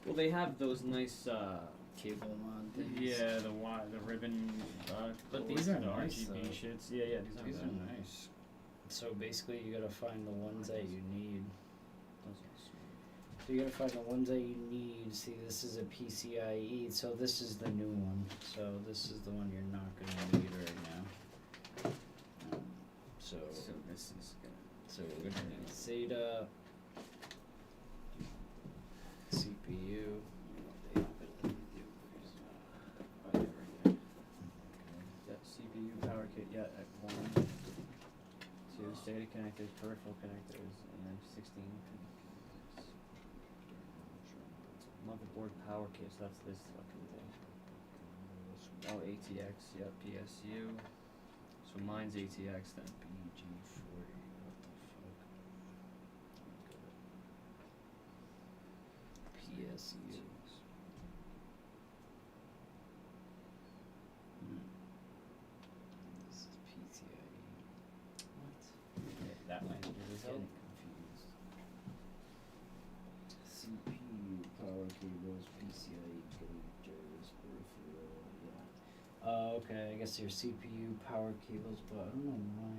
Well, they have those nice Cable mod things. yeah, the ribbon But cords, these are the nice, RGB though. shits. Yeah, These are are nice. So basically, you gotta find the ones that you need. Those are sweet. So you gotta find the ones that you need. See, this is a PCIe, so this is the new one. So this is the one you're not gonna need right now. So this is good. So we're gonna need SATA, CPU. Yep, CPU, power kit, yeah, at 1, 2, SATA connectors, peripheral connectors, and then 16 connectors. Motherboard power kit, so that's this fucking thing. Oh, ATX, yep, PSU. So mine's ATX then. BG40. What the fuck? PSU. This is PCIe. What? Yeah, that might be I'm this getting confused. CPU, power cables, PCIe connectors, peripheral, yeah. Okay, I guess your CPU, power cables, but I don't know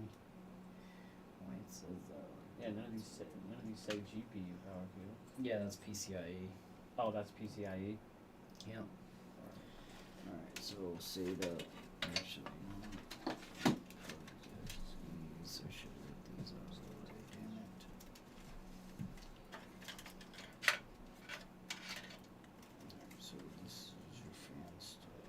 why it says that one. Yeah, none of these say GPU power cable. Yeah, that's PCIe. Oh, that's PCIe. Yep. Alright, so SATA. Actually, no. These, I should write these out of the way, damn it. Alright, so this is your fan stuff.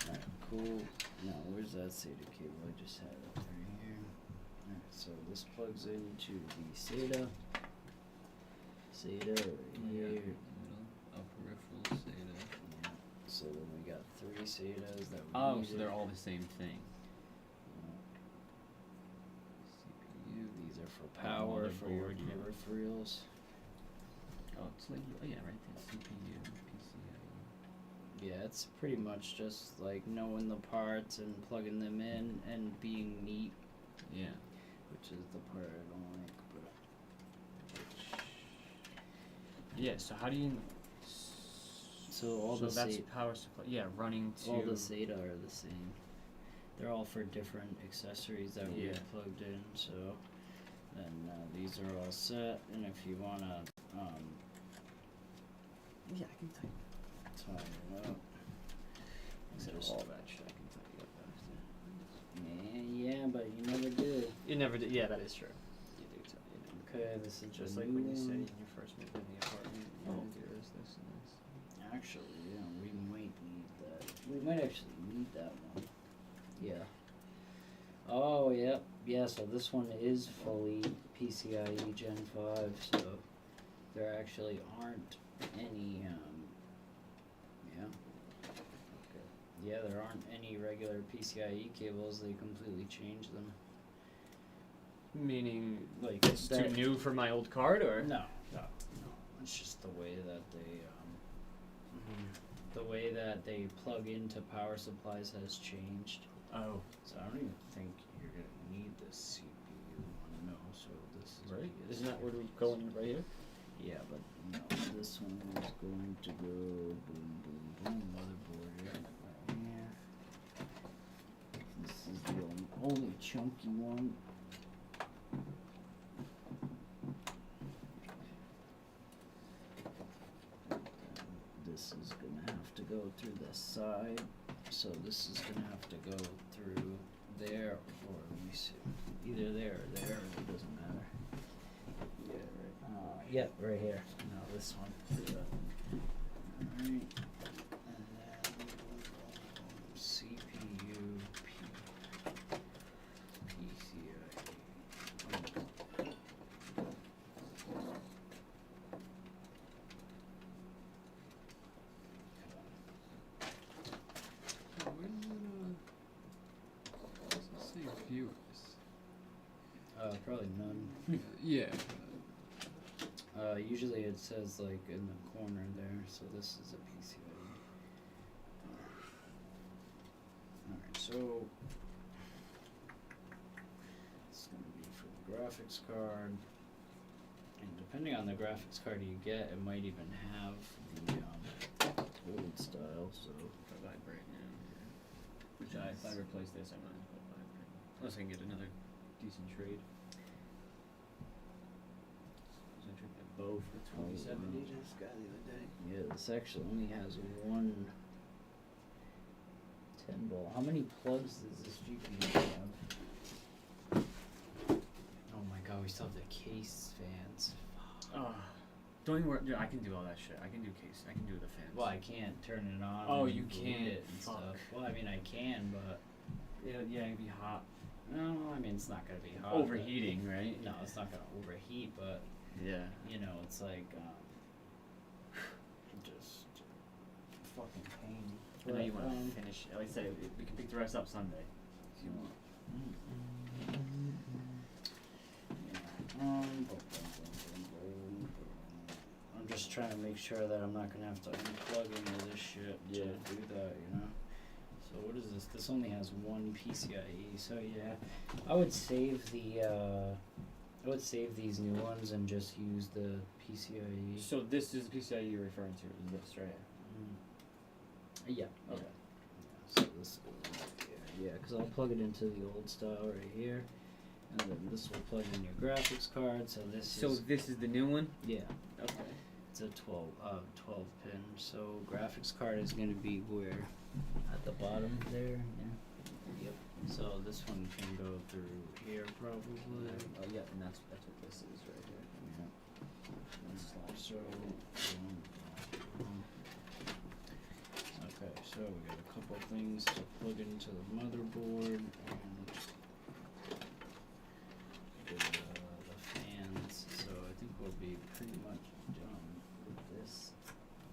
Alright, cool. Now, where's that SATA cable? I just had it right here. Alright, so this plugs into the SATA. SATA right here. Middle, peripheral SATA. Yeah. So then we got 3 SATAs that we Oh, needed. so they're all the same thing. CPU. These are for power for your motherboard, yeah. peripherals. Oh, it's like yeah, right there. CPU, PCIe. Yeah, it's pretty much just like knowing the parts and plugging them in and being neat, Yeah. which is the part I don't like. But Yeah. So how do you? So all the that's SATA power supply. Yeah, running to. all the SATA are the same. They're all for different accessories that we Yeah. have plugged in. So then these are all set, and if you wanna Yeah, I can type. tighten it up. Instead of Just- all that shit, I can type it up faster. Yeah, but you never do. You never did. Yeah, that is true. You do tell you know. Okay, this is Just the like new when you said one. when you first moved in the apartment, you Oh. had to do this, and this. Actually, yeah, we might need that. We might actually need that one. Yeah. Oh, yep. Yeah, so this one is fully PCIe Gen 5, so there actually aren't any, yeah. Okay. Yeah, there aren't any regular PCIe cables, they completely changed them. Meaning, Like, it's too that- new for my old card, or? No, it's just the way that they, the way that they plug into power supplies has changed. Oh, So I don't even think you're gonna need the CPU one, no, so this is right. PS. Isn't that where we're going right here? Yeah, but no, this one is going to go boom, boom, boom, motherboard right here. This is the only chunky one. This is gonna have to go through this side, so this is gonna have to go through there, or let me see, either there or there, it doesn't matter. Yeah, right here. No, this one. Alright, and then CPU, PCIe. Where's it say viewers? Probably none. Yeah. Usually it says like in the corner there, so this is a PCIe. Alright, so it's gonna be for the graphics card. And depending on the graphics card you get, it might even have the old style, so For vibrate now. Which if I replace this, I might as well vibrate. Unless I can get another decent trade. I took that bow for $20.70 to this guy the other day. yeah, this actually only has one 10 volt. How many plugs does this GPU have? Oh my god, we still have the case fans. Don't even worry. Dude, I can do all that shit. I can do case. I can do the fans. Well, I can't turn it on. Oh, and you boot can't. it and Fuck. stuff. Well, I mean, I can, but Yeah, it'd be hot. no, I mean, it's not gonna be hot. Overheating, right? But, no, it's not gonna overheat, but Yeah. you know, it's like just fucking pain. I know you But, want to finish. Like I said, we can pick the rest up Sunday if you want. I'm just trying to make sure that I'm not gonna have to unplug any of this shit Yeah. to do that, you know. So what is this? This only has one PCIe. So yeah, I would save these new ones and just use the PCIe. So this is the PCIe you're referring to, is this right Yeah. Okay. So this goes right here. Yeah, because I'll plug it into the old style right here, and then this will plug in your graphics card. So this So is this is the new one? yeah. Okay. It's a 12 pin. So graphics card is going to be where at the bottom there. Yeah. Yep. So this one can go through here probably. Oh yeah, and that's what this is right here. Yeah. So. Okay, so we got a couple things to plug into the motherboard and the fans. So I think we'll be pretty much done with this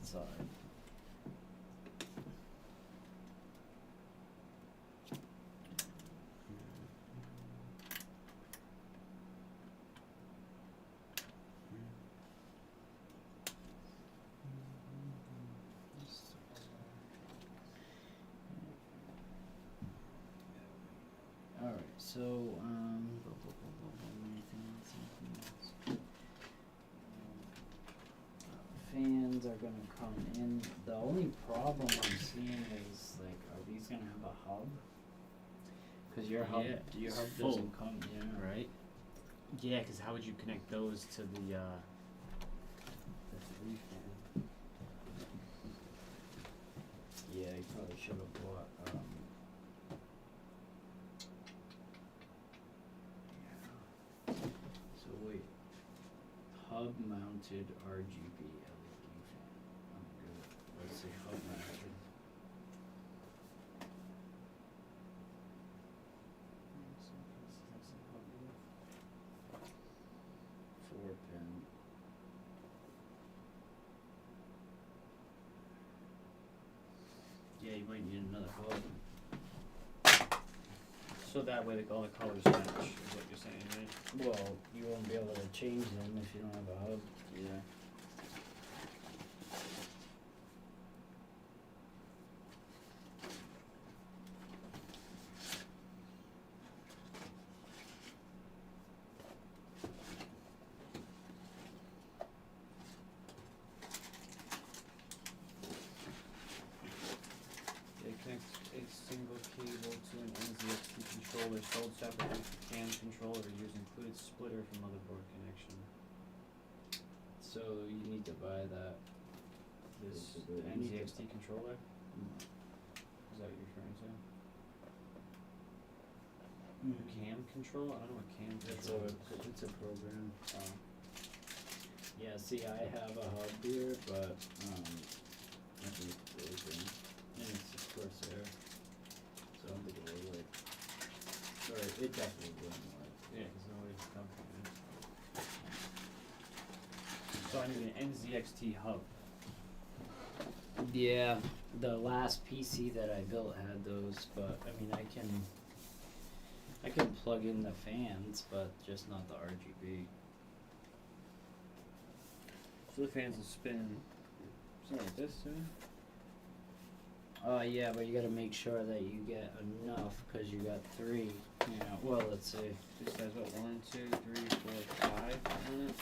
side. Alright, so, anything else? Fans are gonna come in. The only problem I'm seeing is, like, are these gonna have a hub? Cause your hub, Yeah, your it's hub full. doesn't come, yeah. Right? Yeah, because how would you connect those to the 3 fan? Yeah, you probably should have bought, yeah. So wait, hub mounted RGB LED fan. I'm good. Let's see, hub mounted. Four pin. Yeah, you might need another hub. So that way all the colors match, is what you're saying, right? Well, you won't be able to change them if you don't have a hub. Yeah. It connects a single cable to an NZXT controller sold separately for CAN controller. Use included splitter for motherboard connection. So you need to buy that. This The NZXT controller? Is that what you're referring to? CAM control? I don't know what CAM It's control a is. it's a program. Yeah, see, I have a hub here, but I think it's broken, and it's of course there. So I don't think it will work. Or it definitely wouldn't work. Yeah, because nobody's talking. So I need an NZXT hub. Yeah, the last PC that I built had those, but I mean I can plug in the fans, but just not the RGB. So the fans will spin something like this, too? Yeah, but you gotta make sure that you get enough, cause you got 3. Yeah, well, let's see. This has what, 1, 2, 3, 4, 5 on it?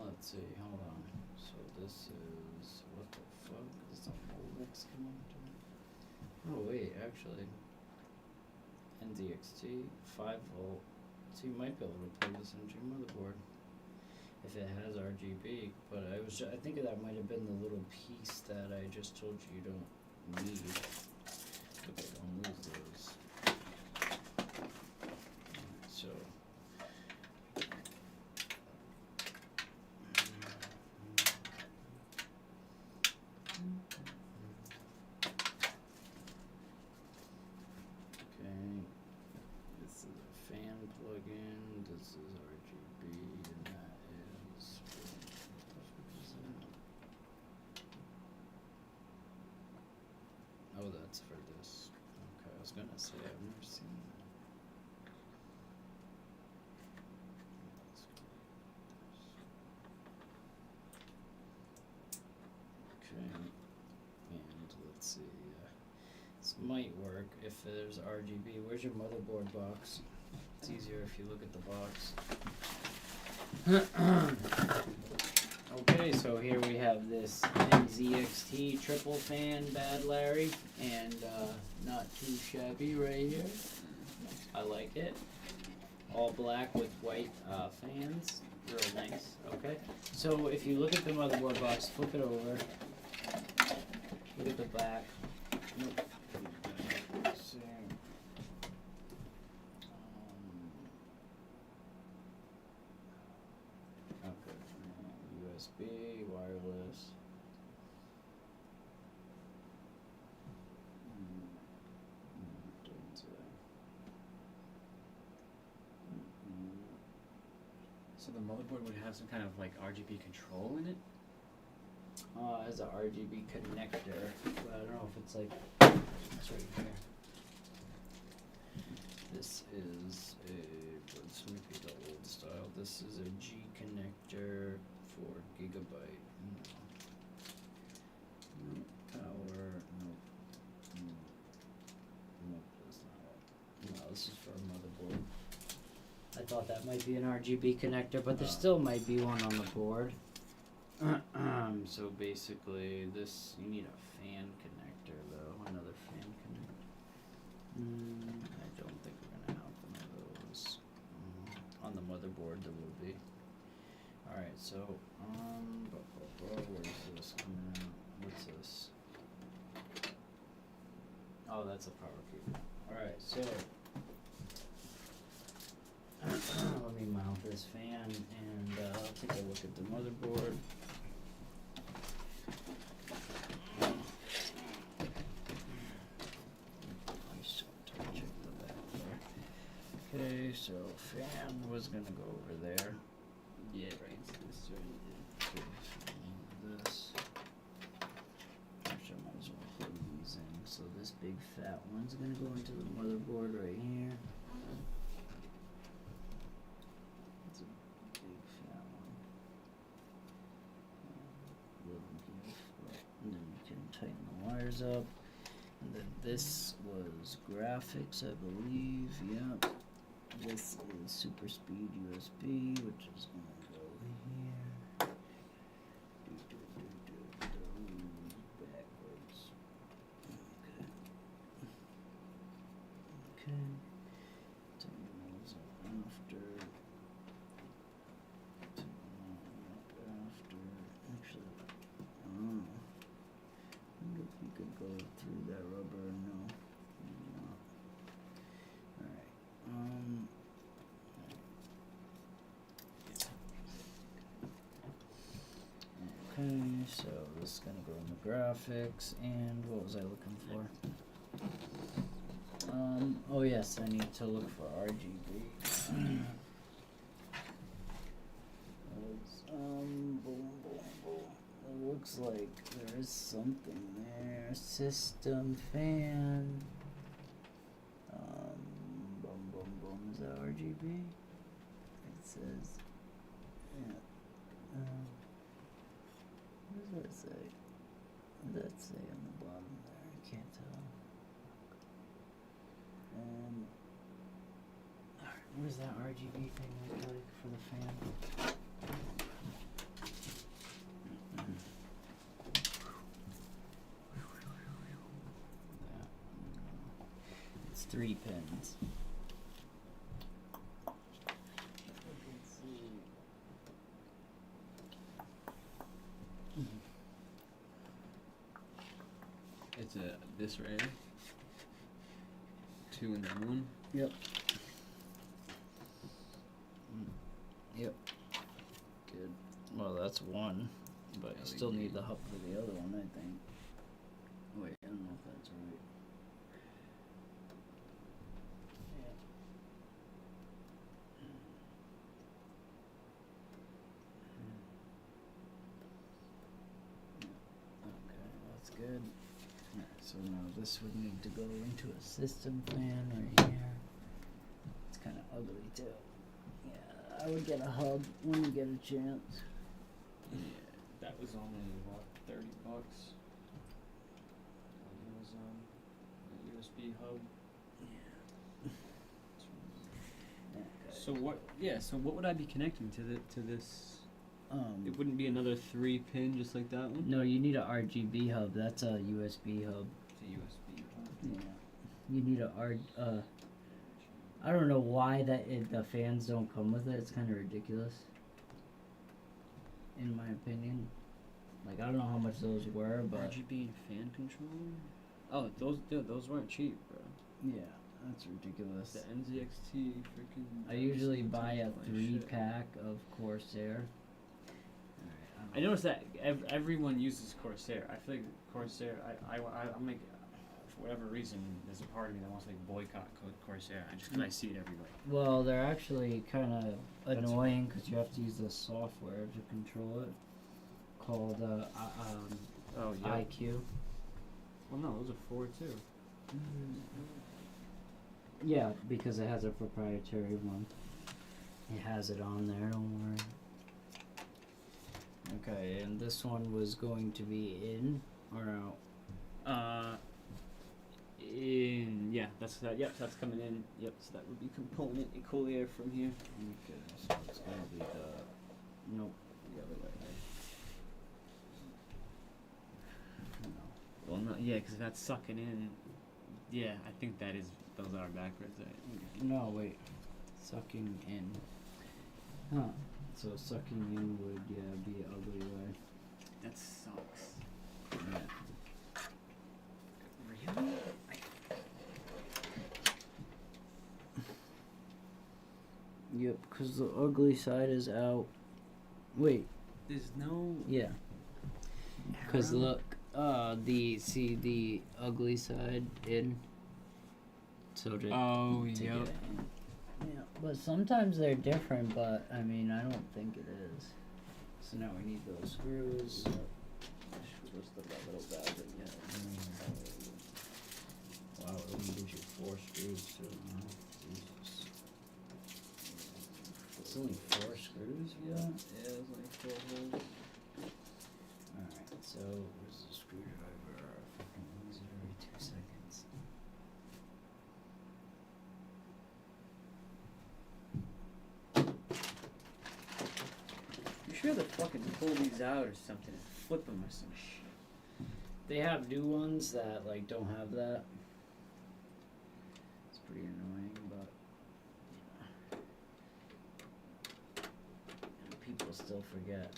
Let's see, hold on. So this is, what the fuck, is the Molex connector? Oh wait, actually, NZXT, 5 volt, so you might be able to plug this into your motherboard, if it has RGB, but I think that might have been the little piece that I just told you don't need. Okay, don't lose those. So. Okay, this is a fan plug-in, this is RGB, and that is, what the fuck is that? Oh, that's for this. Okay, I was gonna say, I've never seen that. Let's go like this. Okay, and let's might work if there's RGB. Where's your motherboard box? It's easier if you look at the box. Okay, so here we have this NZXT triple fan, Bad Larry, and not too shabby right here. I like it. All black with white fans. Real nice. Okay. So if you look at the motherboard box, flip it over. Look at the back. Nope. See. Okay. USB, wireless. Didn't say. So the motherboard would have some kind of like RGB control in it? As a RGB connector, but I don't know if it's like, it's right here. This is a, let's repeat the old style. This is a G connector for gigabyte. No power, nope, that's not it. No, this is for a motherboard. I thought that might be an RGB connector, but there still might be one on the board. So basically, this, you need a fan connector though, another fan connector. I don't think we're gonna have one of those. On the motherboard there will be. Alright, so, where's this coming out? What's this? Oh, that's a power cable. Alright, so, let me mount this fan and I'll take a look at the motherboard. Okay, so fan was gonna go over there. Yeah, right. This right there. Okay, so this. Actually, I might as well plug these in. So this big fat one's gonna go into the motherboard right here. It's a big fat one. Little gift, but and then you can tighten the wires up. And then this was graphics, I believe. Yep. This is super speed USB, which is gonna go here. Backwards. Okay. Turn those up after. Turn that up after. Actually, I don't know. I wonder if we could go through that rubber or no. Maybe not. Alright. Okay, so this is gonna go in the graphics, and what was I looking for? Oh yes, I need to look for RGB. Boom, boom, boom. It looks like there is something there. System fan. Boom, boom, boom. Is that RGB? It says, yeah. What does that say? What does that say on the bottom there? I can't tell. Alright, what does that RGB thing look like for the fan? It's 3 pins. Let's see. It's this right here. 2 and then 1. Yep. Yep. Good. Well, that's 1, but you still need the hub for the other one, I think. Wait, I don't know if that's right. Okay, that's good. Alright, so now this would need to go into a system fan right here. It's kind of ugly too. Yeah, I would get a hub when you get a chance. Yeah, that was only what, $30 on Amazon. The RGB hub. So what? Yeah. So what would I be connecting to this? It Um, wouldn't be another 3-pin just like that one. no, you need a RGB hub. That's a USB hub. It's a USB hub. Yeah. You need a I don't know why the fans don't come with it. It's kind of ridiculous. In my opinion. Like, I don't know how much those were, but RGB and fan controller. Oh, those weren't cheap, bro. yeah, that's ridiculous. The NZXT freaking. I usually buy a Holy 3-pack of Corsair. I noticed that everyone uses Corsair. I feel like Corsair. I'm like, for whatever reason, there's a part of me that wants to like boycott Corsair. Just because I see it everywhere. Well, they're actually kind of annoying because you have to use the software to control it, called Oh yeah. IQ. Well, no, those are 4 too. Yeah, because it has a proprietary one. It has it on there, don't worry. Okay, and this one was going to be in or out? That's that. Yep, that's coming in. Yep, so that would be component equalier from here. Okay, so it's gonna be the nope, the other way. No. Well, no, yeah, because if that's sucking in, yeah, I think those are backwards, right? No, wait. Sucking in. Huh. So sucking in would be ugly way. That sucks. Yeah. Really? Yep, because the ugly side is out. Wait, There's no. yeah. Because look, the ugly side in. So to, Oh, to yep. get it in. Yeah, but sometimes they're different, but I mean, I don't think it is. So now we need those screws. What's the little valve in yet? Wow, it only gives you 4 screws too. Huh? Jesus. It's only 4 screws, yeah? Yeah, there's like 4 holes. Alright, so where's the screwdriver? I fucking lose it every 2 seconds. You sure to fucking pull these out or something and flip them or some shit? They have new ones that like don't have that. It's pretty annoying, but and people still forget.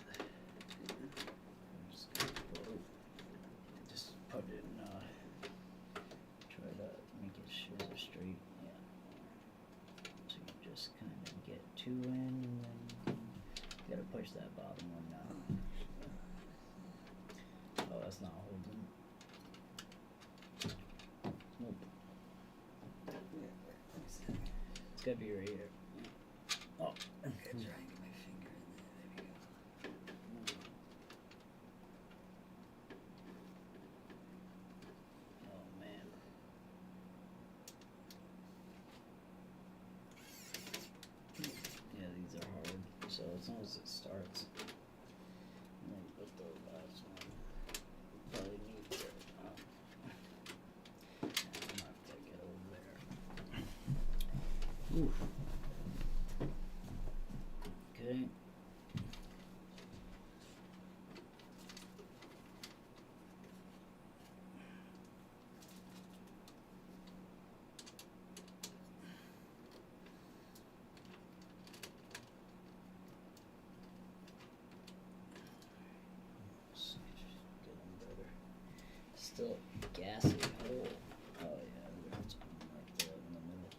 Just put it in. Try to make it shit straight. Yeah. So you just kind of get 2 in, and then you gotta push that bottom one down. Oh, that's not holding. Nope. It's gotta be right here. Oh, okay. Try and get my finger in there. There we go. Oh man. Yeah, these are hard. So as long as it starts, and then put the last one. Probably need to. I'm gonna have to get over there. Oof. Okay. Getting better. Still gassy hole. Oh yeah, there's one right there in the middle.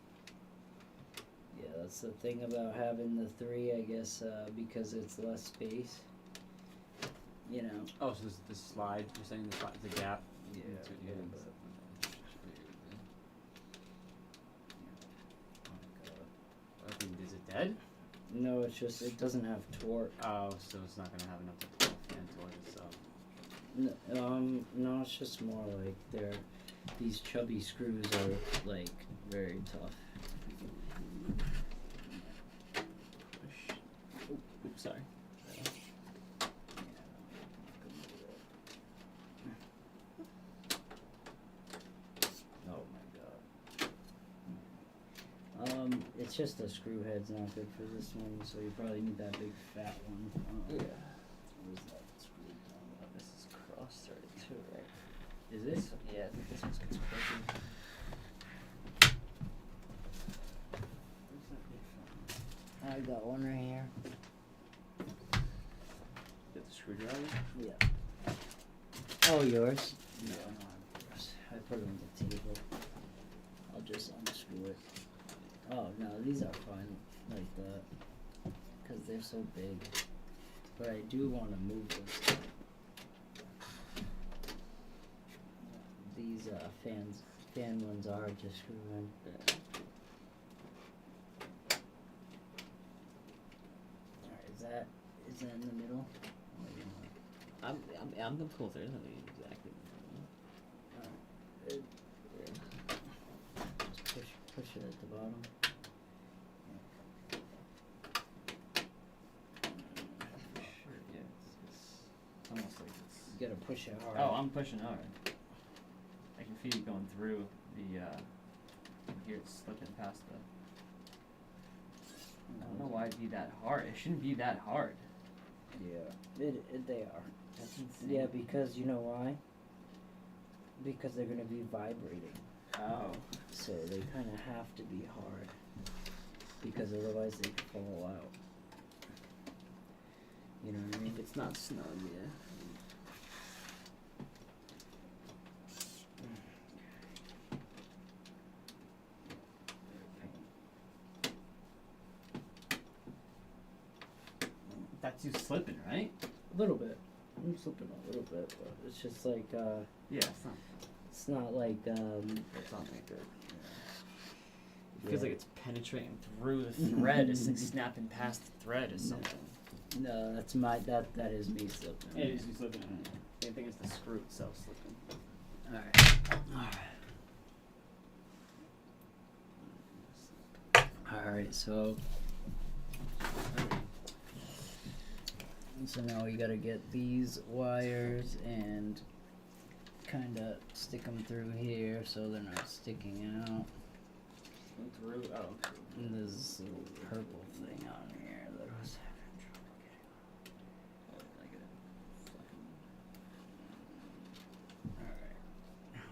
Yeah, that's the thing about having the 3, I guess, because it's less space. You know. Oh, so this slide, you're saying the gap? Yeah, Into- yeah, but- Oh god. I mean, is it dead? No, it's just it doesn't have torque. Oh, so it's not gonna have enough to pull the fan towards itself. No, it's just more like these chubby screws are like very tough. Oops, sorry. Oh my god. just the screw head's not good for this one, so you probably need that big fat one. Yeah. Where's that screw down? This is cross-threaded too, right? Is it? Yeah, I think this one's gets crooked. I got one right here. Get the screwdriver. Yeah. Oh, yours? No. Yours. I put it on the table. I'll just unscrew it. Oh, no, these are fine like that. Because they're so big. But I do want to move this. These fan ones are hard to screw in. Yeah. Alright, is that in the middle? I'm gonna pull through. There's nothing exactly. Alright. Just push it at the bottom. Sure, yeah, it's almost like it's. You gotta push it hard. Oh, I'm pushing hard. I can feel it going through the. I can hear it slipping past the. I don't know why it'd be that hard. It shouldn't be that hard. Yeah, they are. That's insane. Yeah, because you know why? Because they're gonna be vibrating. Oh. So they kind of have to be hard. Because otherwise they could fall out. You know what I mean? If it's not snug, yeah. That's you slipping, right? A little bit. I'm slipping a little bit, but it's just like, Yeah, it's not like, it's not that good. It feels Yeah. like it's penetrating through the thread. It's like snapping past the thread or something. no, that is me slipping. It is you slipping. I think it's the screw itself slipping. Alright, so now we gotta get these wires and kinda stick them through here so they're not sticking out. Through, oh. And there's this little purple thing on here that I was having trouble getting. Alright,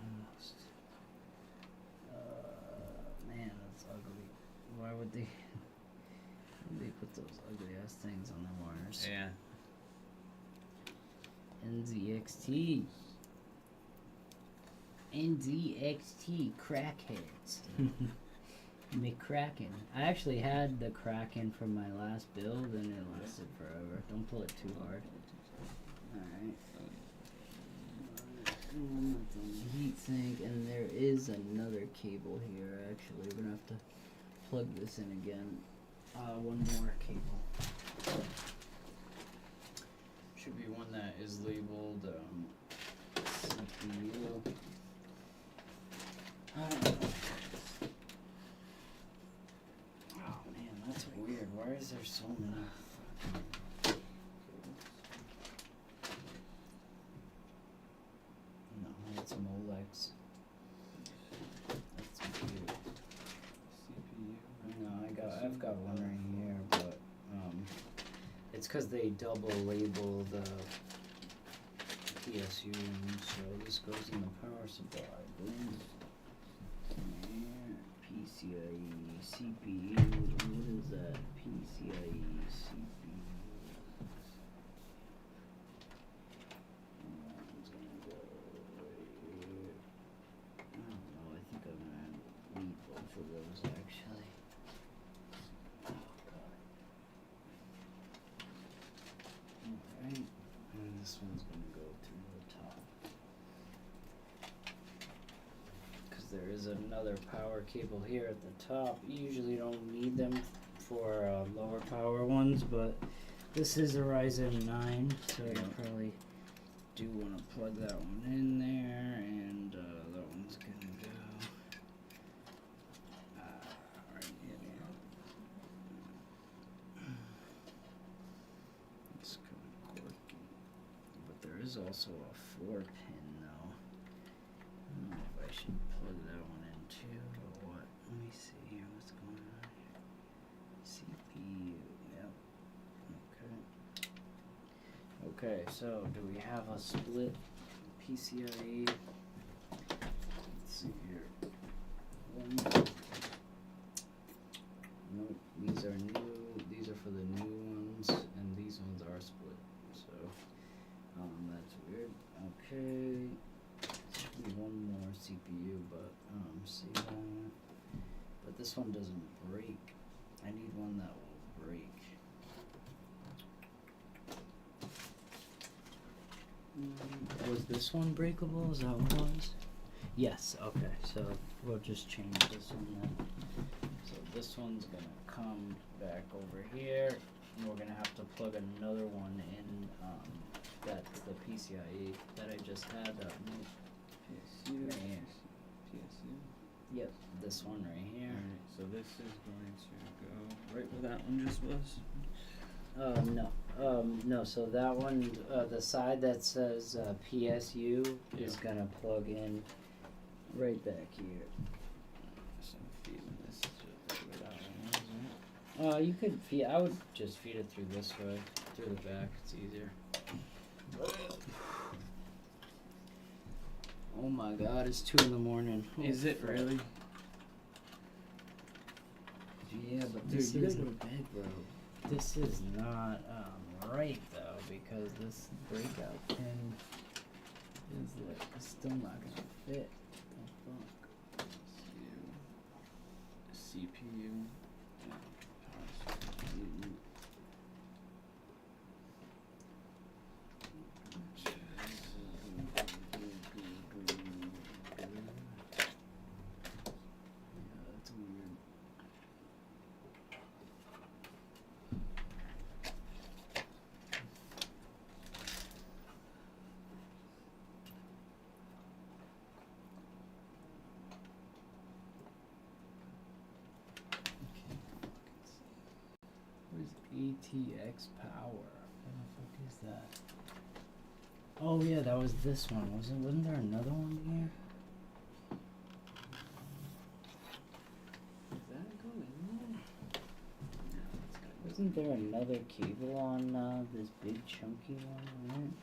almost. Man, that's ugly. Why would they put those ugly ass things on the wires? Yeah. NZXT crackheads. McCracken. I actually had the Kraken from my last build and it lasted forever. Don't pull it too hard. Alright. That's on the heat sink, and there is another cable here actually. We're gonna have to plug this in again. One more cable. Should be one that is labeled CPU. Oh man, that's weird. Why is there so many? No, that's a Molex. That's weird. CPU. No, I've got one right here, but it's because they double label the PSU, so this goes in the power supply. Boom. PCIe CPU. What is that? PCIe CPU. One's gonna go right here. I don't know. I think I'm gonna need both of those actually. Oh god. Alright. And this one's gonna go through the top. There is another power cable here at the top. You usually don't need them for lower power ones, but this is a Ryzen 9, so you probably do want to plug that one in there, and that one's gonna go right in here. It's kind of quirky, but there is also a 4-pin though. I don't know if I should plug that one in too, or what. Let me see here what's going on here. Okay, so do we have a split PCIe? Let's see here. Nope, these are new. These are for the new ones, and these ones are split. So, that's weird. Okay, should be one more CPU, but see that. But this one doesn't break. I need one that will break. Was this one breakable? Is that what it was? Yes, okay, so we'll just change this one then. So this one's gonna come back over here, and we're gonna have to plug another one in, that's the PCIe that I just had, PSU. right here. PSU. Yep, this one right here. Alright, so this is going to go right where that one just was. No, so that one, the side that says, PSU is Yeah. gonna plug in right back here. So I'm feeding this just where that one is, You could feed. I would just feed it through this way, through the back. It's easier. Oh my God! It's 2 in the morning. right? Is it really? Yeah, but Dude, this you gotta is go to bed, bro. this is not right though, because this breakout pin is like it's still not gonna fit. The fuck? CPU. Yeah, that's weird. Where's ATX power? What the fuck is that? Oh yeah, that was this one. Wasn't there another one here? Does that go in there? No, it's gotta go. Wasn't there another cable on this big chunky one, right?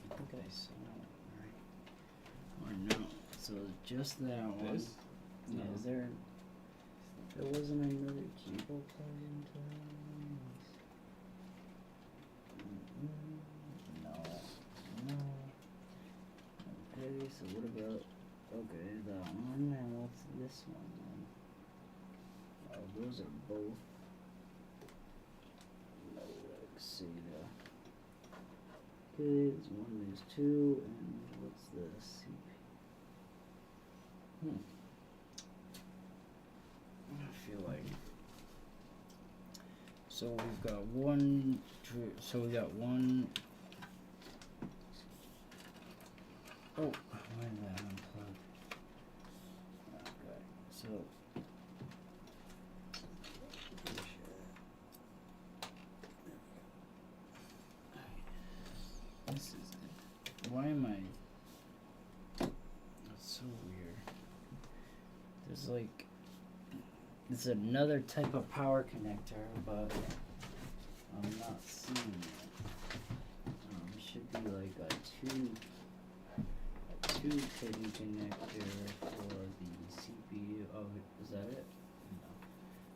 I think I saw it, right? Or no. So just that one. This? Yeah, No. is there wasn't another cable plugged into that? No. No. Okay, so what about that one, and what's this one then? Oh, those are both. No, let's see there. Okay, there's one, there's two, and what's the CP? I feel like. So we've got one. So we got one. Oh, why did that unplug? Okay, so. This is it. Why am I? That's so weird. There's like. It's another type of power connector, but I'm not seeing it. It should be like a two pin connector for the CPU. Oh, is that it?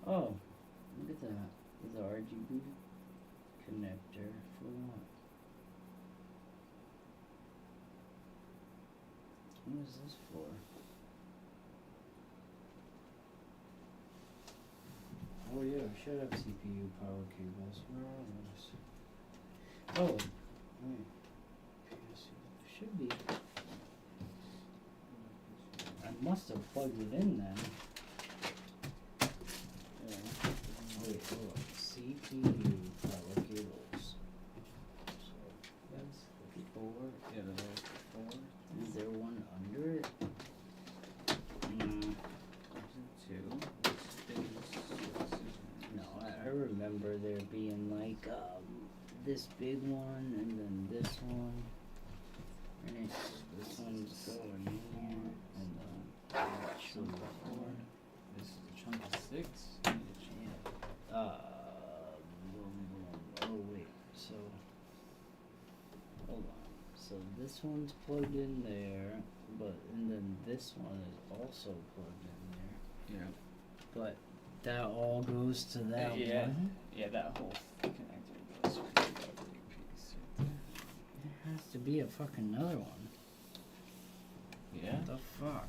No. Oh, look at that. The RGB connector for what? What is this for? Oh yeah, we should have CPU power cables. Where are those? Oh, wait. PSU. Should be. I must have plugged it in then. Yeah. Wait, hold on. CPU power cables. So that's 4. Yeah, the lowest 4. Is there one under it? Two. No, I remember there being like this big one and then this one. And this one's going in here and Chunk of 4. This is a chunk of 6. oh wait, so So this one's plugged in there, and then this one is also plugged in there. Yeah. But that all goes to that Yeah. one. Yeah, that whole connector goes for that big piece right There has to be a fucking another one. there. Yeah. What the fuck?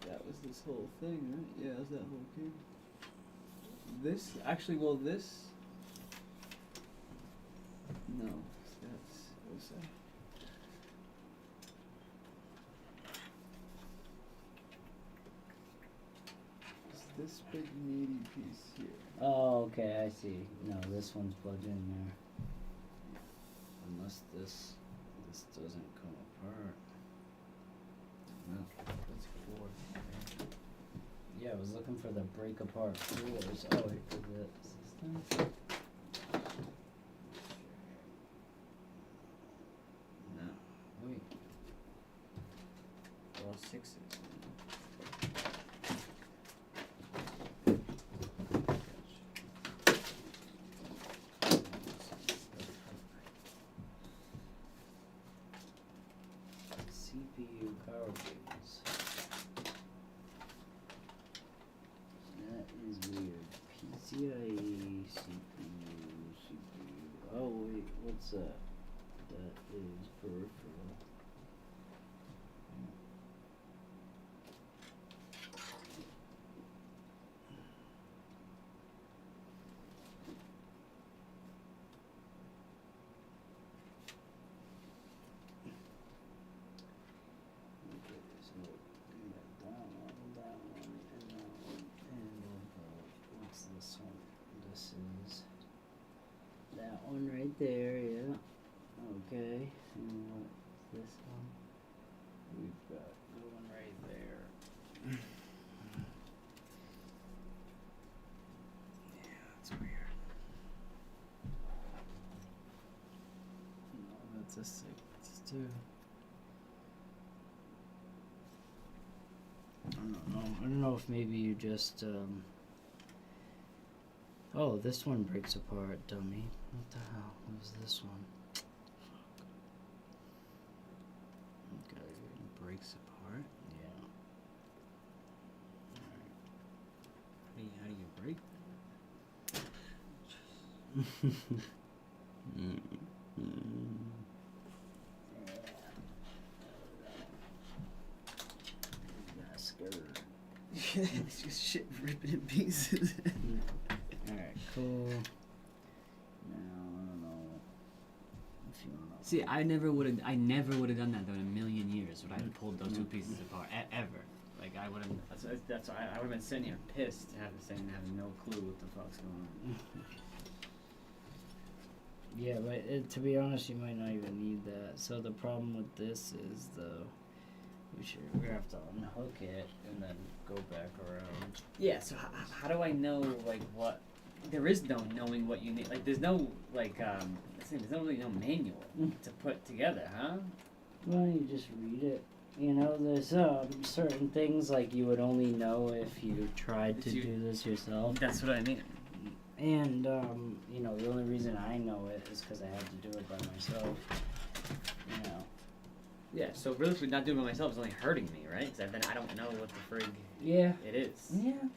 That was this whole thing, right? Yeah, it was that whole cable. This actually, well, this. No, that's what's that? It's this big meaty piece here. Oh, okay, I see. No, this one's plugged in there. Unless this doesn't come apart. No, that's four. Yeah, I was looking for the break apart cores. Oh, here is it. System. No, wait. All sixes. CPU power cables. That is weird. PCIe, CPU. Oh wait, what's that? That is peripheral. Okay, so we got that one, and that one, and what's this one? This is that one right there, yeah. Okay, and what's this one? We've got going right there. Yeah, that's weird. No, that's a 6 too. I don't know. I don't know if maybe you just oh, this one breaks apart, dummy. What the hell was this one? Fuck. Okay, it breaks apart. Yeah. Alright. How do you break that? Scared. It's just shit ripping in pieces. Alright, cool. Now I don't know if you wanna See, I never would have done that though in a million years. Would I have pulled those two pieces apart ever? Like I would have. That's why I would have been sitting here pissed to have having no clue what the fuck's going on. Yeah, but to be honest, you might not even need that. So the problem with this is we have to unhook it and then go back around. Yeah. So how do I know like what? There is no knowing what you need. Like there's no like there's no really no manual to put together, huh? Well, you just read it. You know, there's certain things like you would only know if you tried to do this yourself. That's what I mean. And you know, the only reason I know it is because I had to do it by myself. You know. Yeah. So really, not doing it myself is only hurting me, right? Because then I don't know what the frig Yeah. it is. Yeah.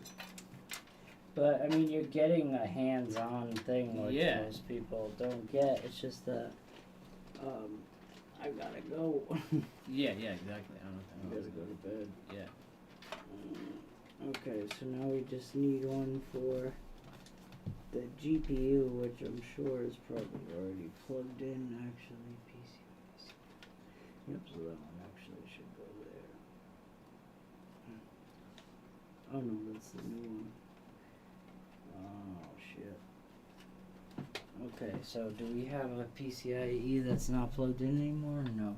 But I mean, you're getting a hands-on thing, which Yeah. most people don't get. It's just that I gotta go. Yeah. Yeah. Exactly. I don't know. I gotta go to bed. Yeah. Okay, so now we just need one for the GPU, which I'm sure is probably already plugged in. Actually, PC. Yep. So that one actually should go there. Oh no, that's the new one. Oh shit. Okay, so do we have a PCIe that's not plugged in anymore? No.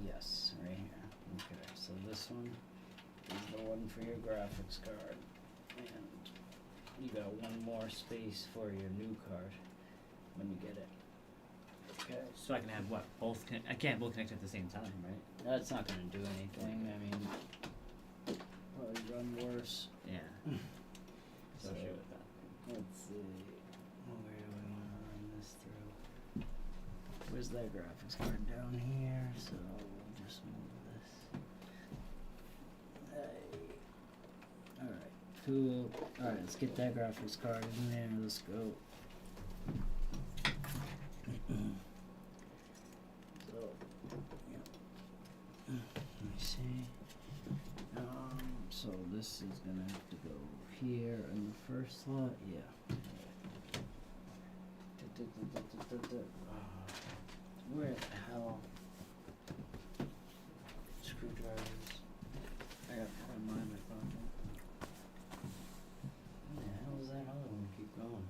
Yes, right here. Okay, so this one is the one for your graphics card. And you got one more space for your new card when you get it. Okay. So I can have what? Both? I can't both connect at the same time, right? That's not gonna do anything. I mean, probably run worse. Yeah. So with that. let's see. Where do we want to run this that graphics card down here, so we'll just move this. Alright, cool. Alright, let's get that graphics card in there. Let's go. So, yeah. Let me see. So this is gonna have to go here in the first slot. Yeah. Where the hell? Screwdrivers. I gotta find mine in my pocket. Where the hell is that other one? Keep going.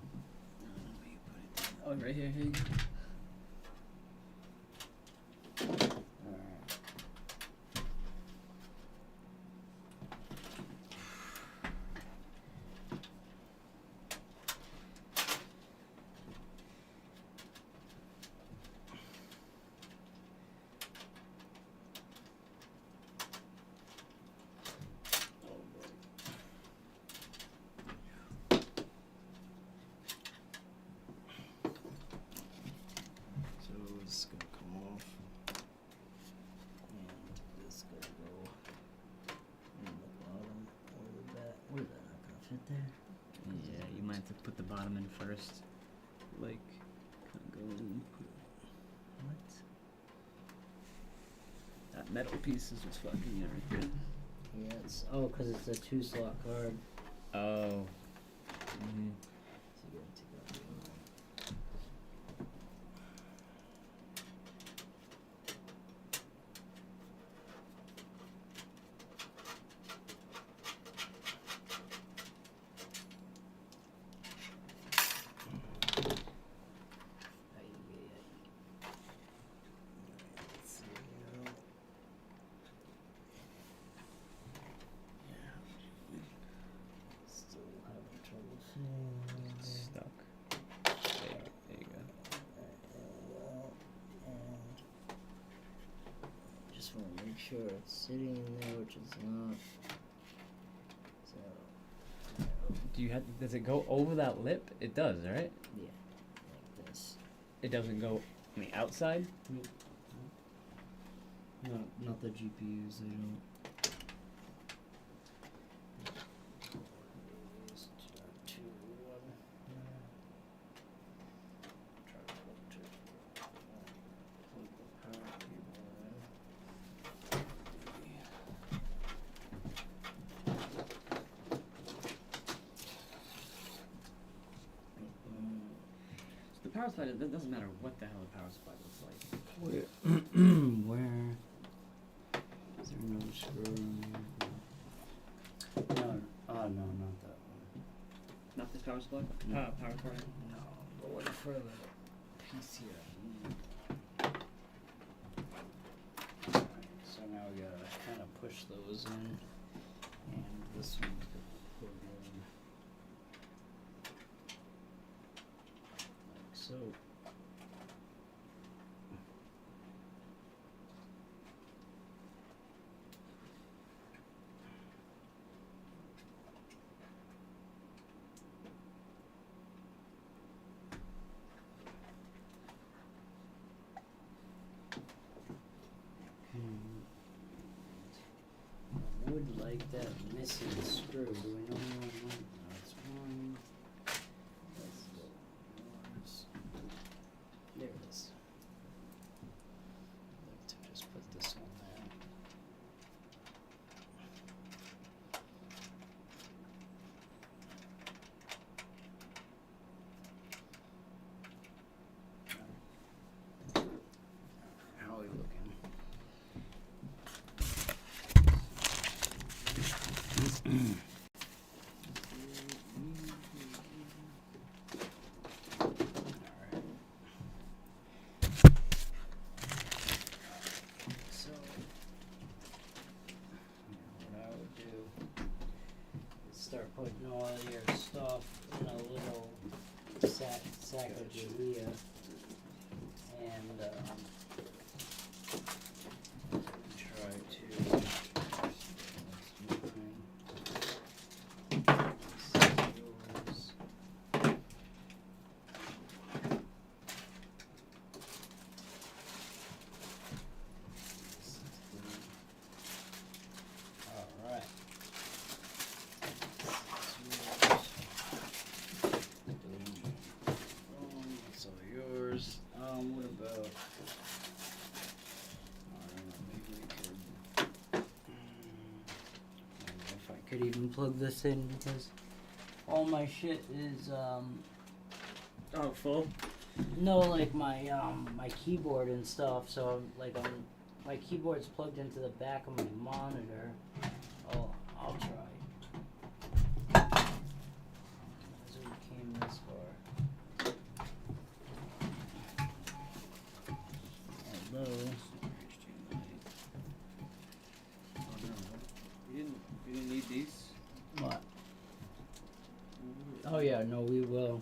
Oh, right here. Here you go. Alright. Oh boy. So this is gonna come off, and this is gonna go in the bottom or the back. What is that not gonna fit there? Yeah, you might have to put the bottom in first. Like, kind of go and put. What? That metal piece is what's fucking it right there. Yeah, it's cause it's a 2-slot card. Oh. So you gotta take out the other one. Let's see now. Yeah. Still having trouble seeing. Stuck. There you go. Just want to make sure it's sitting in there, which it's not. So, Do you have? Does it go over that lip? It does, right? yeah, like this. It doesn't go on the outside. Not the GPUs. They don't. Just, 2, 1. Try to plug the power cable in. The power supply, it doesn't matter what the hell the power supply looks like. Where? Is there no screw in there? No. Oh, no, not that one. Not this power supply? No. Power supply? No, the one for the PCIe. Alright, so now we gotta kind of push those in, and this one's gonna put in like so. I would like that missing screw. Do we know where I want? That's one. That's the ones. There it is. I'd like to just put this on there. How are we looking? So, what I would do is start putting all your stuff in a little sack of Jahia, and try to. could even plug this in because all my shit is Oh, full? no, like my my keyboard and stuff. So my keyboard's plugged into the back of my monitor. Oh, I'll try. As we came this far. Although. Oh no. You didn't need these? What? Oh yeah, no, we will.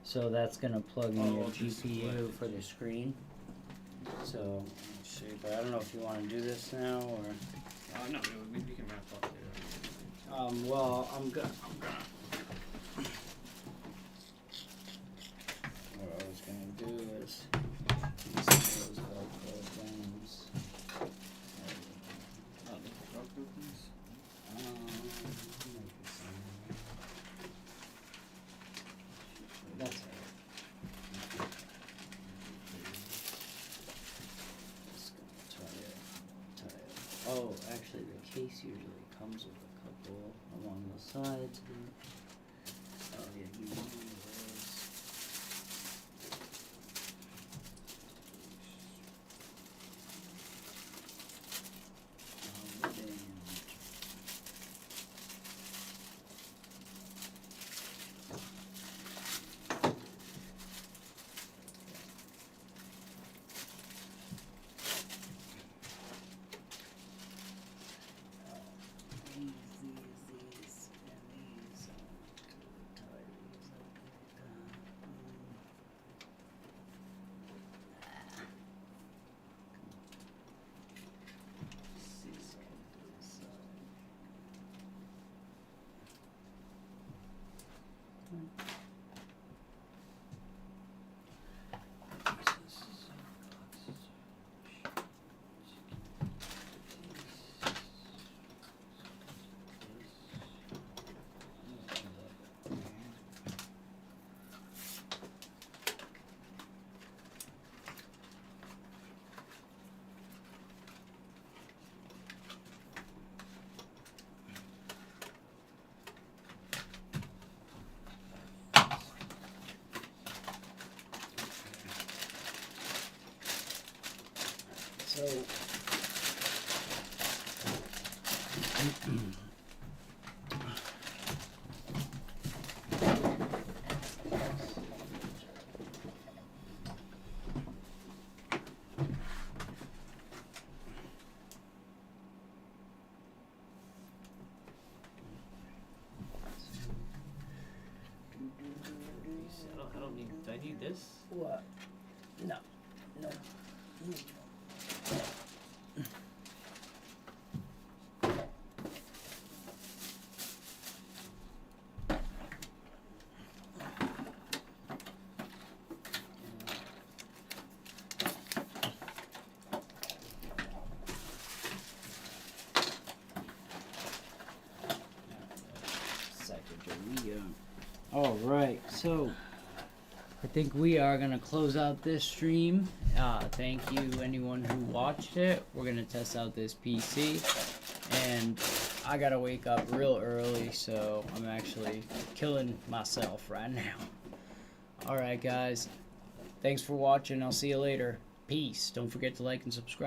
So that's gonna plug in your GPU for the screen. So, let's see, but I don't know if you want to do this now or. No, we can wrap up there. Well, I'm gonna. What I was gonna do is use those Velcro things. Oh, the Velcro things? That's alright. Just gonna tie it. Oh, actually, the case usually comes with a couple along the sides. Oh yeah, you need those. Oh, damn. These, and these. Tie these up like that. See some to this side. So I don't need. Do I need this? what? No. No. All right, so I think we are gonna close out this stream. Thank you anyone who watched it. We're gonna test out this PC, and I gotta wake up real early, so I'm actually killing myself right now. All right, guys, thanks for watching. I'll see you later. Peace. Don't forget to like and subscribe.